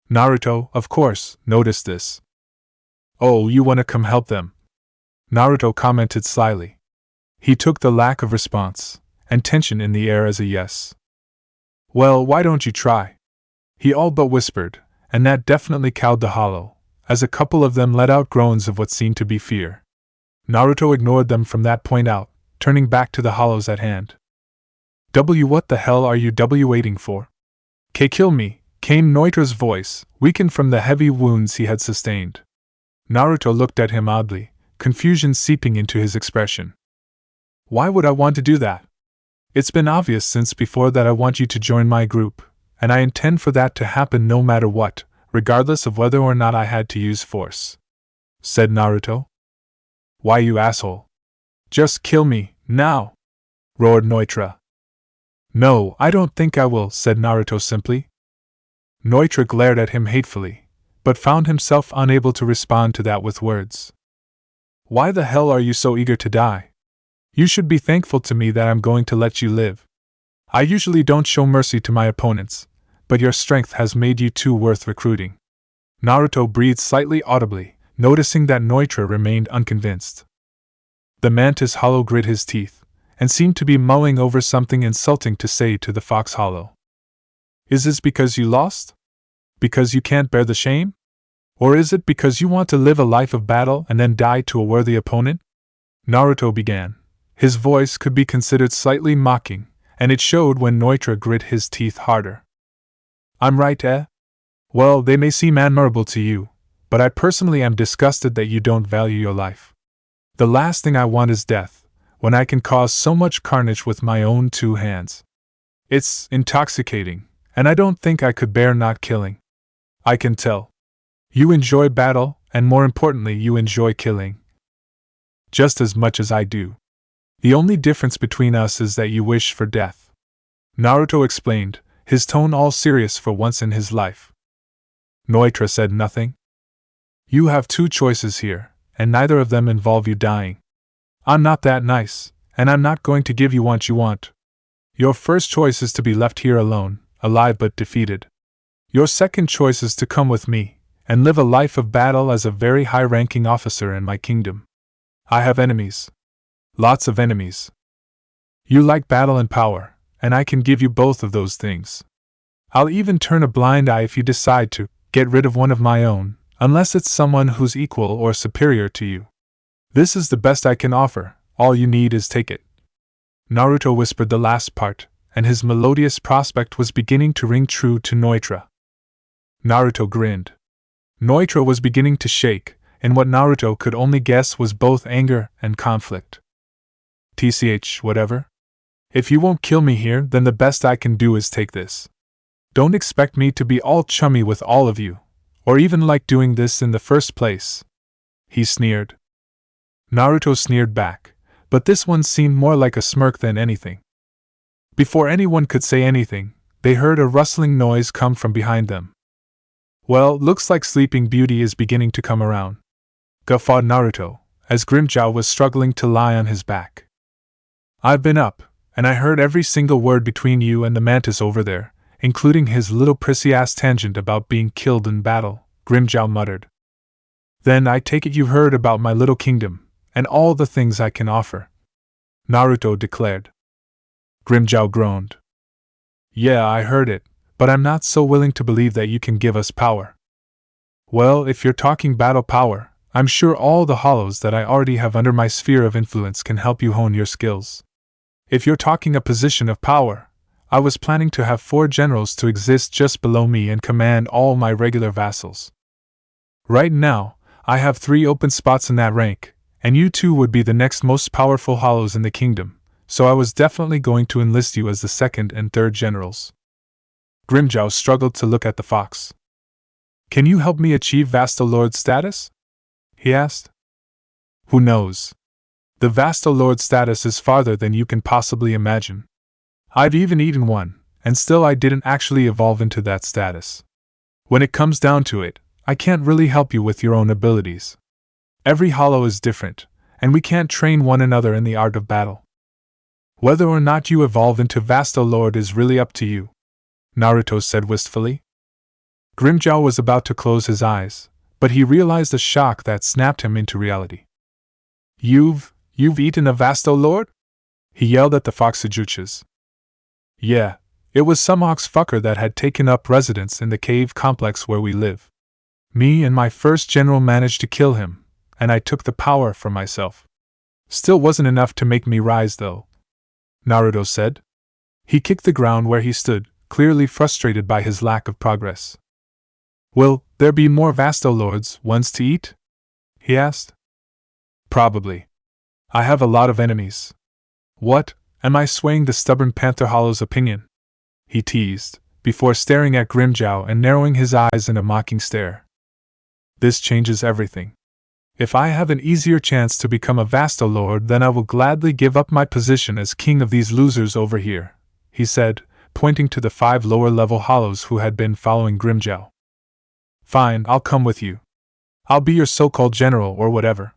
Naruto, of course, noticed this. "Oh, you wanna come help them?" Naruto commented slyly. He took the lack of response, and tension in the air as a yes. "Well, why don't you try?" he all but whispered, and that definitely cowed the Hollow, as a couple of them let out groans of what seemed to be fear. Naruto ignored them from that point out, turning back to the Hollows at hand. What the hell are you waiting for? Kill me," came Noitra's voice, weakened from the heavy wounds he had sustained. Naruto looked at him oddly, confusion seeping into his expression. "Why would I want to do that? It's been obvious since before that I want you to join my group, and I intend for that to happen no matter what, regardless of whether or not I had to use force," said Naruto. "Why, you asshole? Just kill me, now!" roared Noitra. No, I don't think I will, said Naruto simply. Neutra glared at him hatefully, but found himself unable to respond to that with words. Why the hell are you so eager to die? You should be thankful to me that I'm going to let you live. I usually don't show mercy to my opponents, but your strength has made you too worth recruiting. Naruto breathed slightly audibly, noticing that Neutra remained unconvinced. The mantis hollow grit his teeth, and seemed to be mulling over something insulting to say to the fox hollow. Is this because you lost? Because you can't bear the shame? Or is it because you want to live a life of battle and then die to a worthy opponent? Naruto began. His voice could be considered slightly mocking, and it showed when Neutra grit his teeth harder. I'm right, eh? Well, they may seem admirable to you, but I personally am disgusted that you don't value your life. The last thing I want is death, when I can cause so much carnage with my own two hands. It's intoxicating, and I don't think I could bear not killing. I can tell. You enjoy battle, and more importantly, you enjoy killing. Just as much as I do. The only difference between us is that you wish for death. Naruto explained, his tone all serious for once in his life. Neutra said nothing. You have two choices here, and neither of them involve you dying. I'm not that nice, and I'm not going to give you what you want. Your first choice is to be left here alone, alive but defeated. Your second choice is to come with me, and live a life of battle as a very high-ranking officer in my kingdom. I have enemies. Lots of enemies. You like battle and power, and I can give you both of those things. I'll even turn a blind eye if you decide to get rid of one of my own, unless it's someone who's equal or superior to you. This is the best I can offer, all you need is take it. Naruto whispered the last part, and his melodious prospect was beginning to ring true to Neutra. Naruto grinned. Neutra was beginning to shake, and what Naruto could only guess was both anger and conflict. TCH, whatever. If you won't kill me here, then the best I can do is take this. Don't expect me to be all chummy with all of you, or even like doing this in the first place. He sneered. Naruto sneered back, but this one seemed more like a smirk than anything. Before anyone could say anything, they heard a rustling noise come from behind them. Well, looks like Sleeping Beauty is beginning to come around, guffawed Naruto, as Grimmjow was struggling to lie on his back. I've been up, and I heard every single word between you and the mantis over there, including his little prissy-ass tangent about being killed in battle, Grimmjow muttered. Then I take it you've heard about my little kingdom, and all the things I can offer, Naruto declared. Grimmjow groaned. Yeah, I heard it, but I'm not so willing to believe that you can give us power. Well, if you're talking battle power, I'm sure all the hollows that I already have under my sphere of influence can help you hone your skills. If you're talking a position of power, I was planning to have 4 generals to exist just below me and command all my regular vassals. Right now, I have 3 open spots in that rank, and you 2 would be the next most powerful hollows in the kingdom, so I was definitely going to enlist you as the 2nd and 3rd generals. Grimmjow struggled to look at the fox. Can you help me achieve Vasto Lord status? He asked. Who knows? The Vasto Lord status is farther than you can possibly imagine. I've even eaten one, and still I didn't actually evolve into that status. When it comes down to it, I can't really help you with your own abilities. Every hollow is different, and we can't train one another in the art of battle. Whether or not you evolve into Vasto Lord is really up to you, Naruto said wistfully. Grimmjow was about to close his eyes, but he realized a shock that snapped him into reality. You've eaten a Vasto Lord? He yelled at the Foxajuches. Yeah, it was some ox fucker that had taken up residence in the cave complex where we live. Me and my first general managed to kill him, and I took the power for myself. Still wasn't enough to make me rise though, Naruto said. He kicked the ground where he stood, clearly frustrated by his lack of progress. Will there be more Vasto Lords ones to eat? He asked. Probably. I have a lot of enemies. What, am I swaying the stubborn Panther Hollow's opinion? He teased, before staring at Grimmjow and narrowing his eyes in a mocking stare. This changes everything. If I have an easier chance to become a Vasto Lord, then I will gladly give up my position as king of these losers over here, he said, pointing to the 5 lower-level hollows who had been following Grimmjow. Fine, I'll come with you. I'll be your so-called general or whatever.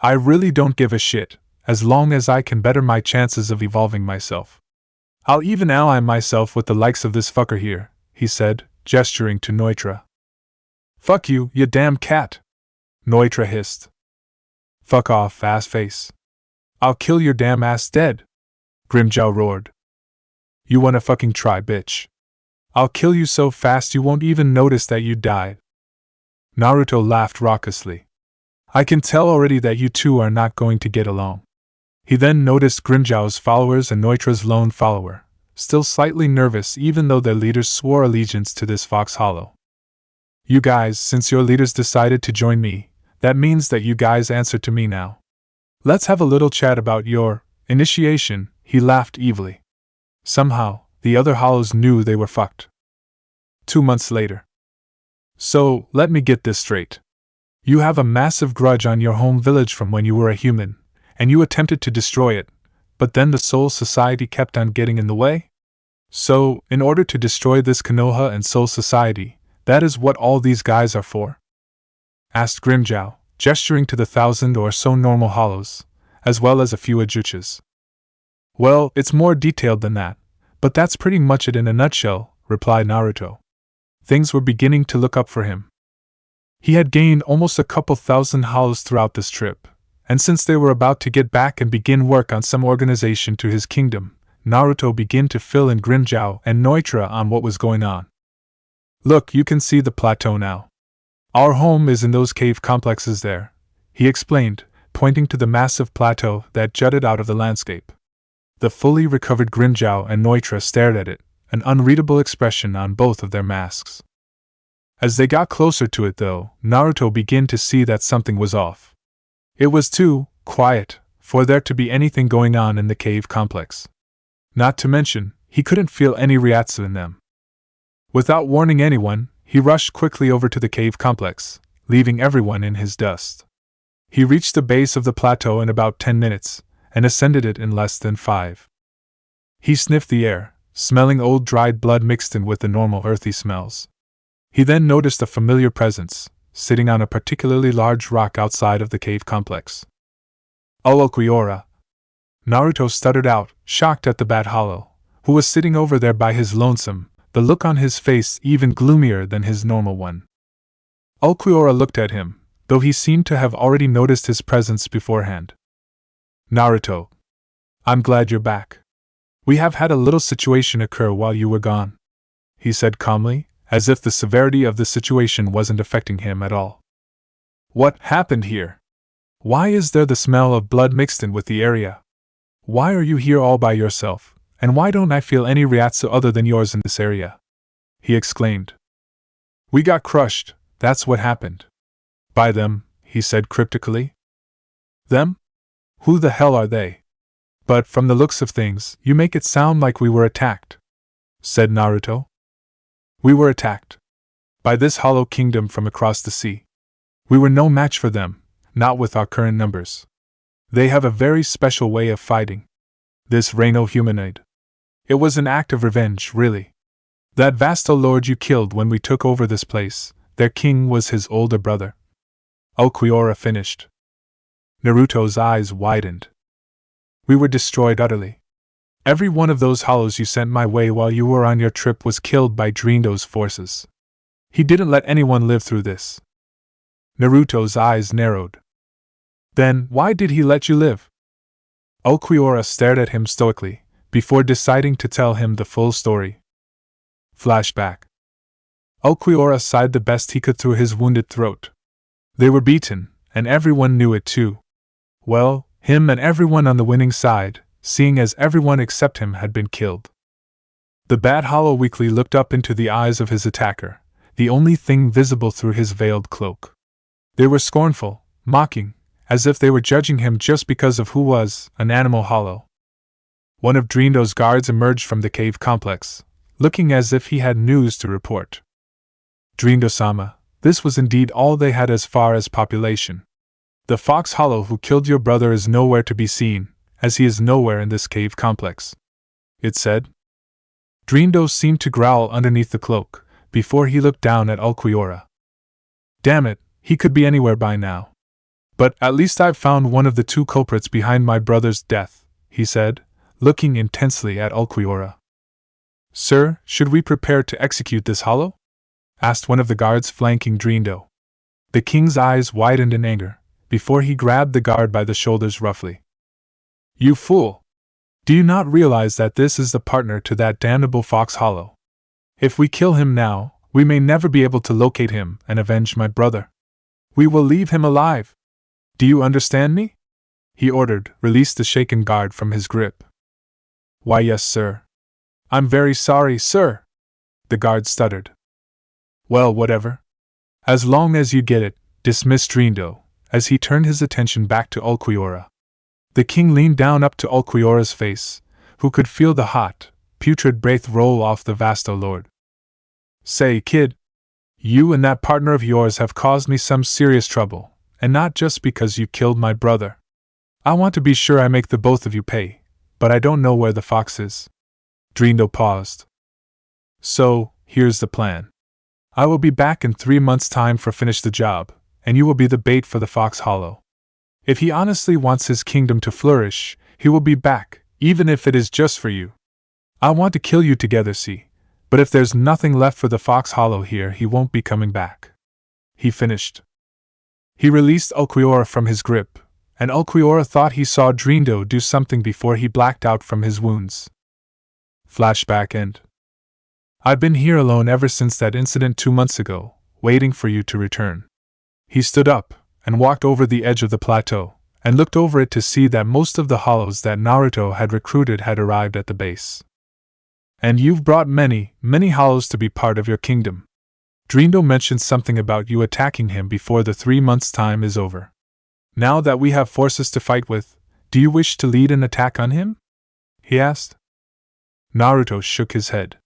I really don't give a shit, as long as I can better my chances of evolving myself. I'll even ally myself with the likes of this fucker here, he said, gesturing to Neutra. Fuck you, you damn cat! Neutra hissed. Fuck off, ass face. I'll kill your damn ass dead! Grimmjow roared. You wanna fucking try, bitch? I'll kill you so fast you won't even notice that you died. Naruto laughed raucously. I can tell already that you two are not going to get along. He then noticed Grimmjow's followers and Neutra's lone follower, still slightly nervous even though their leaders swore allegiance to this Fox Hollow. You guys, since your leaders decided to join me, that means that you guys answer to me now. Let's have a little chat about your initiation, he laughed evilly. Somehow, the other hollows knew they were fucked. 2 months later. So, let me get this straight. You have a massive grudge on your home village from when you were a human, and you attempted to destroy it, but then the Soul Society kept on getting in the way? So, in order to destroy this Konoha and Soul Society, that is what all these guys are for? Asked Grimmjow, gesturing to the 1,000 or so normal hollows, as well as a few Ajuchas. Well, it's more detailed than that, but that's pretty much it in a nutshell, replied Naruto. Things were beginning to look up for him. He had gained almost a couple thousand hollows throughout this trip, and since they were about to get back and begin work on some organization to his kingdom, Naruto began to fill in Grimmjow and Neutra on what was going on. Look, you can see the plateau now. Our home is in those cave complexes there, he explained, pointing to the massive plateau that jutted out of the landscape. The fully recovered Grimmjow and Neutra stared at it, an unreadable expression on both of their masks. As they got closer to it though, Naruto began to see that something was off. It was too quiet for there to be anything going on in the cave complex. Not to mention, he couldn't feel any Ryatsu in them. Without warning anyone, he rushed quickly over to the cave complex, leaving everyone in his dust. He reached the base of the plateau in about 10 minutes, and ascended it in less than 5. He sniffed the air, smelling old dried blood mixed in with the normal earthy smells. He then noticed a familiar presence, sitting on a particularly large rock outside of the cave complex. Ulquiorra! Naruto stuttered out, shocked at the Bat Hollow, who was sitting over there by his lonesome, the look on his face even gloomier than his normal one. Ulquiorra looked at him, though he seemed to have already noticed his presence beforehand. Naruto. I'm glad you're back. We have had a little situation occur while you were gone, he said calmly, as if the severity of the situation wasn't affecting him at all. What happened here? Why is there the smell of blood mixed in with the area? Why are you here all by yourself, and why don't I feel any Ryatsu other than yours in this area? He exclaimed. We got crushed, that's what happened. By them, he said cryptically. Them? Who the hell are they? But from the looks of things, you make it sound like we were attacked, said Naruto. We were attacked. By this hollow kingdom from across the sea. We were no match for them, not with our current numbers. They have a very special way of fighting. This Reino humanoid. It was an act of revenge, really. That Vasto lord you killed when we took over this place, their king was his older brother. Ulquiorra finished. Naruto's eyes widened. We were destroyed utterly. Every one of those hollows you sent my way while you were on your trip was killed by Drindo's forces. He didn't let anyone live through this. Naruto's eyes narrowed. Then, why did he let you live? Ulquiorra stared at him stoically, before deciding to tell him the full story. Flashback. Ulquiorra sighed the best he could through his wounded throat. They were beaten, and everyone knew it too. Well, him and everyone on the winning side, seeing as everyone except him had been killed. The Bat Hollow weakly looked up into the eyes of his attacker, the only thing visible through his veiled cloak. They were scornful, mocking, as if they were judging him just because of who was an animal hollow. One of Drindo's guards emerged from the cave complex, looking as if he had news to report. Drindo-sama, this was indeed all they had as far as population. The Fox Hollow who killed your brother is nowhere to be seen, as he is nowhere in this cave complex, it said. Drindo seemed to growl underneath the cloak, before he looked down at Ulquiorra. Damn it, he could be anywhere by now. But at least I've found one of the two culprits behind my brother's death, he said, looking intensely at Ulquiorra. Sir, should we prepare to execute this hollow? Asked one of the guards flanking Drindo. The king's eyes widened in anger, before he grabbed the guard by the shoulders roughly. You fool! Do you not realize that this is the partner to that damnable Fox Hollow? If we kill him now, we may never be able to locate him and avenge my brother. We will leave him alive. Do you understand me? He ordered, released the shaken guard from his grip. Why, yes, sir. I'm very sorry, sir. The guard stuttered. Well, whatever. As long as you get it, dismissed Drindo, as he turned his attention back to Ulquiorra. The king leaned down up to Ulquiorra's face, who could feel the hot, putrid breath roll off the vasto lord. Say, kid, you and that partner of yours have caused me some serious trouble, and not just because you killed my brother. I want to be sure I make the both of you pay, but I don't know where the fox is. Drindo paused. So, here's the plan. I will be back in 3 months' time for finish the job, and you will be the bait for the Fox Hollow. If he honestly wants his kingdom to flourish, he will be back, even if it is just for you. I want to kill you together, see, but if there's nothing left for the Fox Hollow here, he won't be coming back. He finished. He released Ulquiorra from his grip, and Ulquiorra thought he saw Drindo do something before he blacked out from his wounds. Flashback end. I've been here alone ever since that incident 2 months ago, waiting for you to return. He stood up and walked over the edge of the plateau, and looked over it to see that most of the hollows that Naruto had recruited had arrived at the base. And you've brought many, many hollows to be part of your kingdom. Drindo mentioned something about you attacking him before the 3 months' time is over. Now that we have forces to fight with, do you wish to lead an attack on him? He asked. Naruto shook his head.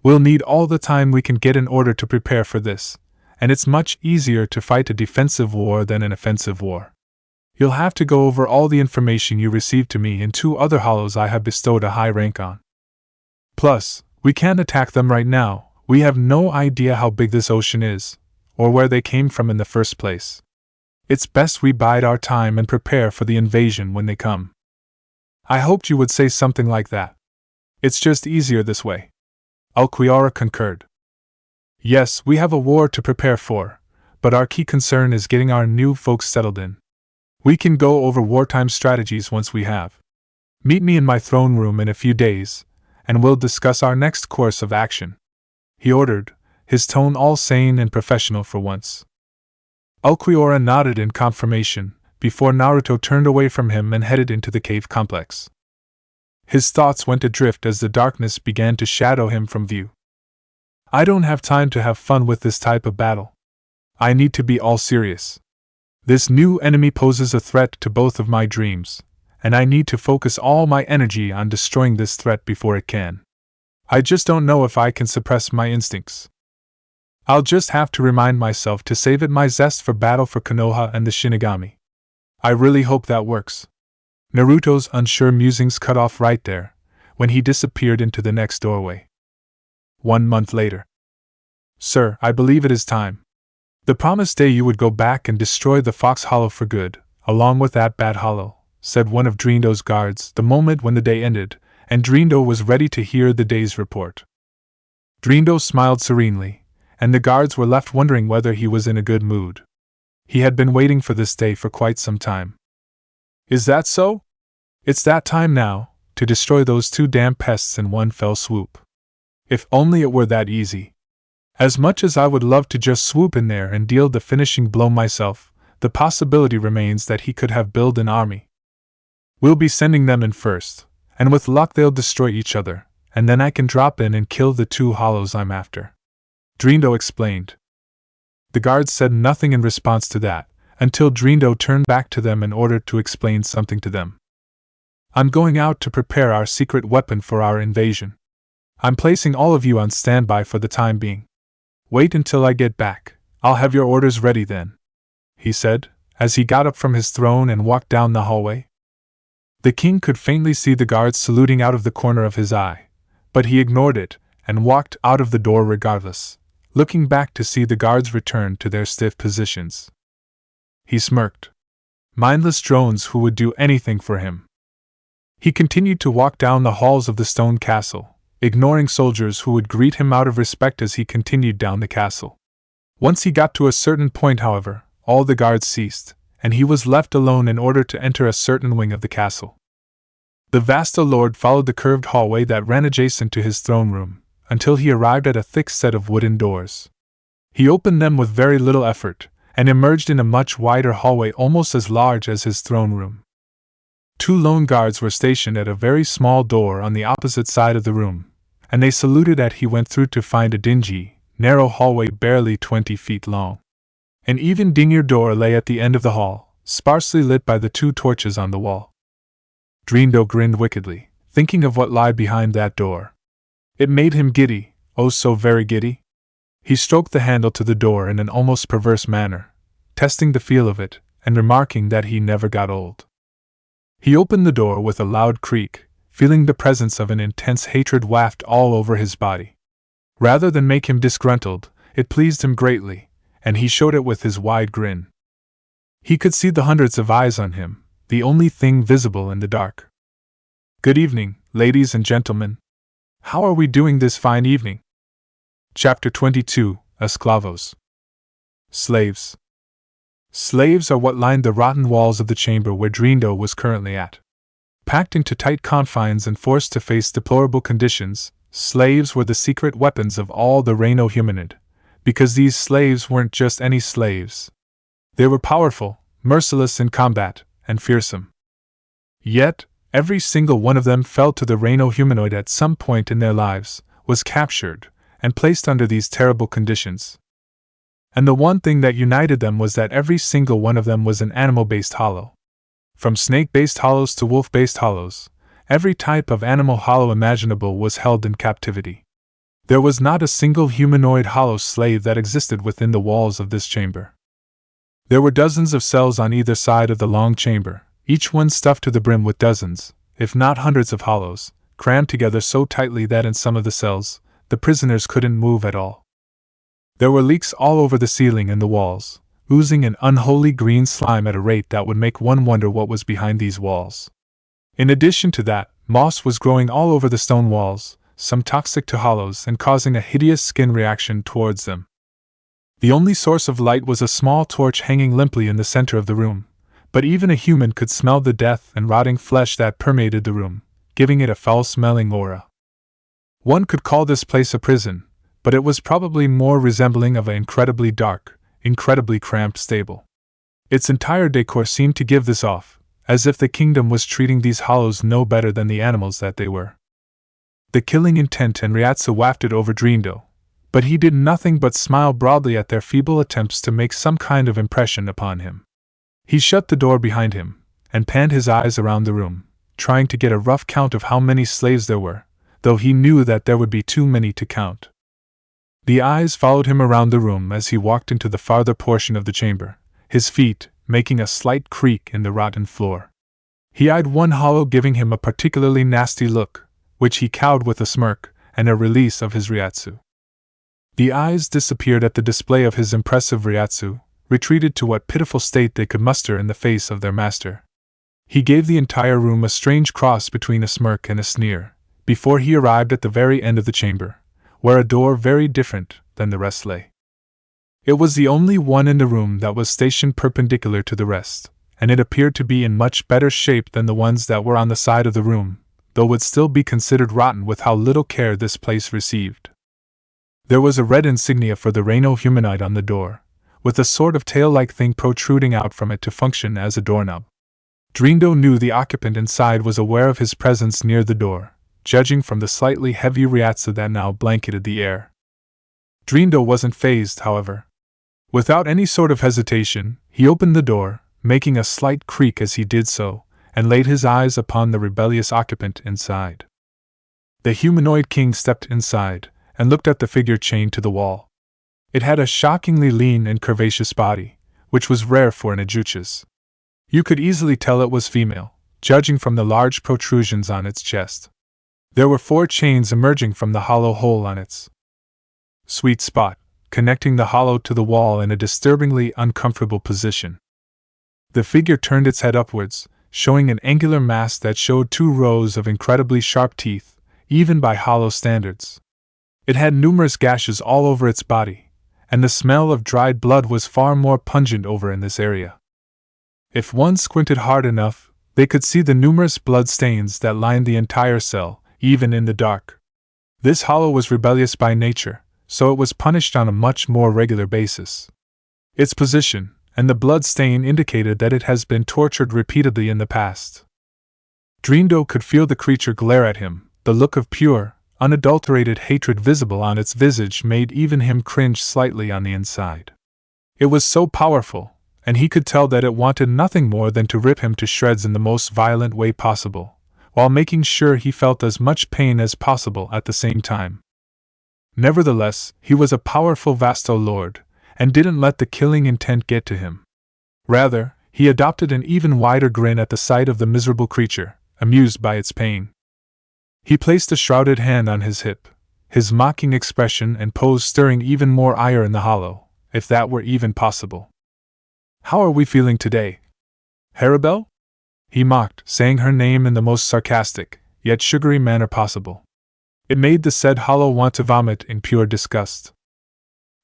We'll need all the time we can get in order to prepare for this, and it's much easier to fight a defensive war than an offensive war. You'll have to go over all the information you received to me in 2 other hollows I have bestowed a high rank on. Plus, we can't attack them right now. We have no idea how big this ocean is, or where they came from in the first place. It's best we bide our time and prepare for the invasion when they come. I hoped you would say something like that. It's just easier this way. Ulquiorra concurred. Yes, we have a war to prepare for, but our key concern is getting our new folks settled in. We can go over wartime strategies once we have. Meet me in my throne room in a few days, and we'll discuss our next course of action. He ordered, his tone all sane and professional for once. Ulquiorra nodded in confirmation, before Naruto turned away from him and headed into the cave complex. His thoughts went adrift as the darkness began to shadow him from view. I don't have time to have fun with this type of battle. I need to be all serious. This new enemy poses a threat to both of my dreams, and I need to focus all my energy on destroying this threat before it can. I just don't know if I can suppress my instincts. I'll just have to remind myself to save it my zest for battle for Konoha and the Shinigami. I really hope that works. Naruto's unsure musings cut off right there, when he disappeared into the next doorway. 1 month later. Sir, I believe it is time. The promised day you would go back and destroy the Fox Hollow for good, along with that bad hollow, said one of Drindo's guards the moment when the day ended, and Drindo was ready to hear the day's report. Drindo smiled serenely, and the guards were left wondering whether he was in a good mood. He had been waiting for this day for quite some time. Is that so? It's that time now, to destroy those 2 damn pests in one fell swoop. If only it were that easy. As much as I would love to just swoop in there and deal the finishing blow myself, the possibility remains that he could have built an army. We'll be sending them in first, and with luck they'll destroy each other, and then I can drop in and kill the 2 hollows I'm after. Drindo explained. The guards said nothing in response to that, until Drindo turned back to them in order to explain something to them. I'm going out to prepare our secret weapon for our invasion. I'm placing all of you on standby for the time being. Wait until I get back, I'll have your orders ready then, he said, as he got up from his throne and walked down the hallway. The king could faintly see the guards saluting out of the corner of his eye, but he ignored it and walked out of the door regardless, looking back to see the guards return to their stiff positions. He smirked. Mindless drones who would do anything for him. He continued to walk down the halls of the stone castle, ignoring soldiers who would greet him out of respect as he continued down the castle. Once he got to a certain point, however, all the guards ceased, and he was left alone in order to enter a certain wing of the castle. The Vasta Lord followed the curved hallway that ran adjacent to his throne room, until he arrived at a thick set of wooden doors. He opened them with very little effort, and emerged in a much wider hallway almost as large as his throne room. 2 lone guards were stationed at a very small door on the opposite side of the room, and they saluted as he went through to find a dingy, narrow hallway barely 20 feet long. An even dingier door lay at the end of the hall, sparsely lit by the 2 torches on the wall. Drindo grinned wickedly, thinking of what lay behind that door. It made him giddy, oh so very giddy. He stroked the handle to the door in an almost perverse manner, testing the feel of it, and remarking that he never got old. He opened the door with a loud creak, feeling the presence of an intense hatred waft all over his body. Rather than make him disgruntled, it pleased him greatly, and he showed it with his wide grin. He could see the hundreds of eyes on him, the only thing visible in the dark. Good evening, ladies and gentlemen. How are we doing this fine evening? Chapter 22, Esclavos. Slaves. Slaves are what lined the rotten walls of the chamber where Drindo was currently at. Packed into tight confines and forced to face deplorable conditions, slaves were the secret weapons of all the Reino Humanid, because these slaves weren't just any slaves. They were powerful, merciless in combat, and fearsome. Yet, every single one of them fell to the Reino Humanoid at some point in their lives, was captured, and placed under these terrible conditions. And the one thing that united them was that every single one of them was an animal-based hollow. From snake-based hollows to wolf-based hollows, every type of animal hollow imaginable was held in captivity. There was not a single humanoid hollow slave that existed within the walls of this chamber. There were dozens of cells on either side of the long chamber, each one stuffed to the brim with dozens, if not hundreds of hollows, crammed together so tightly that in some of the cells, the prisoners couldn't move at all. There were leaks all over the ceiling and the walls, oozing an unholy green slime at a rate that would make one wonder what was behind these walls. In addition to that, moss was growing all over the stone walls, some toxic to hollows and causing a hideous skin reaction towards them. The only source of light was a small torch hanging limply in the center of the room, but even a human could smell the death and rotting flesh that permeated the room, giving it a foul-smelling aura. One could call this place a prison, but it was probably more resembling of an incredibly dark, incredibly cramped stable. Its entire decor seemed to give this off, as if the kingdom was treating these hollows no better than the animals that they were. The killing intent and Ryatsu wafted over Drindo, but he did nothing but smile broadly at their feeble attempts to make some kind of impression upon him. He shut the door behind him, and panned his eyes around the room, trying to get a rough count of how many slaves there were, though he knew that there would be too many to count. The eyes followed him around the room as he walked into the farther portion of the chamber, his feet making a slight creak in the rotten floor. He eyed one hollow, giving him a particularly nasty look, which he cowed with a smirk and a release of his Ryatsu. The eyes disappeared at the display of his impressive Ryatsu, retreated to what pitiful state they could muster in the face of their master. He gave the entire room a strange cross between a smirk and a sneer, before he arrived at the very end of the chamber, where a door very different than the rest lay. It was the only one in the room that was stationed perpendicular to the rest, and it appeared to be in much better shape than the ones that were on the side of the room, though would still be considered rotten with how little care this place received. There was a red insignia for the Reino Humanoid on the door, with a sort of tail-like thing protruding out from it to function as a doorknob. Drindo knew the occupant inside was aware of his presence near the door, judging from the slightly heavy Ryatsu that now blanketed the air. Drindo wasn't fazed, however. Without any sort of hesitation, he opened the door, making a slight creak as he did so, and laid his eyes upon the rebellious occupant inside. The humanoid king stepped inside, and looked at the figure chained to the wall. It had a shockingly lean and curvaceous body, which was rare for an Ajuchas. You could easily tell it was female, judging from the large protrusions on its chest. There were 4 chains emerging from the hollow hole on its sweet spot, connecting the hollow to the wall in a disturbingly uncomfortable position. The figure turned its head upwards, showing an angular mass that showed 2 rows of incredibly sharp teeth, even by hollow standards. It had numerous gashes all over its body, and the smell of dried blood was far more pungent over in this area. If one squinted hard enough, they could see the numerous blood stains that lined the entire cell, even in the dark. This hollow was rebellious by nature, so it was punished on a much more regular basis. Its position and the blood stain indicated that it has been tortured repeatedly in the past. Drindo could feel the creature glare at him. The look of pure, unadulterated hatred visible on its visage made even him cringe slightly on the inside. It was so powerful, and he could tell that it wanted nothing more than to rip him to shreds in the most violent way possible, while making sure he felt as much pain as possible at the same time. Nevertheless, he was a powerful Vasto Lord, and didn't let the killing intent get to him. Rather, he adopted an even wider grin at the sight of the miserable creature, amused by its pain. He placed a shrouded hand on his hip, his mocking expression and pose stirring even more ire in the hollow, if that were even possible. "How are we feeling today, Haribel?" he mocked, saying her name in the most sarcastic, yet sugary manner possible. It made the said hollow want to vomit in pure disgust.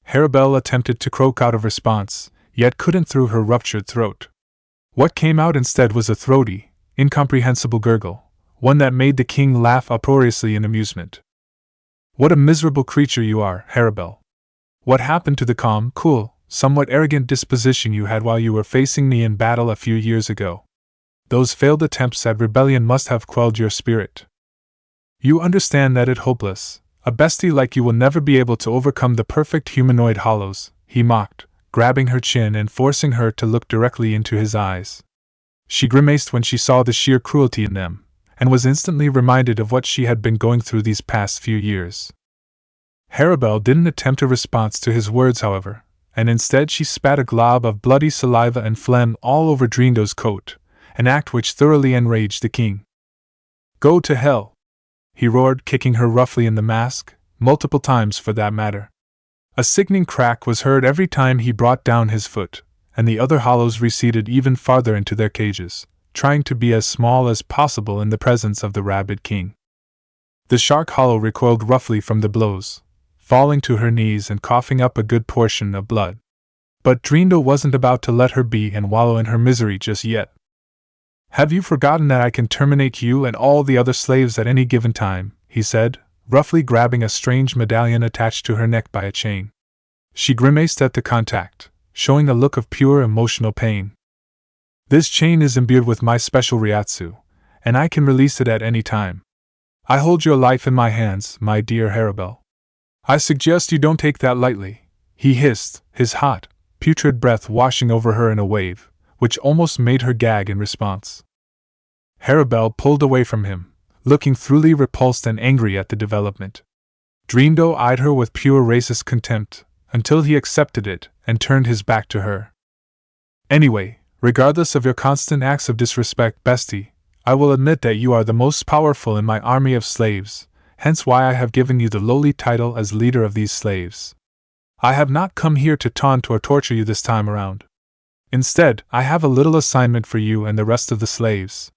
Haribel attempted to croak out a response, yet couldn't through her ruptured throat. What came out instead was a throaty, incomprehensible gurgle, one that made the king laugh uproariously in amusement. "What a miserable creature you are, Haribel. What happened to the calm, cool, somewhat arrogant disposition you had while you were facing me in battle a few years ago? Those failed attempts at rebellion must have quelled your spirit. You understand that it hopeless. A bestie like you will never be able to overcome the perfect humanoid hollows," he mocked, grabbing her chin and forcing her to look directly into his eyes. She grimaced when she saw the sheer cruelty in them, and was instantly reminded of what she had been going through these past few years. Haribel didn't attempt a response to his words, however, and instead she spat a glob of bloody saliva and phlegm all over Drindo's coat, an act which thoroughly enraged the king. "Go to hell!" he roared, kicking her roughly in the mask, multiple times for that matter. A sickening crack was heard every time he brought down his foot, and the other hollows receded even farther into their cages, trying to be as small as possible in the presence of the rabid king. The shark hollow recoiled roughly from the blows, falling to her knees and coughing up a good portion of blood. But Drindo wasn't about to let her be and wallow in her misery just yet. "Have you forgotten that I can terminate you and all the other slaves at any given time?" he said, roughly grabbing a strange medallion attached to her neck by a chain. She grimaced at the contact, showing a look of pure emotional pain. "This chain is imbued with my special Ryatsu, and I can release it at any time. I hold your life in my hands, my dear Haribel. I suggest you don't take that lightly," he hissed, his hot, putrid breath washing over her in a wave, which almost made her gag in response. Haribel pulled away from him, looking thoroughly repulsed and angry at the development. Drindo eyed her with pure racist contempt, until he accepted it and turned his back to her. "Anyway, regardless of your constant acts of disrespect, bestie, I will admit that you are the most powerful in my army of slaves, hence why I have given you the lowly title as leader of these slaves. I have not come here to taunt or torture you this time around. Instead, I have a little assignment for you and the rest of the slaves,"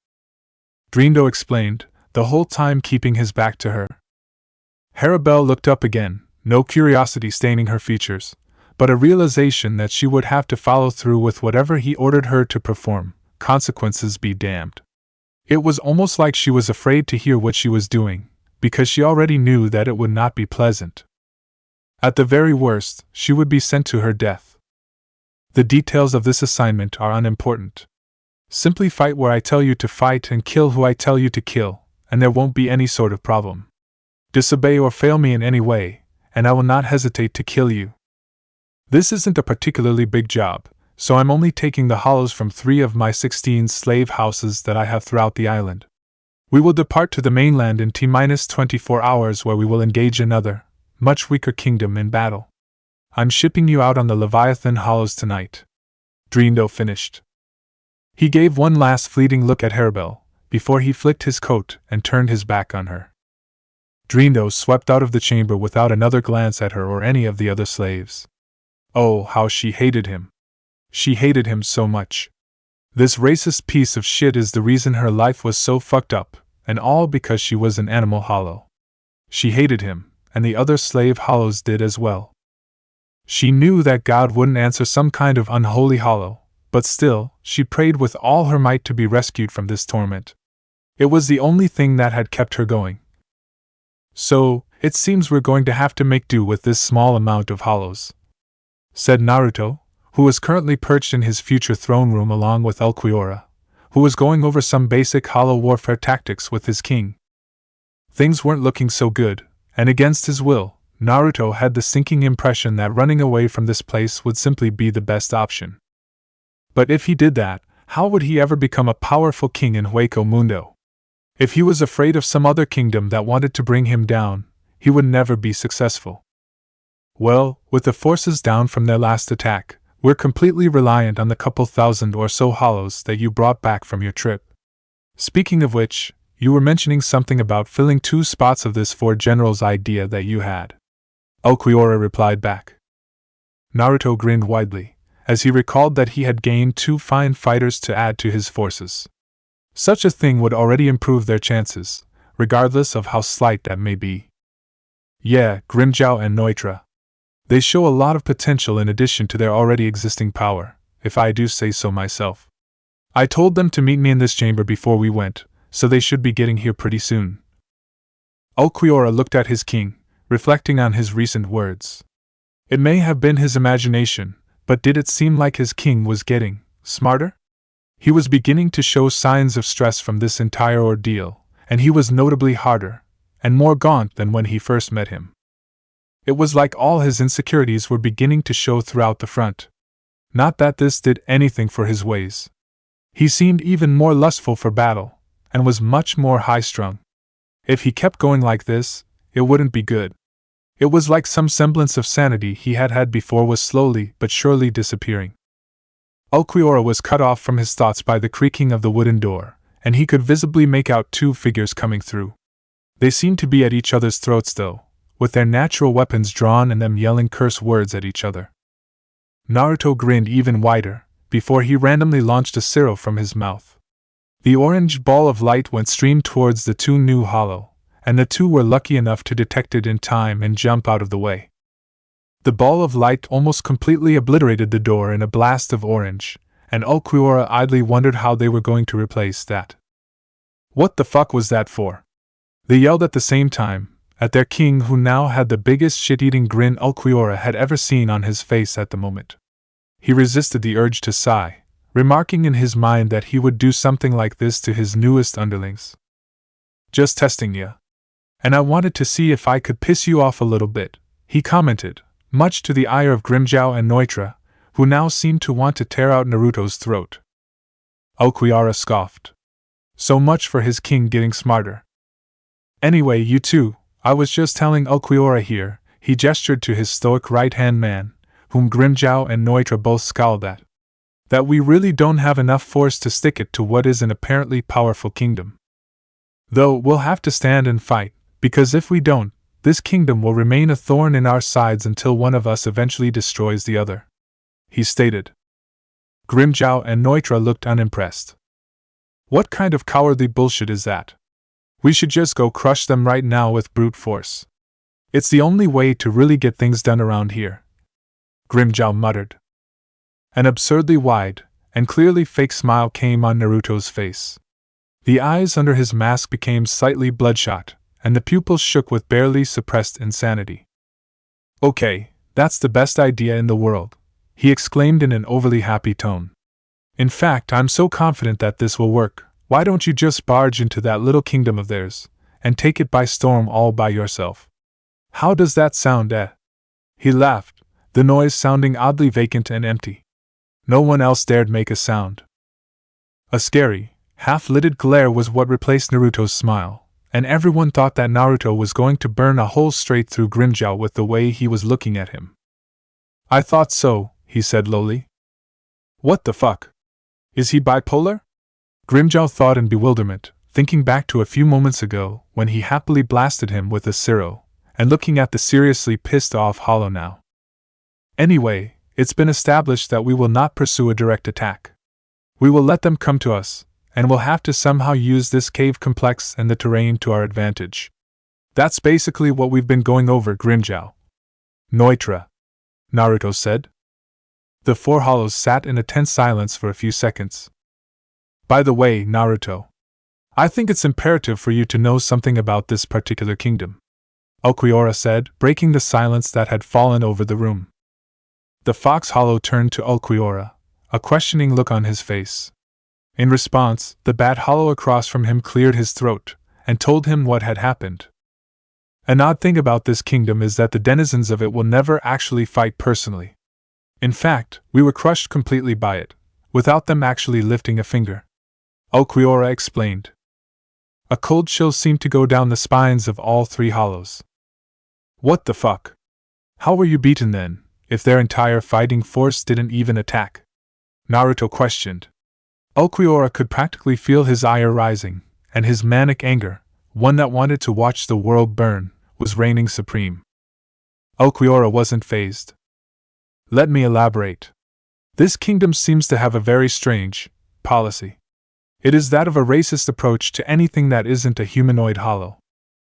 Drindo explained, the whole time keeping his back to her. Haribel looked up again, no curiosity staining her features, but a realization that she would have to follow through with whatever he ordered her to perform, consequences be damned. It was almost like she was afraid to hear what she was doing, because she already knew that it would not be pleasant. At the very worst, she would be sent to her death. The details of this assignment are unimportant. Simply fight where I tell you to fight and kill who I tell you to kill, and there won't be any sort of problem. Disobey or fail me in any way, and I will not hesitate to kill you. This isn't a particularly big job, so I'm only taking the hollows from 3 of my 16 slave houses that I have throughout the island. We will depart to the mainland in T-24 hours, where we will engage another, much weaker kingdom in battle. I'm shipping you out on the Leviathan hollows tonight," Drindo finished. He gave one last fleeting look at Haribel, before he flicked his coat and turned his back on her. Drindo swept out of the chamber without another glance at her or any of the other slaves. Oh, how she hated him. She hated him so much. This racist piece of shit is the reason her life was so fucked up, and all because she was an animal hollow. She hated him, and the other slave hollows did as well. She knew that God wouldn't answer some kind of unholy hollow, but still, she prayed with all her might to be rescued from this torment. It was the only thing that had kept her going. So, it seems we're going to have to make do with this small amount of hollows, said Naruto, who was currently perched in his future throne room along with Ulquiorra, who was going over some basic hollow warfare tactics with his king. Things weren't looking so good, and against his will, Naruto had the sinking impression that running away from this place would simply be the best option. But if he did that, how would he ever become a powerful king in Hueco Mundo? If he was afraid of some other kingdom that wanted to bring him down, he would never be successful. Well, with the forces down from their last attack, we're completely reliant on the couple thousand or so hollows that you brought back from your trip. Speaking of which, you were mentioning something about filling 2 spots of this 4 generals idea that you had. Ulquiorra replied back. Naruto grinned widely, as he recalled that he had gained 2 fine fighters to add to his forces. Such a thing would already improve their chances, regardless of how slight that may be. Yeah, Grimmjow and Neutra. They show a lot of potential in addition to their already existing power, if I do say so myself. I told them to meet me in this chamber before we went, so they should be getting here pretty soon. Ulquiorra looked at his king, reflecting on his recent words. It may have been his imagination, but did it seem like his king was getting smarter? He was beginning to show signs of stress from this entire ordeal, and he was notably harder and more gaunt than when he first met him. It was like all his insecurities were beginning to show throughout the front. Not that this did anything for his ways. He seemed even more lustful for battle, and was much more high-strung. If he kept going like this, it wouldn't be good. It was like some semblance of sanity he had had before was slowly but surely disappearing. Ulquiorra was cut off from his thoughts by the creaking of the wooden door, and he could visibly make out 2 figures coming through. They seemed to be at each other's throats though, with their natural weapons drawn and them yelling curse words at each other. Naruto grinned even wider, before he randomly launched a Siro from his mouth. The orange ball of light went streamed towards the 2 new hollow, and the 2 were lucky enough to detect it in time and jump out of the way. The ball of light almost completely obliterated the door in a blast of orange, and Ulquiorra idly wondered how they were going to replace that. What the fuck was that for? They yelled at the same time, at their king who now had the biggest shit-eating grin Ulquiorra had ever seen on his face at the moment. He resisted the urge to sigh, remarking in his mind that he would do something like this to his newest underlings. Just testing ya. And I wanted to see if I could piss you off a little bit, he commented, much to the ire of Grimmjow and Neutra, who now seemed to want to tear out Naruto's throat. Ulquiorra scoffed. So much for his king getting smarter. Anyway, you two, I was just telling Ulquiorra here, he gestured to his stoic right-hand man, whom Grimmjow and Neutra both scowled at, that we really don't have enough force to stick it to what is an apparently powerful kingdom. Though we'll have to stand and fight, because if we don't, this kingdom will remain a thorn in our sides until one of us eventually destroys the other, he stated. Grimmjow and Neutra looked unimpressed. What kind of cowardly bullshit is that? We should just go crush them right now with brute force. It's the only way to really get things done around here, Grimmjow muttered. An absurdly wide and clearly fake smile came on Naruto's face. The eyes under his mask became slightly bloodshot, and the pupils shook with barely suppressed insanity. Okay, that's the best idea in the world, he exclaimed in an overly happy tone. In fact, I'm so confident that this will work. Why don't you just barge into that little kingdom of theirs, and take it by storm all by yourself? How does that sound, eh? He laughed, the noise sounding oddly vacant and empty. No one else dared make a sound. A scary, half-lidded glare was what replaced Naruto's smile, and everyone thought that Naruto was going to burn a hole straight through Grimmjow with the way he was looking at him. I thought so, he said lowly. What the fuck? Is he bipolar? Grimmjow thought in bewilderment, thinking back to a few moments ago when he happily blasted him with a Siro, and looking at the seriously pissed off Hollow now. Anyway, it's been established that we will not pursue a direct attack. We will let them come to us, and we'll have to somehow use this cave complex and the terrain to our advantage. That's basically what we've been going over, Grimjow. Neutra, Naruto said. The four hollows sat in a tense silence for a few seconds. By the way, Naruto, I think it's imperative for you to know something about this particular kingdom, Ulquiorra said, breaking the silence that had fallen over the room. The fox hollow turned to Ulquiorra, a questioning look on his face. In response, the bat hollow across from him cleared his throat and told him what had happened. An odd thing about this kingdom is that the denizens of it will never actually fight personally. In fact, we were crushed completely by it, without them actually lifting a finger, Ulquiorra explained. A cold chill seemed to go down the spines of all three hollows. What the fuck? How were you beaten then, if their entire fighting force didn't even attack? Naruto questioned. Ulquiorra could practically feel his ire rising, and his manic anger, one that wanted to watch the world burn, was reigning supreme. Ulquiorra wasn't fazed. Let me elaborate. This kingdom seems to have a very strange policy. It is that of a racist approach to anything that isn't a humanoid hollow.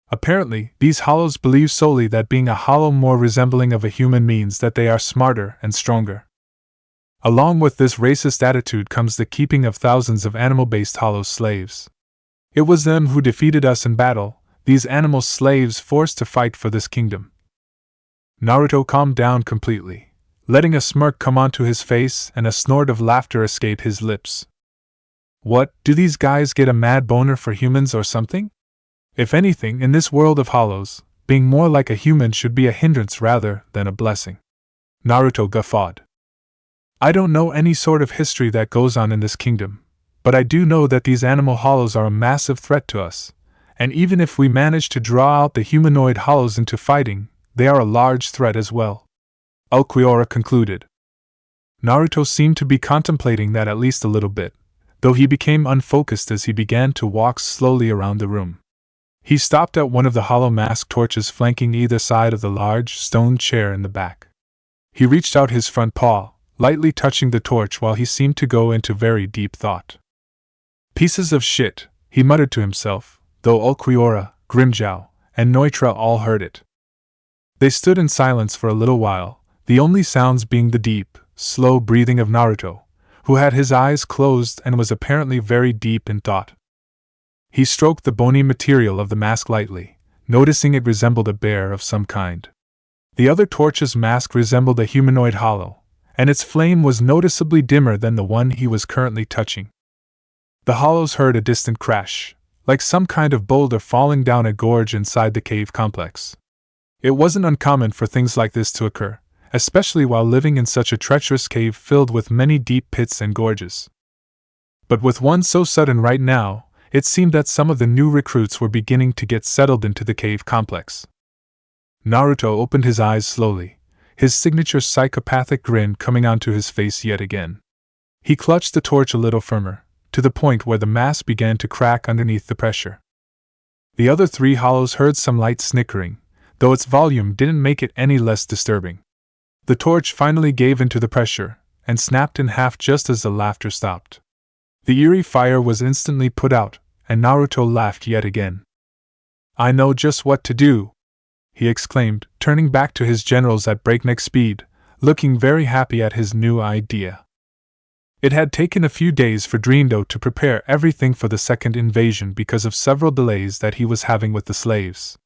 Apparently, these hollows believe solely that being a hollow more resembling of a human means that they are smarter and stronger. Along with this racist attitude comes the keeping of thousands of animal-based hollow slaves. It was them who defeated us in battle, these animal slaves forced to fight for this kingdom. Naruto calmed down completely, letting a smirk come onto his face and a snort of laughter escape his lips. What, do these guys get a mad boner for humans or something? If anything, in this world of hollows, being more like a human should be a hindrance rather than a blessing. Naruto guffawed. I don't know any sort of history that goes on in this kingdom, but I do know that these animal hollows are a massive threat to us, and even if we manage to draw out the humanoid hollows into fighting, they are a large threat as well, Ulquiorra concluded. Naruto seemed to be contemplating that at least a little bit, though he became unfocused as he began to walk slowly around the room. He stopped at one of the hollow mask torches flanking either side of the large stone chair in the back. He reached out his front paw, lightly touching the torch while he seemed to go into very deep thought. Pieces of shit, he muttered to himself, though Ulquiorra, Grimjow, and Neutra all heard it. They stood in silence for a little while, the only sounds being the deep, slow breathing of Naruto, who had his eyes closed and was apparently very deep in thought. He stroked the bony material of the mask lightly, noticing it resembled a bear of some kind. The other torch's mask resembled a humanoid hollow, and its flame was noticeably dimmer than the one he was currently touching. The hollows heard a distant crash, like some kind of boulder falling down a gorge inside the cave complex. It wasn't uncommon for things like this to occur, especially while living in such a treacherous cave filled with many deep pits and gorges. But with one so sudden right now, it seemed that some of the new recruits were beginning to get settled into the cave complex. Naruto opened his eyes slowly, his signature psychopathic grin coming onto his face yet again. He clutched the torch a little firmer, to the point where the mass began to crack underneath the pressure. The other three hollows heard some light snickering, though its volume didn't make it any less disturbing. The torch finally gave into the pressure, and snapped in half just as the laughter stopped. The eerie fire was instantly put out, and Naruto laughed yet again. I know just what to do, he exclaimed, turning back to his generals at breakneck speed, looking very happy at his new idea. It had taken a few days for Dreendo to prepare everything for the second invasion because of several delays that he was having with the slaves.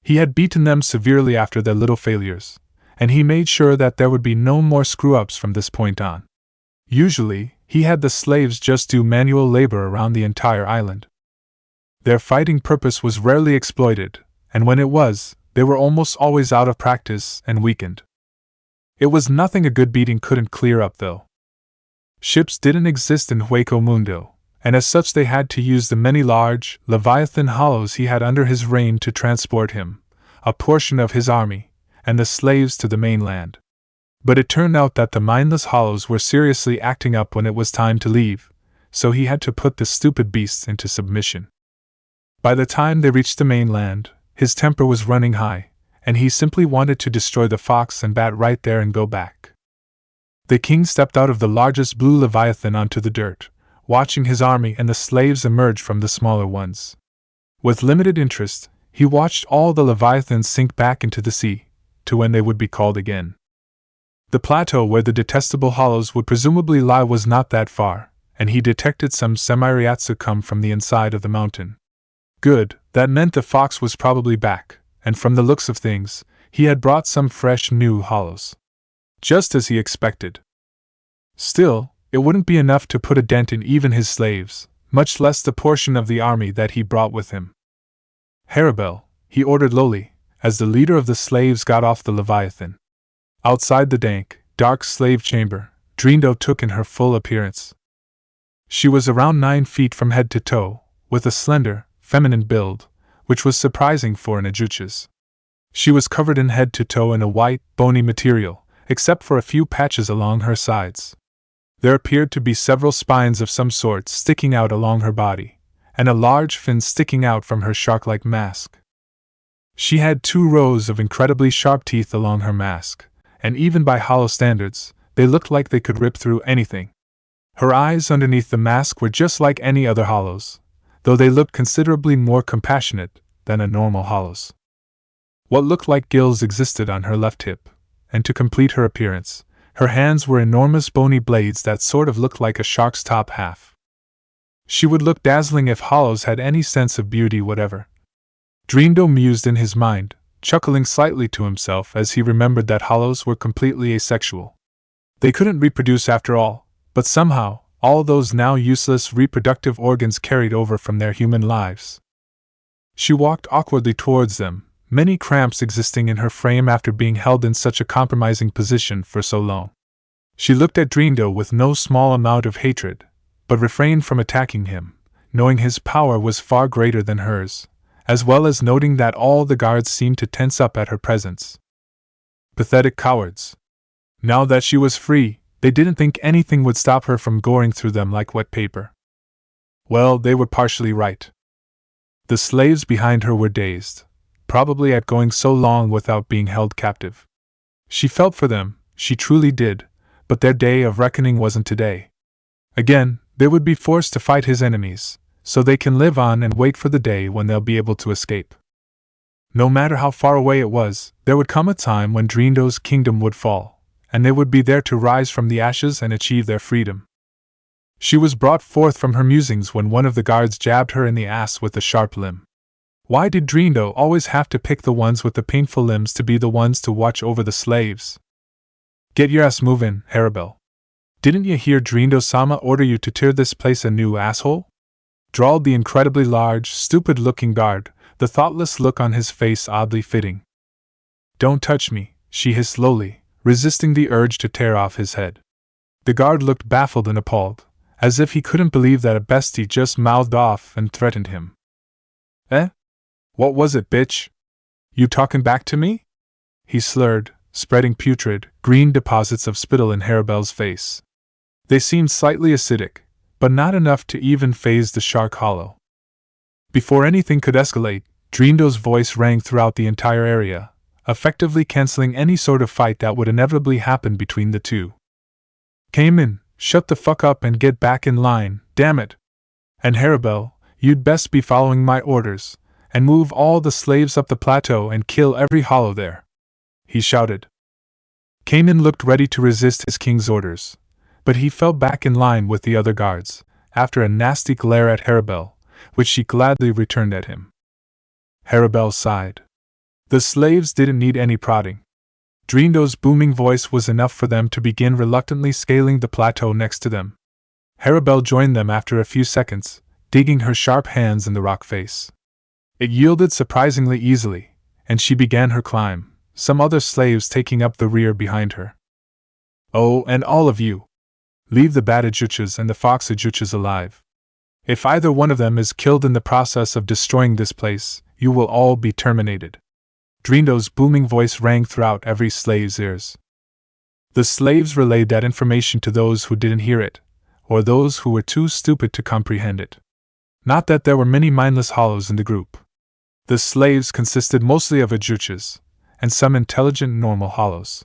He had beaten them severely after their little failures, and he made sure that there would be no more screw-ups from this point on. Usually, he had the slaves just do manual labor around the entire island. Their fighting purpose was rarely exploited, and when it was, they were almost always out of practice and weakened. It was nothing a good beating couldn't clear up, though. Ships didn't exist in Hueco Mundo, and as such they had to use the many large, Leviathan hollows he had under his reign to transport him, a portion of his army, and the slaves to the mainland. But it turned out that the mindless hollows were seriously acting up when it was time to leave, so he had to put the stupid beasts into submission. By the time they reached the mainland, his temper was running high, and he simply wanted to destroy the fox and bat right there and go back. The king stepped out of the largest blue leviathan onto the dirt, watching his army and the slaves emerge from the smaller ones. With limited interest, he watched all the leviathans sink back into the sea, to when they would be called again. The plateau where the detestable hollows would presumably lie was not that far, and he detected some semi-ryatsu come from the inside of the mountain. Good, that meant the fox was probably back, and from the looks of things, he had brought some fresh new hollows. Just as he expected. Still, it wouldn't be enough to put a dent in even his slaves, much less the portion of the army that he brought with him. Harabel, he ordered lowly, as the leader of the slaves got off the leviathan. Outside the dank, dark slave chamber, Drindo took in her full appearance. She was around 9 feet from head to toe, with a slender, feminine build, which was surprising for an Ajuchas. She was covered in head to toe in a white, bony material, except for a few patches along her sides. There appeared to be several spines of some sort sticking out along her body, and a large fin sticking out from her shark-like mask. She had 2 rows of incredibly sharp teeth along her mask, and even by hollow standards, they looked like they could rip through anything. Her eyes underneath the mask were just like any other hollows, though they looked considerably more compassionate than a normal hollows. What looked like gills existed on her left hip, and to complete her appearance, her hands were enormous bony blades that sort of looked like a shark's top half. She would look dazzling if hollows had any sense of beauty whatever. Drindo mused in his mind, chuckling slightly to himself as he remembered that hollows were completely asexual. They couldn't reproduce after all, but somehow, all those now useless reproductive organs carried over from their human lives. She walked awkwardly towards them, many cramps existing in her frame after being held in such a compromising position for so long. She looked at Drindo with no small amount of hatred, but refrained from attacking him, knowing his power was far greater than hers, as well as noting that all the guards seemed to tense up at her presence. Pathetic cowards. Now that she was free, they didn't think anything would stop her from goring through them like wet paper. Well, they were partially right. The slaves behind her were dazed, probably at going so long without being held captive. She felt for them, she truly did, but their day of reckoning wasn't today. Again, they would be forced to fight his enemies, so they can live on and wait for the day when they'll be able to escape. No matter how far away it was, there would come a time when Drindo's kingdom would fall, and they would be there to rise from the ashes and achieve their freedom. She was brought forth from her musings when one of the guards jabbed her in the ass with a sharp limb. Why did Drindo always have to pick the ones with the painful limbs to be the ones to watch over the slaves? Get your ass movin', Harabel. Didn't you hear Drindo-sama order you to tear this place a new asshole? Drawled the incredibly large, stupid-looking guard, the thoughtless look on his face oddly fitting. Don't touch me, she hissed slowly, resisting the urge to tear off his head. The guard looked baffled and appalled, as if he couldn't believe that a bestie just mouthed off and threatened him. Eh? What was it, bitch? You talking back to me? He slurred, spreading putrid, green deposits of spittle in Harabel's face. They seemed slightly acidic, but not enough to even faze the shark hollow. Before anything could escalate, Drindo's voice rang throughout the entire area, effectively canceling any sort of fight that would inevitably happen between the two. Came in, shut the fuck up and get back in line, damn it! And Harabel, you'd best be following my orders, and move all the slaves up the plateau and kill every hollow there, he shouted. Cayman looked ready to resist his king's orders, but he fell back in line with the other guards, after a nasty glare at Harabel, which she gladly returned at him. Harabel sighed. The slaves didn't need any prodding. Drindo's booming voice was enough for them to begin reluctantly scaling the plateau next to them. Harabel joined them after a few seconds, digging her sharp hands in the rock face. It yielded surprisingly easily, and she began her climb, some other slaves taking up the rear behind her. Oh, and all of you! Leave the bad Ajuchas and the fox Ajuchas alive. If either one of them is killed in the process of destroying this place, you will all be terminated. Drindo's booming voice rang throughout every slave's ears. The slaves relayed that information to those who didn't hear it, or those who were too stupid to comprehend it. Not that there were many mindless hollows in the group. The slaves consisted mostly of ajuches, and some intelligent normal hollows.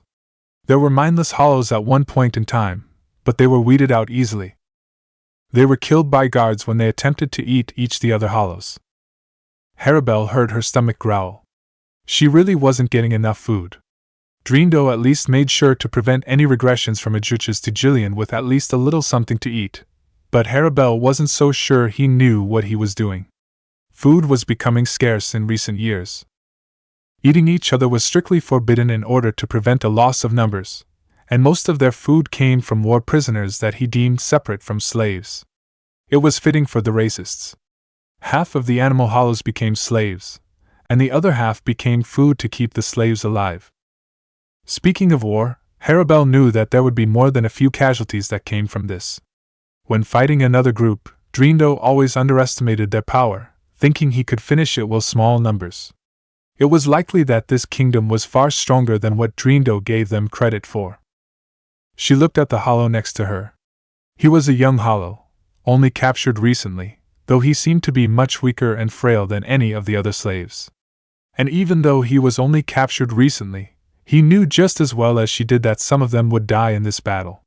There were mindless hollows at one point in time, but they were weeded out easily. They were killed by guards when they attempted to eat each the other hollows. Harabelle heard her stomach growl. She really wasn't getting enough food. Drindo at least made sure to prevent any regressions from ajuches to Jillian with at least a little something to eat, but Harabelle wasn't so sure he knew what he was doing. Food was becoming scarce in recent years. Eating each other was strictly forbidden in order to prevent a loss of numbers, and most of their food came from war prisoners that he deemed separate from slaves. It was fitting for the racists. Half of the animal hollows became slaves, and the other half became food to keep the slaves alive. Speaking of war, Harabelle knew that there would be more than a few casualties that came from this. When fighting another group, Drindo always underestimated their power, thinking he could finish it with small numbers. It was likely that this kingdom was far stronger than what Drindo gave them credit for. She looked at the hollow next to her. He was a young hollow, only captured recently, though he seemed to be much weaker and frail than any of the other slaves. And even though he was only captured recently, he knew just as well as she did that some of them would die in this battle.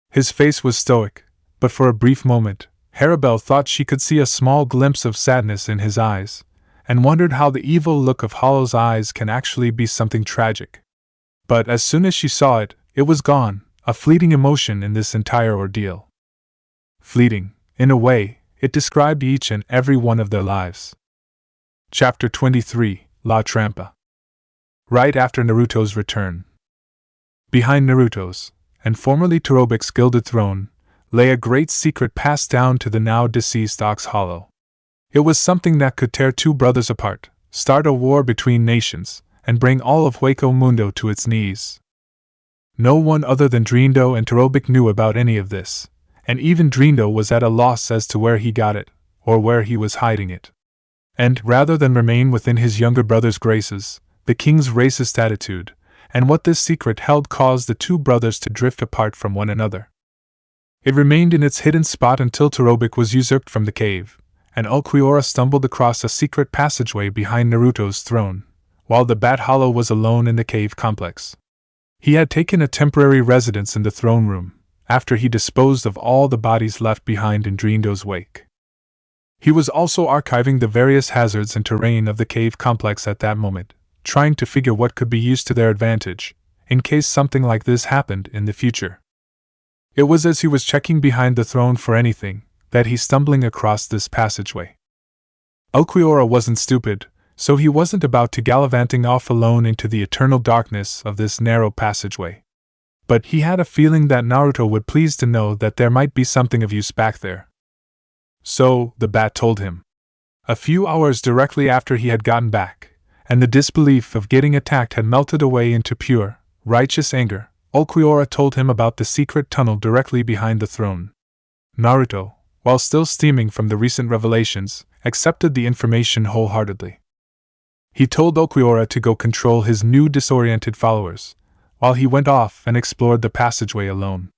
His face was stoic, but for a brief moment, Harabelle thought she could see a small glimpse of sadness in his eyes, and wondered how the evil look of Hollow's eyes can actually be something tragic. But as soon as she saw it, it was gone, a fleeting emotion in this entire ordeal. Fleeting, in a way, it described each and every one of their lives. Chapter 23, La Trampa. Right after Naruto's return. Behind Naruto's, and formerly Terobik's gilded throne, lay a great secret passed down to the now deceased Ox Hollow. It was something that could tear two brothers apart, start a war between nations, and bring all of Hueco Mundo to its knees. No one other than Drindo and Terobik knew about any of this, and even Drindo was at a loss as to where he got it, or where he was hiding it. And, rather than remain within his younger brother's graces, the king's racist attitude, and what this secret held caused the two brothers to drift apart from one another. It remained in its hidden spot until Terobik was usurped from the cave, and Ulquiorra stumbled across a secret passageway behind Naruto's throne, while the Bat Hollow was alone in the cave complex. He had taken a temporary residence in the throne room, after he disposed of all the bodies left behind in Drindo's wake. He was also archiving the various hazards and terrain of the cave complex at that moment, trying to figure what could be used to their advantage, in case something like this happened in the future. It was as he was checking behind the throne for anything, that he stumbling across this passageway. Ulquiorra wasn't stupid, so he wasn't about to gallivanting off alone into the eternal darkness of this narrow passageway. But he had a feeling that Naruto would please to know that there might be something of use back there. So, the bat told him. A few hours directly after he had gotten back, and the disbelief of getting attacked had melted away into pure, righteous anger, Ulquiorra told him about the secret tunnel directly behind the throne. Naruto, while still steaming from the recent revelations, accepted the information wholeheartedly. He told Ulquiorra to go control his new disoriented followers, while he went off and explored the passageway alone.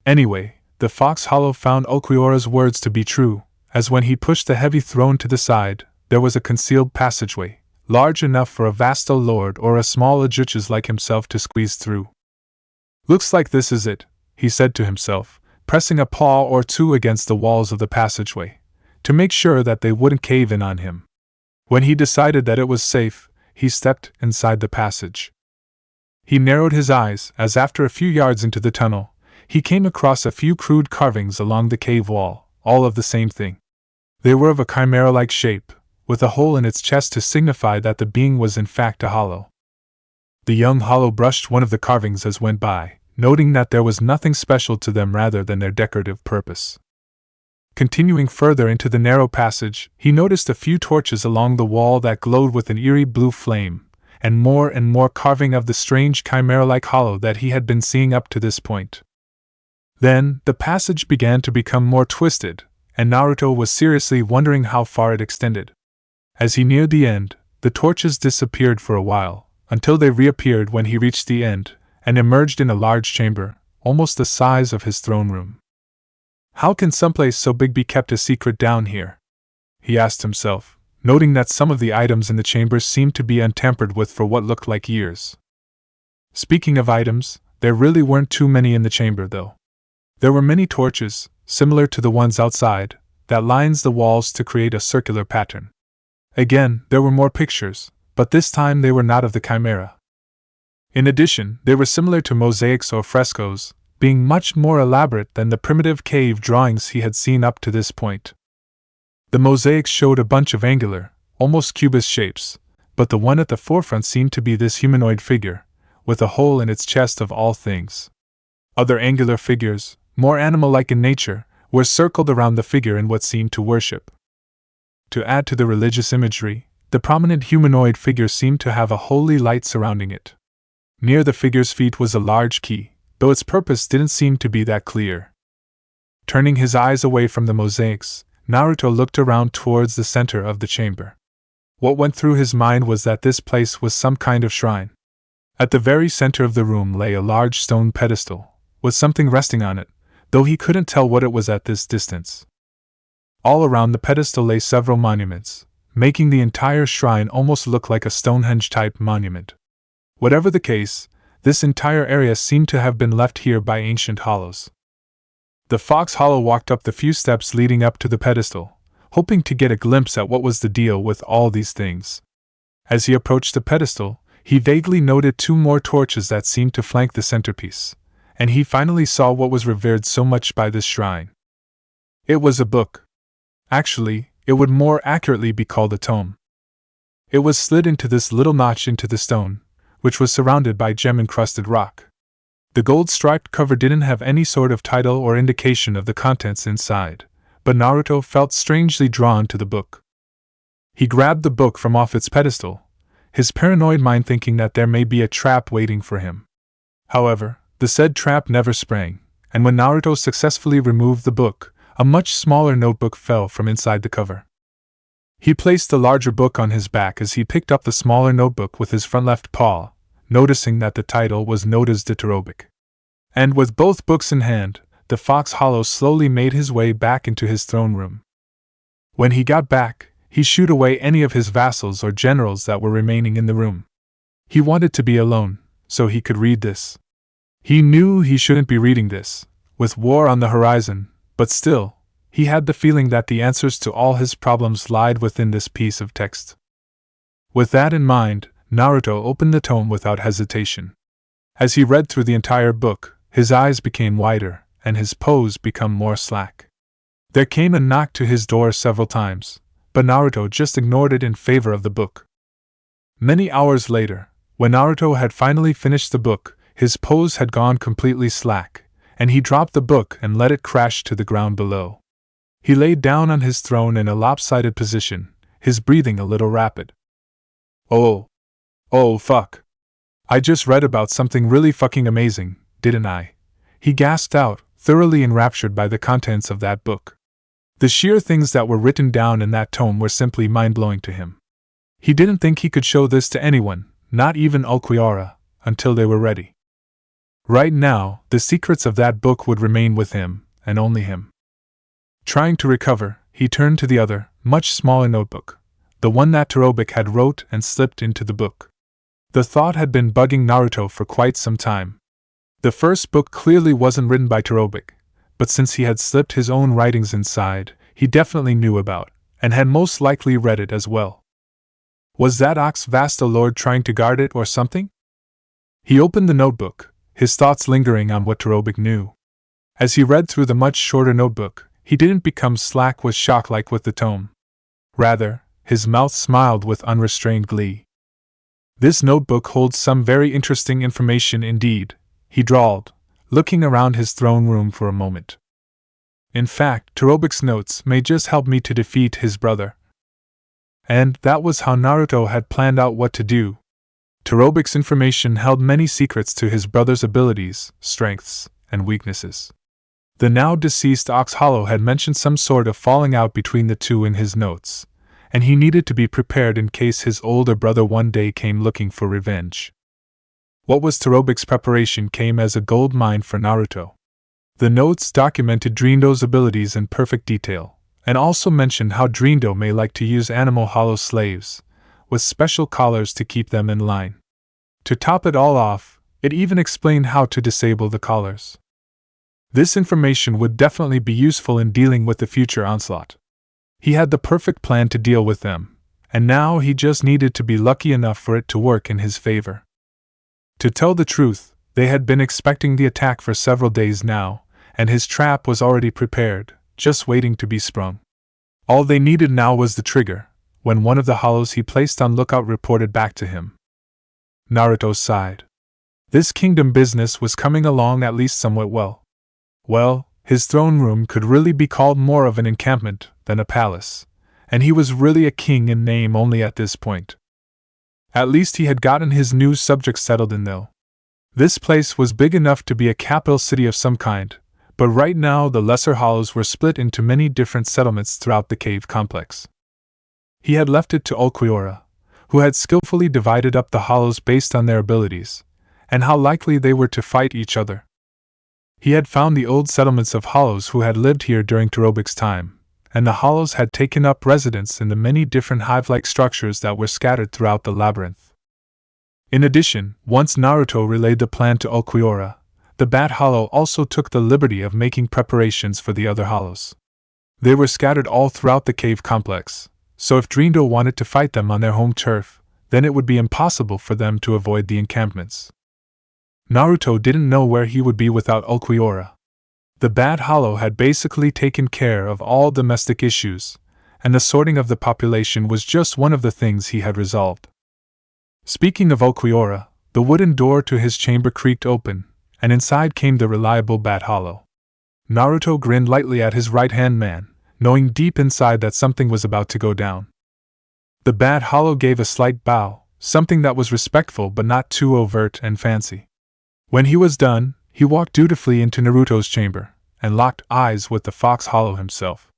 Anyway, the Fox Hollow found Ulquiorra's words to be true, as when he pushed the heavy throne to the side, there was a concealed passageway, large enough for a Vasto Lord or a small Ajuches like himself to squeeze through. Looks like this is it, he said to himself, pressing a paw or two against the walls of the passageway, to make sure that they wouldn't cave in on him. When he decided that it was safe, he stepped inside the passage. He narrowed his eyes as after a few yards into the tunnel, he came across a few crude carvings along the cave wall, all of the same thing. They were of a chimera-like shape, with a hole in its chest to signify that the being was in fact a hollow. The young hollow brushed one of the carvings as went by, noting that there was nothing special to them rather than their decorative purpose. Continuing further into the narrow passage, he noticed a few torches along the wall that glowed with an eerie blue flame, and more carving of the strange chimera-like hollow that he had been seeing up to this point. Then, the passage began to become more twisted, and Naruto was seriously wondering how far it extended. As he neared the end, the torches disappeared for a while, until they reappeared when he reached the end, and emerged in a large chamber, almost the size of his throne room. How can someplace so big be kept a secret down here? He asked himself, noting that some of the items in the chamber seemed to be untampered with for what looked like years. Speaking of items, there really weren't too many in the chamber, though. There were many torches, similar to the ones outside, that lines the walls to create a circular pattern. Again, there were more pictures, but this time they were not of the chimera. In addition, they were similar to mosaics or frescoes, being much more elaborate than the primitive cave drawings he had seen up to this point. The mosaics showed a bunch of angular, almost cubist shapes, but the one at the forefront seemed to be this humanoid figure, with a hole in its chest of all things. Other angular figures, more animal-like in nature, were circled around the figure in what seemed to worship. To add to the religious imagery, the prominent humanoid figure seemed to have a holy light surrounding it. Near the figure's feet was a large key, though its purpose didn't seem to be that clear. Turning his eyes away from the mosaics, Naruto looked around towards the center of the chamber. What went through his mind was that this place was some kind of shrine. At the very center of the room lay a large stone pedestal, with something resting on it, though he couldn't tell what it was at this distance. All around the pedestal lay several monuments, making the entire shrine almost look like a Stonehenge-type monument. Whatever the case, this entire area seemed to have been left here by ancient hollows. The Fox Hollow walked up the few steps leading up to the pedestal, hoping to get a glimpse at what was the deal with all these things. As he approached the pedestal, he vaguely noted two more torches that seemed to flank the centerpiece, and he finally saw what was revered so much by this shrine. It was a book. Actually, it would more accurately be called a tome. It was slid into this little notch into the stone, which was surrounded by gem-encrusted rock. The gold-striped cover didn't have any sort of title or indication of the contents inside, but Naruto felt strangely drawn to the book. He grabbed the book from off its pedestal, his paranoid mind thinking that there may be a trap waiting for him. However, the said trap never sprang, and when Naruto successfully removed the book, a much smaller notebook fell from inside the cover. He placed the larger book on his back as he picked up the smaller notebook with his front left paw, noticing that the title was Notas de Cherubic. And with both books in hand, the Fox Hollow slowly made his way back into his throne room. When he got back, he shooed away any of his vassals or generals that were remaining in the room. He wanted to be alone, so he could read this. He knew he shouldn't be reading this, with war on the horizon, but still, he had the feeling that the answers to all his problems lied within this piece of text. With that in mind, Naruto opened the tome without hesitation. As he read through the entire book, his eyes became wider, and his pose became more slack. There came a knock to his door several times, but Naruto just ignored it in favor of the book. Many hours later, when Naruto had finally finished the book, his pose had gone completely slack, and he dropped the book and let it crash to the ground below. He laid down on his throne in a lopsided position, his breathing a little rapid. Oh, fuck. I just read about something really fucking amazing, didn't I? He gasped out, thoroughly enraptured by the contents of that book. The sheer things that were written down in that tome were simply mind-blowing to him. He didn't think he could show this to anyone, not even Ulquiorra, until they were ready. Right now, the secrets of that book would remain with him, and only him. Trying to recover, he turned to the other, much smaller notebook, the one that Cherubic had wrote and slipped into the book. The thought had been bugging Naruto for quite some time. The first book clearly wasn't written by Cherubic, but since he had slipped his own writings inside, he definitely knew about, and had most likely read it as well. Was that Ox Vasta Lord trying to guard it or something? He opened the notebook, his thoughts lingering on what Cherubic knew. As he read through the much shorter notebook, he didn't become slack with shock like with the tome. Rather, his mouth smiled with unrestrained glee. This notebook holds some very interesting information indeed, he drawled, looking around his throne room for a moment. In fact, Cherubic's notes may just help me to defeat his brother. And that was how Naruto had planned out what to do. Cherubic's information held many secrets to his brother's abilities, strengths, and weaknesses. The now deceased Ox Hollow had mentioned some sort of falling out between the two in his notes, and he needed to be prepared in case his older brother one day came looking for revenge. What was Cherubic's preparation came as a gold mine for Naruto. The notes documented Drindo's abilities in perfect detail, and also mentioned how Drindo may like to use animal hollow slaves, with special collars to keep them in line. To top it all off, it even explained how to disable the collars. This information would definitely be useful in dealing with the future onslaught. He had the perfect plan to deal with them, and now he just needed to be lucky enough for it to work in his favor. To tell the truth, they had been expecting the attack for several days now, and his trap was already prepared, just waiting to be sprung. All they needed now was the trigger, when one of the hollows he placed on lookout reported back to him. Naruto sighed. This kingdom business was coming along at least somewhat well. Well, his throne room could really be called more of an encampment than a palace, and he was really a king in name only at this point. At least he had gotten his new subjects settled in though. This place was big enough to be a capital city of some kind, but right now the lesser hollows were split into many different settlements throughout the cave complex. He had left it to Ulquiorra, who had skillfully divided up the hollows based on their abilities, and how likely they were to fight each other. He had found the old settlements of hollows who had lived here during Terobic's time, and the hollows had taken up residence in the many different hive-like structures that were scattered throughout the labyrinth. In addition, once Naruto relayed the plan to Ulquiorra, the Bat Hollow also took the liberty of making preparations for the other hollows. They were scattered all throughout the cave complex, so if Drindo wanted to fight them on their home turf, then it would be impossible for them to avoid the encampments. Naruto didn't know where he would be without Ulquiorra. The Bat Hollow had basically taken care of all domestic issues, and the sorting of the population was just one of the things he had resolved. Speaking of Ulquiorra, the wooden door to his chamber creaked open, and inside came the reliable Bat Hollow. Naruto grinned lightly at his right-hand man, knowing deep inside that something was about to go down. The Bat Hollow gave a slight bow, something that was respectful but not too overt and fancy. When he was done, he walked dutifully into Naruto's chamber, and locked eyes with the Fox Hollow himself.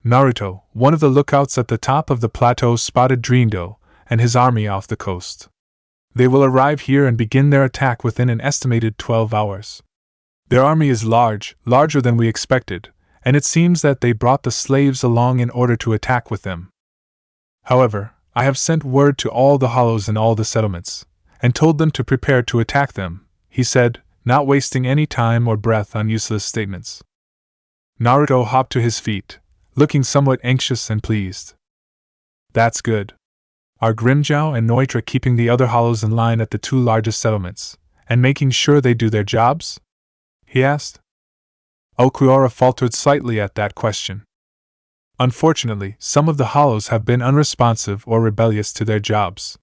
Naruto, one of the lookouts at the top of the plateau, spotted Drindo and his army off the coast. They will arrive here and begin their attack within an estimated 12 hours. Their army is larger than we expected, and it seems that they brought the slaves along in order to attack with them. However, I have sent word to all the hollows in all the settlements, and told them to prepare to attack them, he said, not wasting any time or breath on useless statements. Naruto hopped to his feet, looking somewhat anxious and pleased. That's good. Are Grimmjow and Noitra keeping the other hollows in line at the two largest settlements, and making sure they do their jobs? He asked. Ulquiorra faltered slightly at that question. Unfortunately, some of the hollows have been unresponsive or rebellious to their jobs.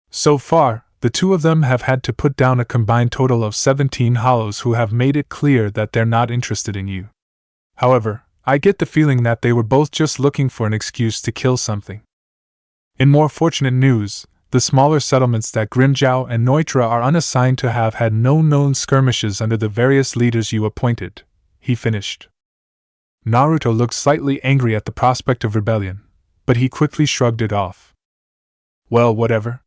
So far, the two of them have had to put down a combined total of 17 hollows who have made it clear that they're not interested in you. However, I get the feeling that they were both just looking for an excuse to kill something. In more fortunate news, the smaller settlements that Grimmjow and Noitra are unassigned to have had no known skirmishes under the various leaders you appointed, he finished. Naruto looked slightly angry at the prospect of rebellion, but he quickly shrugged it off. Well, whatever.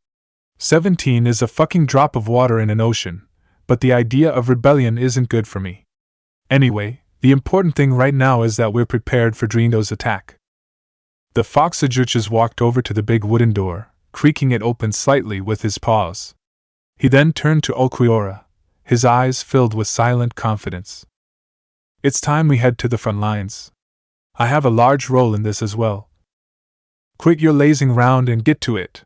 17 is a fucking drop of water in an ocean, but the idea of rebellion isn't good for me. Anyway, the important thing right now is that we're prepared for Drindo's attack. The fox Ajuchas walked over to the big wooden door, creaking it open slightly with his paws. He then turned to Ulquiorra, his eyes filled with silent confidence. It's time we head to the front lines. I have a large role in this as well. Quit your lazing round and get to it,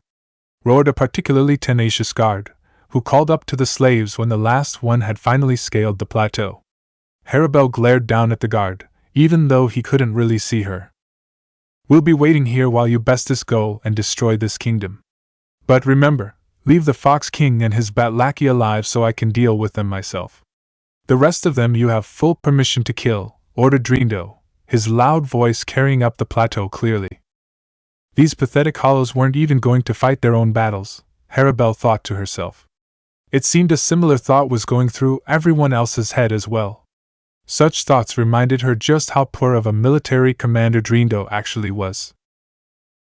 roared a particularly tenacious guard, who called up to the slaves when the last one had finally scaled the plateau. Harabel glared down at the guard, even though he couldn't really see her. We'll be waiting here while you bestest go and destroy this kingdom. But remember, leave the Fox King and his bat lackey alive so I can deal with them myself. The rest of them you have full permission to kill, ordered Drindo, his loud voice carrying up the plateau clearly. These pathetic hollows weren't even going to fight their own battles, Harabel thought to herself. It seemed a similar thought was going through everyone else's head as well. Such thoughts reminded her just how poor of a military commander Drindo actually was.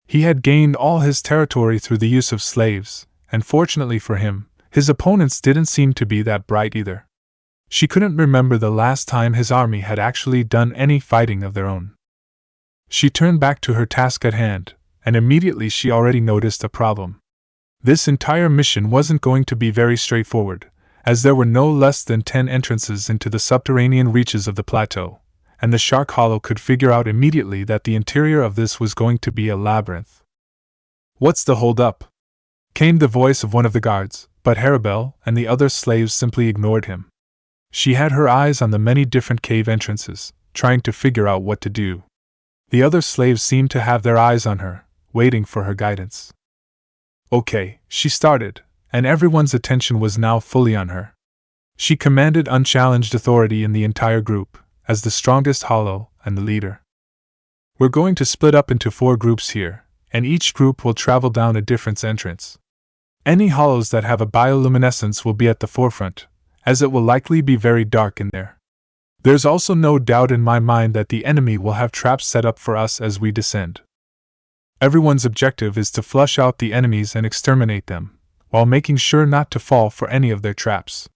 He had gained all his territory through the use of slaves, and fortunately for him, his opponents didn't seem to be that bright either. She couldn't remember the last time his army had actually done any fighting of their own. She turned back to her task at hand, and immediately she already noticed a problem. This entire mission wasn't going to be very straightforward, as there were no less than 10 entrances into the subterranean reaches of the plateau, and the Shark Hollow could figure out immediately that the interior of this was going to be a labyrinth. "What's the hold-up?" came the voice of one of the guards, but Harabel and the other slaves simply ignored him. She had her eyes on the many different cave entrances, trying to figure out what to do. The other slaves seemed to have their eyes on her, waiting for her guidance. "Okay," she started, and everyone's attention was now fully on her. She commanded unchallenged authority in the entire group, as the strongest hollow and the leader. "We're going to split up into 4 groups here, and each group will travel down a different entrance. Any hollows that have a bioluminescence will be at the forefront, as it will likely be very dark in there. There's also no doubt in my mind that the enemy will have traps set up for us as we descend. Everyone's objective is to flush out the enemies and exterminate them, while making sure not to fall for any of their traps,"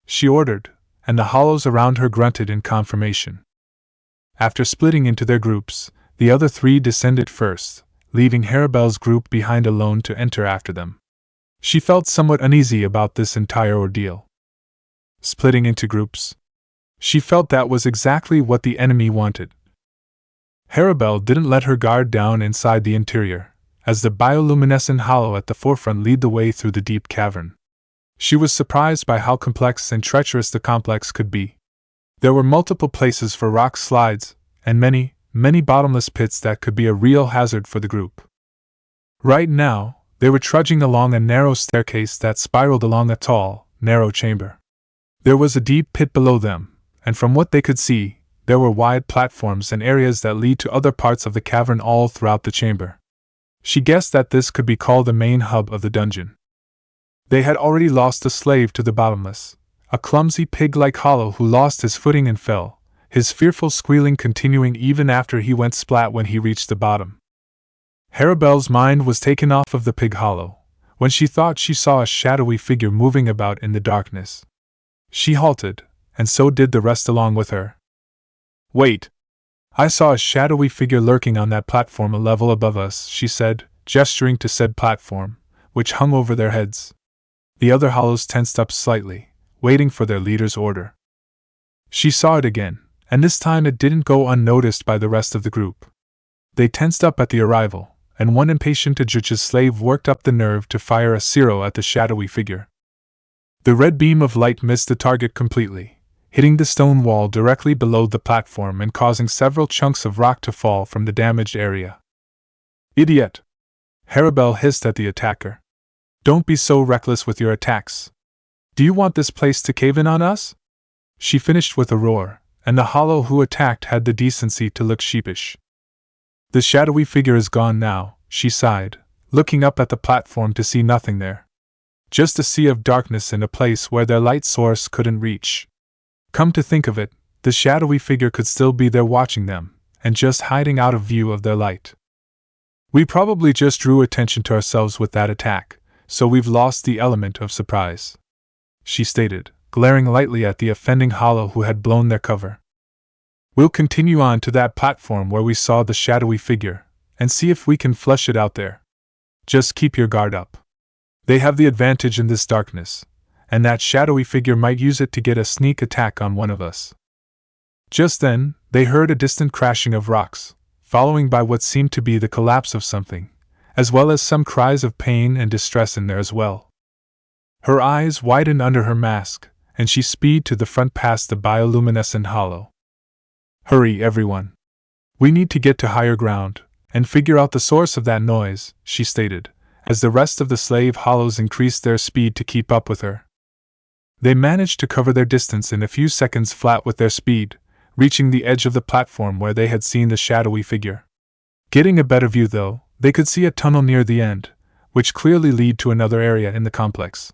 she ordered, and the hollows around her grunted in confirmation. After splitting into their groups, the other 3 descended first, leaving Harabel's group behind alone to enter after them. She felt somewhat uneasy about this entire ordeal. Splitting into groups? She felt that was exactly what the enemy wanted. Harabel didn't let her guard down inside the interior, as the bioluminescent hollow at the forefront led the way through the deep cavern. She was surprised by how complex and treacherous the complex could be. There were multiple places for rock slides, and many, many bottomless pits that could be a real hazard for the group. Right now, they were trudging along a narrow staircase that spiraled along a tall, narrow chamber. There was a deep pit below them, and from what they could see, there were wide platforms and areas that lead to other parts of the cavern all throughout the chamber. She guessed that this could be called the main hub of the dungeon. They had already lost a slave to the bottomless, a clumsy pig-like hollow who lost his footing and fell, his fearful squealing continuing even after he went splat when he reached the bottom. Harabel's mind was taken off of the pig hollow, when she thought she saw a shadowy figure moving about in the darkness. She halted, and so did the rest along with her. "Wait! I saw a shadowy figure lurking on that platform a level above us," she said, gesturing to said platform, which hung over their heads. The other hollows tensed up slightly, waiting for their leader's order. She saw it again, and this time it didn't go unnoticed by the rest of the group. They tensed up at the arrival, and one impatient Ajuj's slave worked up the nerve to fire a Ciro at the shadowy figure. The red beam of light missed the target completely, hitting the stone wall directly below the platform and causing several chunks of rock to fall from the damaged area. "Idiot!" Harabel hissed at the attacker. "Don't be so reckless with your attacks. Do you want this place to cave in on us?" She finished with a roar, and the hollow who attacked had the decency to look sheepish. "The shadowy figure is gone now," she sighed, looking up at the platform to see nothing there. Just a sea of darkness in a place where their light source couldn't reach. Come to think of it, the shadowy figure could still be there watching them, and just hiding out of view of their light. "We probably just drew attention to ourselves with that attack, so we've lost the element of surprise," she stated, glaring lightly at the offending hollow who had blown their cover. "We'll continue on to that platform where we saw the shadowy figure, and see if we can flush it out there. Just keep your guard up. They have the advantage in this darkness, and that shadowy figure might use it to get a sneak attack on one of us." Just then, they heard a distant crashing of rocks, following by what seemed to be the collapse of something, as well as some cries of pain and distress in there as well. Her eyes widened under her mask, and she speeded to the front past the bioluminescent hollow. "Hurry, everyone. We need to get to higher ground, and figure out the source of that noise," she stated, as the rest of the slave hollows increased their speed to keep up with her. They managed to cover their distance in a few seconds flat with their speed, reaching the edge of the platform where they had seen the shadowy figure. Getting a better view though, they could see a tunnel near the end, which clearly led to another area in the complex.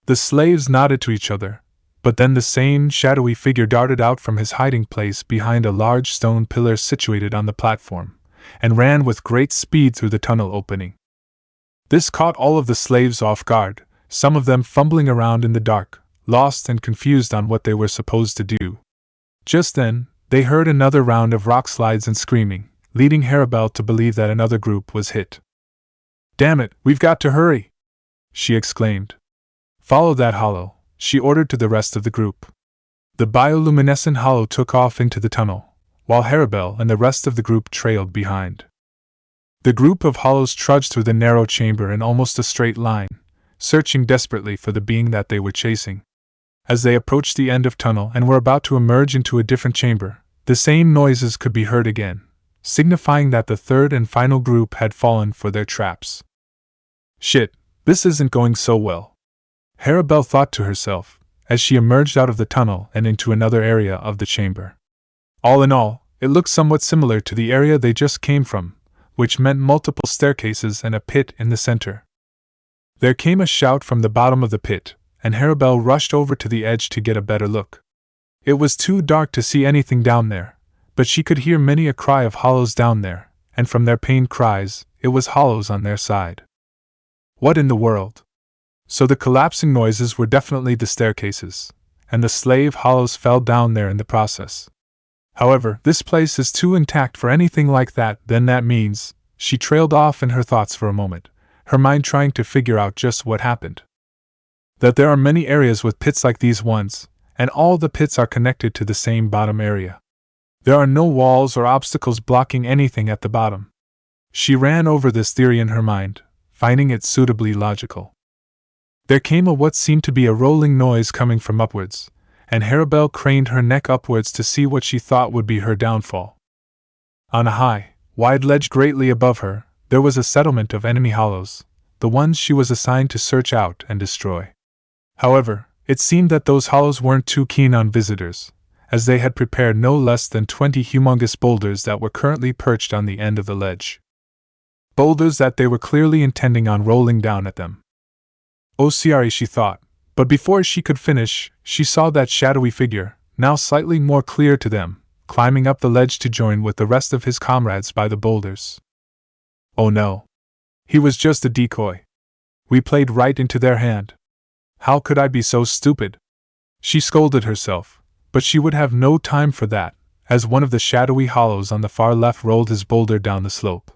The slaves nodded to each other, but then the same shadowy figure darted out from his hiding place behind a large stone pillar situated on the platform, and ran with great speed through the tunnel opening. This caught all of the slaves off guard, some of them fumbling around in the dark, lost and confused on what they were supposed to do. Just then, they heard another round of rock slides and screaming, leading Harabel to believe that another group was hit. "Damn it, we've got to hurry!" she exclaimed. "Follow that hollow," she ordered to the rest of the group. The bioluminescent hollow took off into the tunnel, while Harabel and the rest of the group trailed behind. The group of hollows trudged through the narrow chamber in almost a straight line, searching desperately for the being that they were chasing. As they approached the end of tunnel and were about to emerge into a different chamber, the same noises could be heard again, signifying that the third and final group had fallen for their traps. "Shit, this isn't going so well," Harabel thought to herself, as she emerged out of the tunnel and into another area of the chamber. All in all, it looked somewhat similar to the area they just came from, which meant multiple staircases and a pit in the center. There came a shout from the bottom of the pit, and Harabel rushed over to the edge to get a better look. It was too dark to see anything down there, but she could hear many a cry of hollows down there, and from their pained cries, it was hollows on their side. What in the world? So the collapsing noises were definitely the staircases, and the slave hollows fell down there in the process. However, this place is too intact for anything like that. Then that means, she trailed off in her thoughts for a moment, her mind trying to figure out just what happened. That there are many areas with pits like these ones, and all the pits are connected to the same bottom area. There are no walls or obstacles blocking anything at the bottom. She ran over this theory in her mind, finding it suitably logical. There came what seemed to be a rolling noise coming from upwards, and Harabel craned her neck upwards to see what she thought would be her downfall. On a high, wide ledge greatly above her, there was a settlement of enemy hollows, the ones she was assigned to search out and destroy. However, it seemed that those hollows weren't too keen on visitors, as they had prepared no less than 20 humongous boulders that were currently perched on the end of the ledge. Boulders that they were clearly intending on rolling down at them. "Osiari," she thought, but before she could finish, she saw that shadowy figure, now slightly more clear to them, climbing up the ledge to join with the rest of his comrades by the boulders. Oh no. He was just a decoy. We played right into their hand. How could I be so stupid? She scolded herself, but she would have no time for that, as one of the shadowy hollows on the far left rolled his boulder down the slope.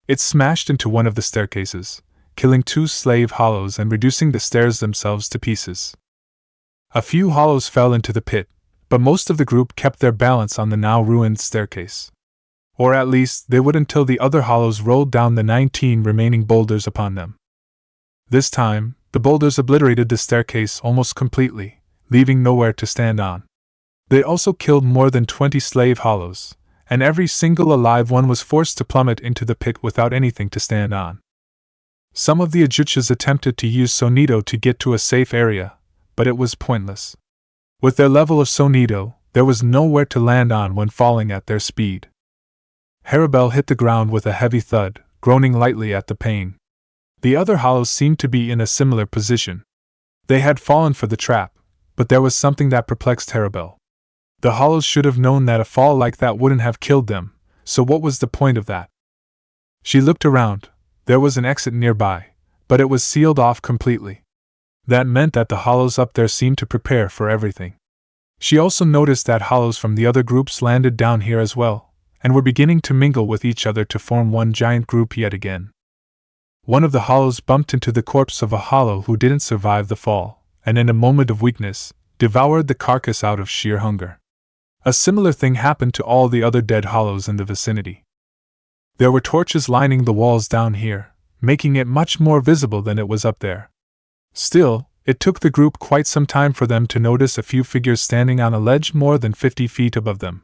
It smashed into one of the staircases, killing 2 slave hollows and reducing the stairs themselves to pieces. A few hollows fell into the pit, but most of the group kept their balance on the now ruined staircase. Or at least they would until the other hollows rolled down the 19 remaining boulders upon them. This time, the boulders obliterated the staircase almost completely, leaving nowhere to stand on. They also killed more than 20 slave hollows, and every single alive one was forced to plummet into the pit without anything to stand on. Some of the Ajuchas attempted to use Sonido to get to a safe area, but it was pointless. With their level of Sonido, there was nowhere to land on when falling at their speed. Harabel hit the ground with a heavy thud, groaning lightly at the pain. The other hollows seemed to be in a similar position. They had fallen for the trap, but there was something that perplexed Harabel. The hollows should have known that a fall like that wouldn't have killed them, so what was the point of that? She looked around. There was an exit nearby, but it was sealed off completely. That meant that the hollows up there seemed to prepare for everything. She also noticed that hollows from the other groups landed down here as well, and were beginning to mingle with each other to form one giant group yet again. One of the hollows bumped into the corpse of a hollow who didn't survive the fall, and in a moment of weakness, devoured the carcass out of sheer hunger. A similar thing happened to all the other dead hollows in the vicinity. There were torches lining the walls down here, making it much more visible than it was up there. Still, it took the group quite some time for them to notice a few figures standing on a ledge more than 50 feet above them.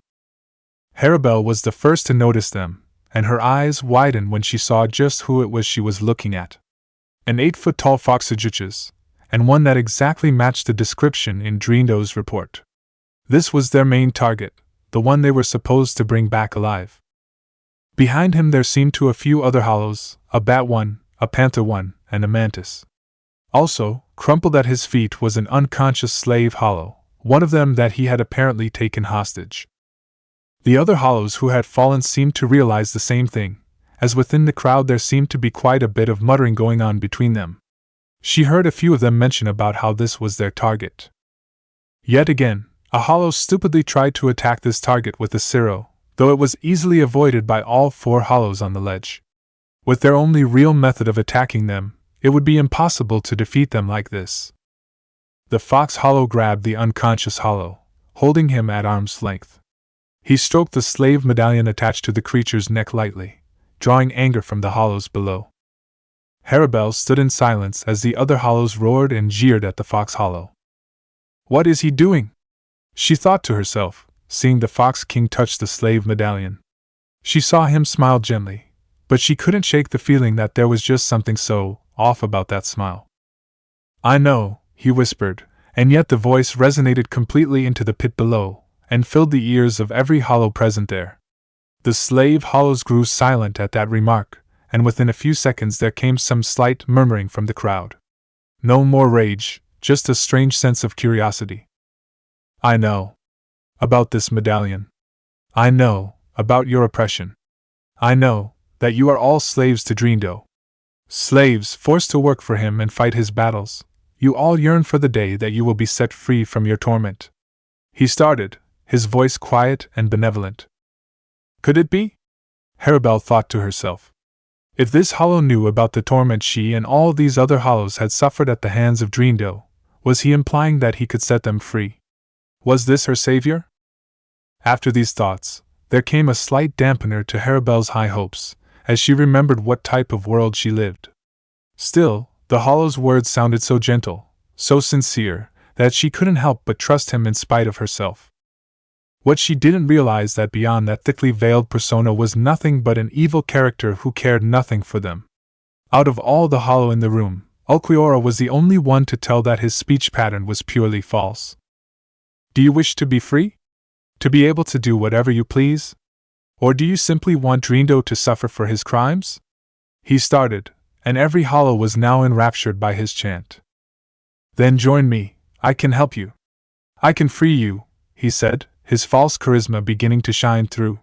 Harabel was the first to notice them, and her eyes widened when she saw just who it was she was looking at. An 8-foot-tall fox Ajuchas, and one that exactly matched the description in Drindo's report. This was their main target, the one they were supposed to bring back alive. Behind him there seemed to a few other hollows, a bat one, a panther one, and a mantis. Also, crumpled at his feet was an unconscious slave hollow, one of them that he had apparently taken hostage. The other hollows who had fallen seemed to realize the same thing, as within the crowd there seemed to be quite a bit of muttering going on between them. She heard a few of them mention about how this was their target. Yet again, a hollow stupidly tried to attack this target with a Ciro, though it was easily avoided by all four hollows on the ledge. With their only real method of attacking them, it would be impossible to defeat them like this. The fox hollow grabbed the unconscious hollow, holding him at arm's length. He stroked the slave medallion attached to the creature's neck lightly, drawing anger from the hollows below. Harabel stood in silence as the other hollows roared and jeered at the fox hollow. What is he doing? She thought to herself, seeing the Fox King touch the slave medallion. She saw him smile gently, but she couldn't shake the feeling that there was just something so off about that smile. I know, he whispered, and yet the voice resonated completely into the pit below, and filled the ears of every hollow present there. The slave hollows grew silent at that remark, and within a few seconds there came some slight murmuring from the crowd. No more rage, just a strange sense of curiosity. I know about this medallion. I know about your oppression. I know that you are all slaves to Drindo. Slaves forced to work for him and fight his battles. You all yearn for the day that you will be set free from your torment. He started, his voice quiet and benevolent. Could it be? Harabel thought to herself. If this hollow knew about the torment she and all these other hollows had suffered at the hands of Drindo, was he implying that he could set them free? Was this her savior? After these thoughts, there came a slight dampener to Harabel's high hopes, as she remembered what type of world she lived. Still, the hollow's words sounded so gentle, so sincere, that she couldn't help but trust him in spite of herself. What she didn't realize that beyond that thickly veiled persona was nothing but an evil character who cared nothing for them. Out of all the hollow in the room, Ulquiorra was the only one to tell that his speech pattern was purely false. Do you wish to be free? To be able to do whatever you please? Or do you simply want Drindo to suffer for his crimes? He started, and every hollow was now enraptured by his chant. Then join me, I can help you. I can free you, he said, his false charisma beginning to shine through.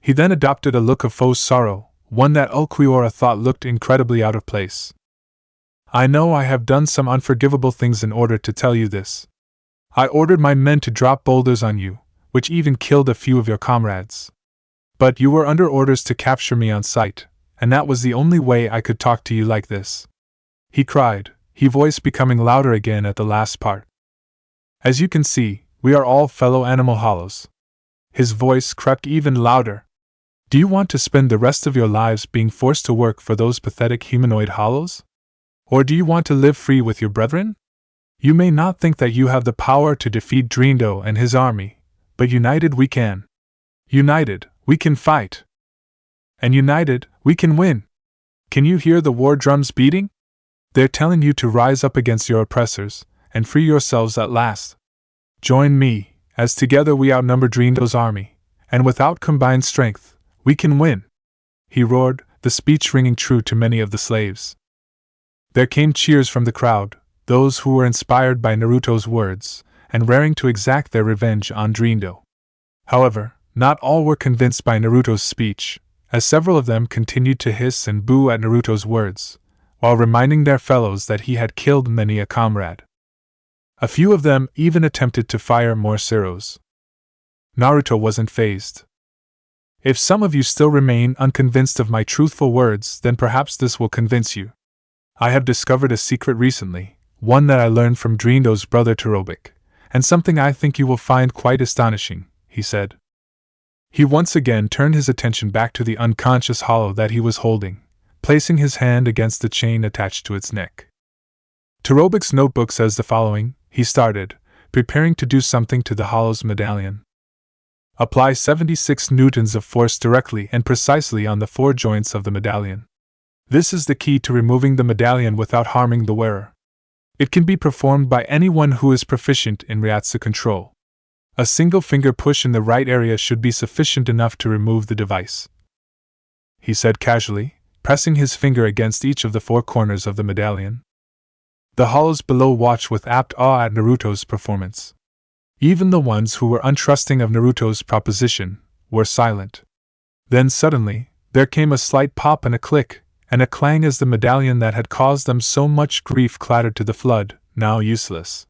He then adopted a look of faux sorrow, one that Ulquiorra thought looked incredibly out of place. I know I have done some unforgivable things in order to tell you this. I ordered my men to drop boulders on you, which even killed a few of your comrades. But you were under orders to capture me on sight, and that was the only way I could talk to you like this. He cried, his voice becoming louder again at the last part. As you can see, we are all fellow animal hollows. His voice crept even louder. Do you want to spend the rest of your lives being forced to work for those pathetic humanoid hollows? Or do you want to live free with your brethren? You may not think that you have the power to defeat Drindo and his army, but united we can. United, we can fight. And united, we can win. Can you hear the war drums beating? They're telling you to rise up against your oppressors, and free yourselves at last. Join me, as together we outnumber Drindo's army, and without combined strength, we can win. He roared, the speech ringing true to many of the slaves. There came cheers from the crowd, those who were inspired by Naruto's words, and raring to exact their revenge on Drindo. However, not all were convinced by Naruto's speech, as several of them continued to hiss and boo at Naruto's words, while reminding their fellows that he had killed many a comrade. A few of them even attempted to fire more Ciros. Naruto wasn't fazed. If some of you still remain unconvinced of my truthful words, then perhaps this will convince you. I have discovered a secret recently, one that I learned from Drindo's brother Terobik, and something I think you will find quite astonishing, he said. He once again turned his attention back to the unconscious hollow that he was holding, placing his hand against the chain attached to its neck. Terobik's notebook says the following, he started, preparing to do something to the hollow's medallion. Apply 76 newtons of force directly and precisely on the 4 joints of the medallion. This is the key to removing the medallion without harming the wearer. It can be performed by anyone who is proficient in Ryatsu control. A single finger push in the right area should be sufficient enough to remove the device, he said casually, pressing his finger against each of the 4 corners of the medallion. The hollows below watched with apt awe at Naruto's performance. Even the ones who were untrusting of Naruto's proposition were silent. Then suddenly, there came a slight pop and a click, and a clang as the medallion that had caused them so much grief clattered to the flood, now useless.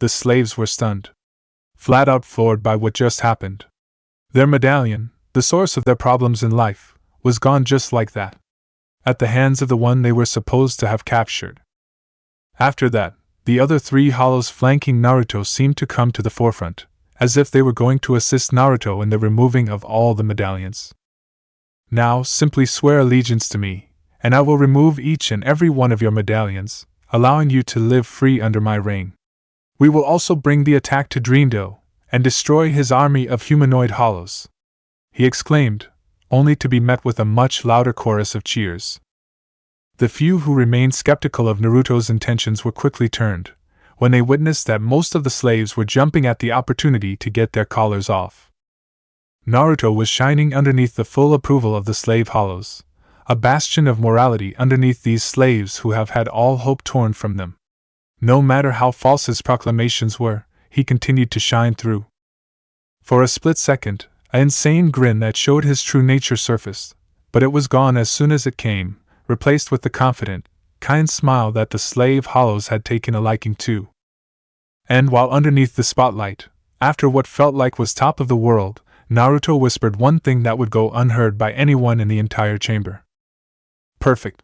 the slaves were stunned. Flat out floored by what just happened. Their medallion, the source of their problems in life, was gone just like that. At the hands of the one they were supposed to have captured. After that, the other three hollows flanking Naruto seemed to come to the forefront, as if they were going to assist Naruto in the removing of all the medallions. Now, simply swear allegiance to me, and I will remove each and every one of your medallions, allowing you to live free under my reign. We will also bring the attack to Dreamdo, and destroy his army of humanoid hollows," he exclaimed, only to be met with a much louder chorus of cheers. The few who remained skeptical of Naruto's intentions were quickly turned, when they witnessed that most of the slaves were jumping at the opportunity to get their collars off. Naruto was shining underneath the full approval of the slave hollows, a bastion of morality underneath these slaves who have had all hope torn from them. No matter how false his proclamations were, he continued to shine through. For a split second, an insane grin that showed his true nature surfaced, but it was gone as soon as it came, replaced with the confident, kind smile that the slave hollows had taken a liking to. And while underneath the spotlight, after what felt like was top of the world, Naruto whispered one thing that would go unheard by anyone in the entire chamber. "Perfect."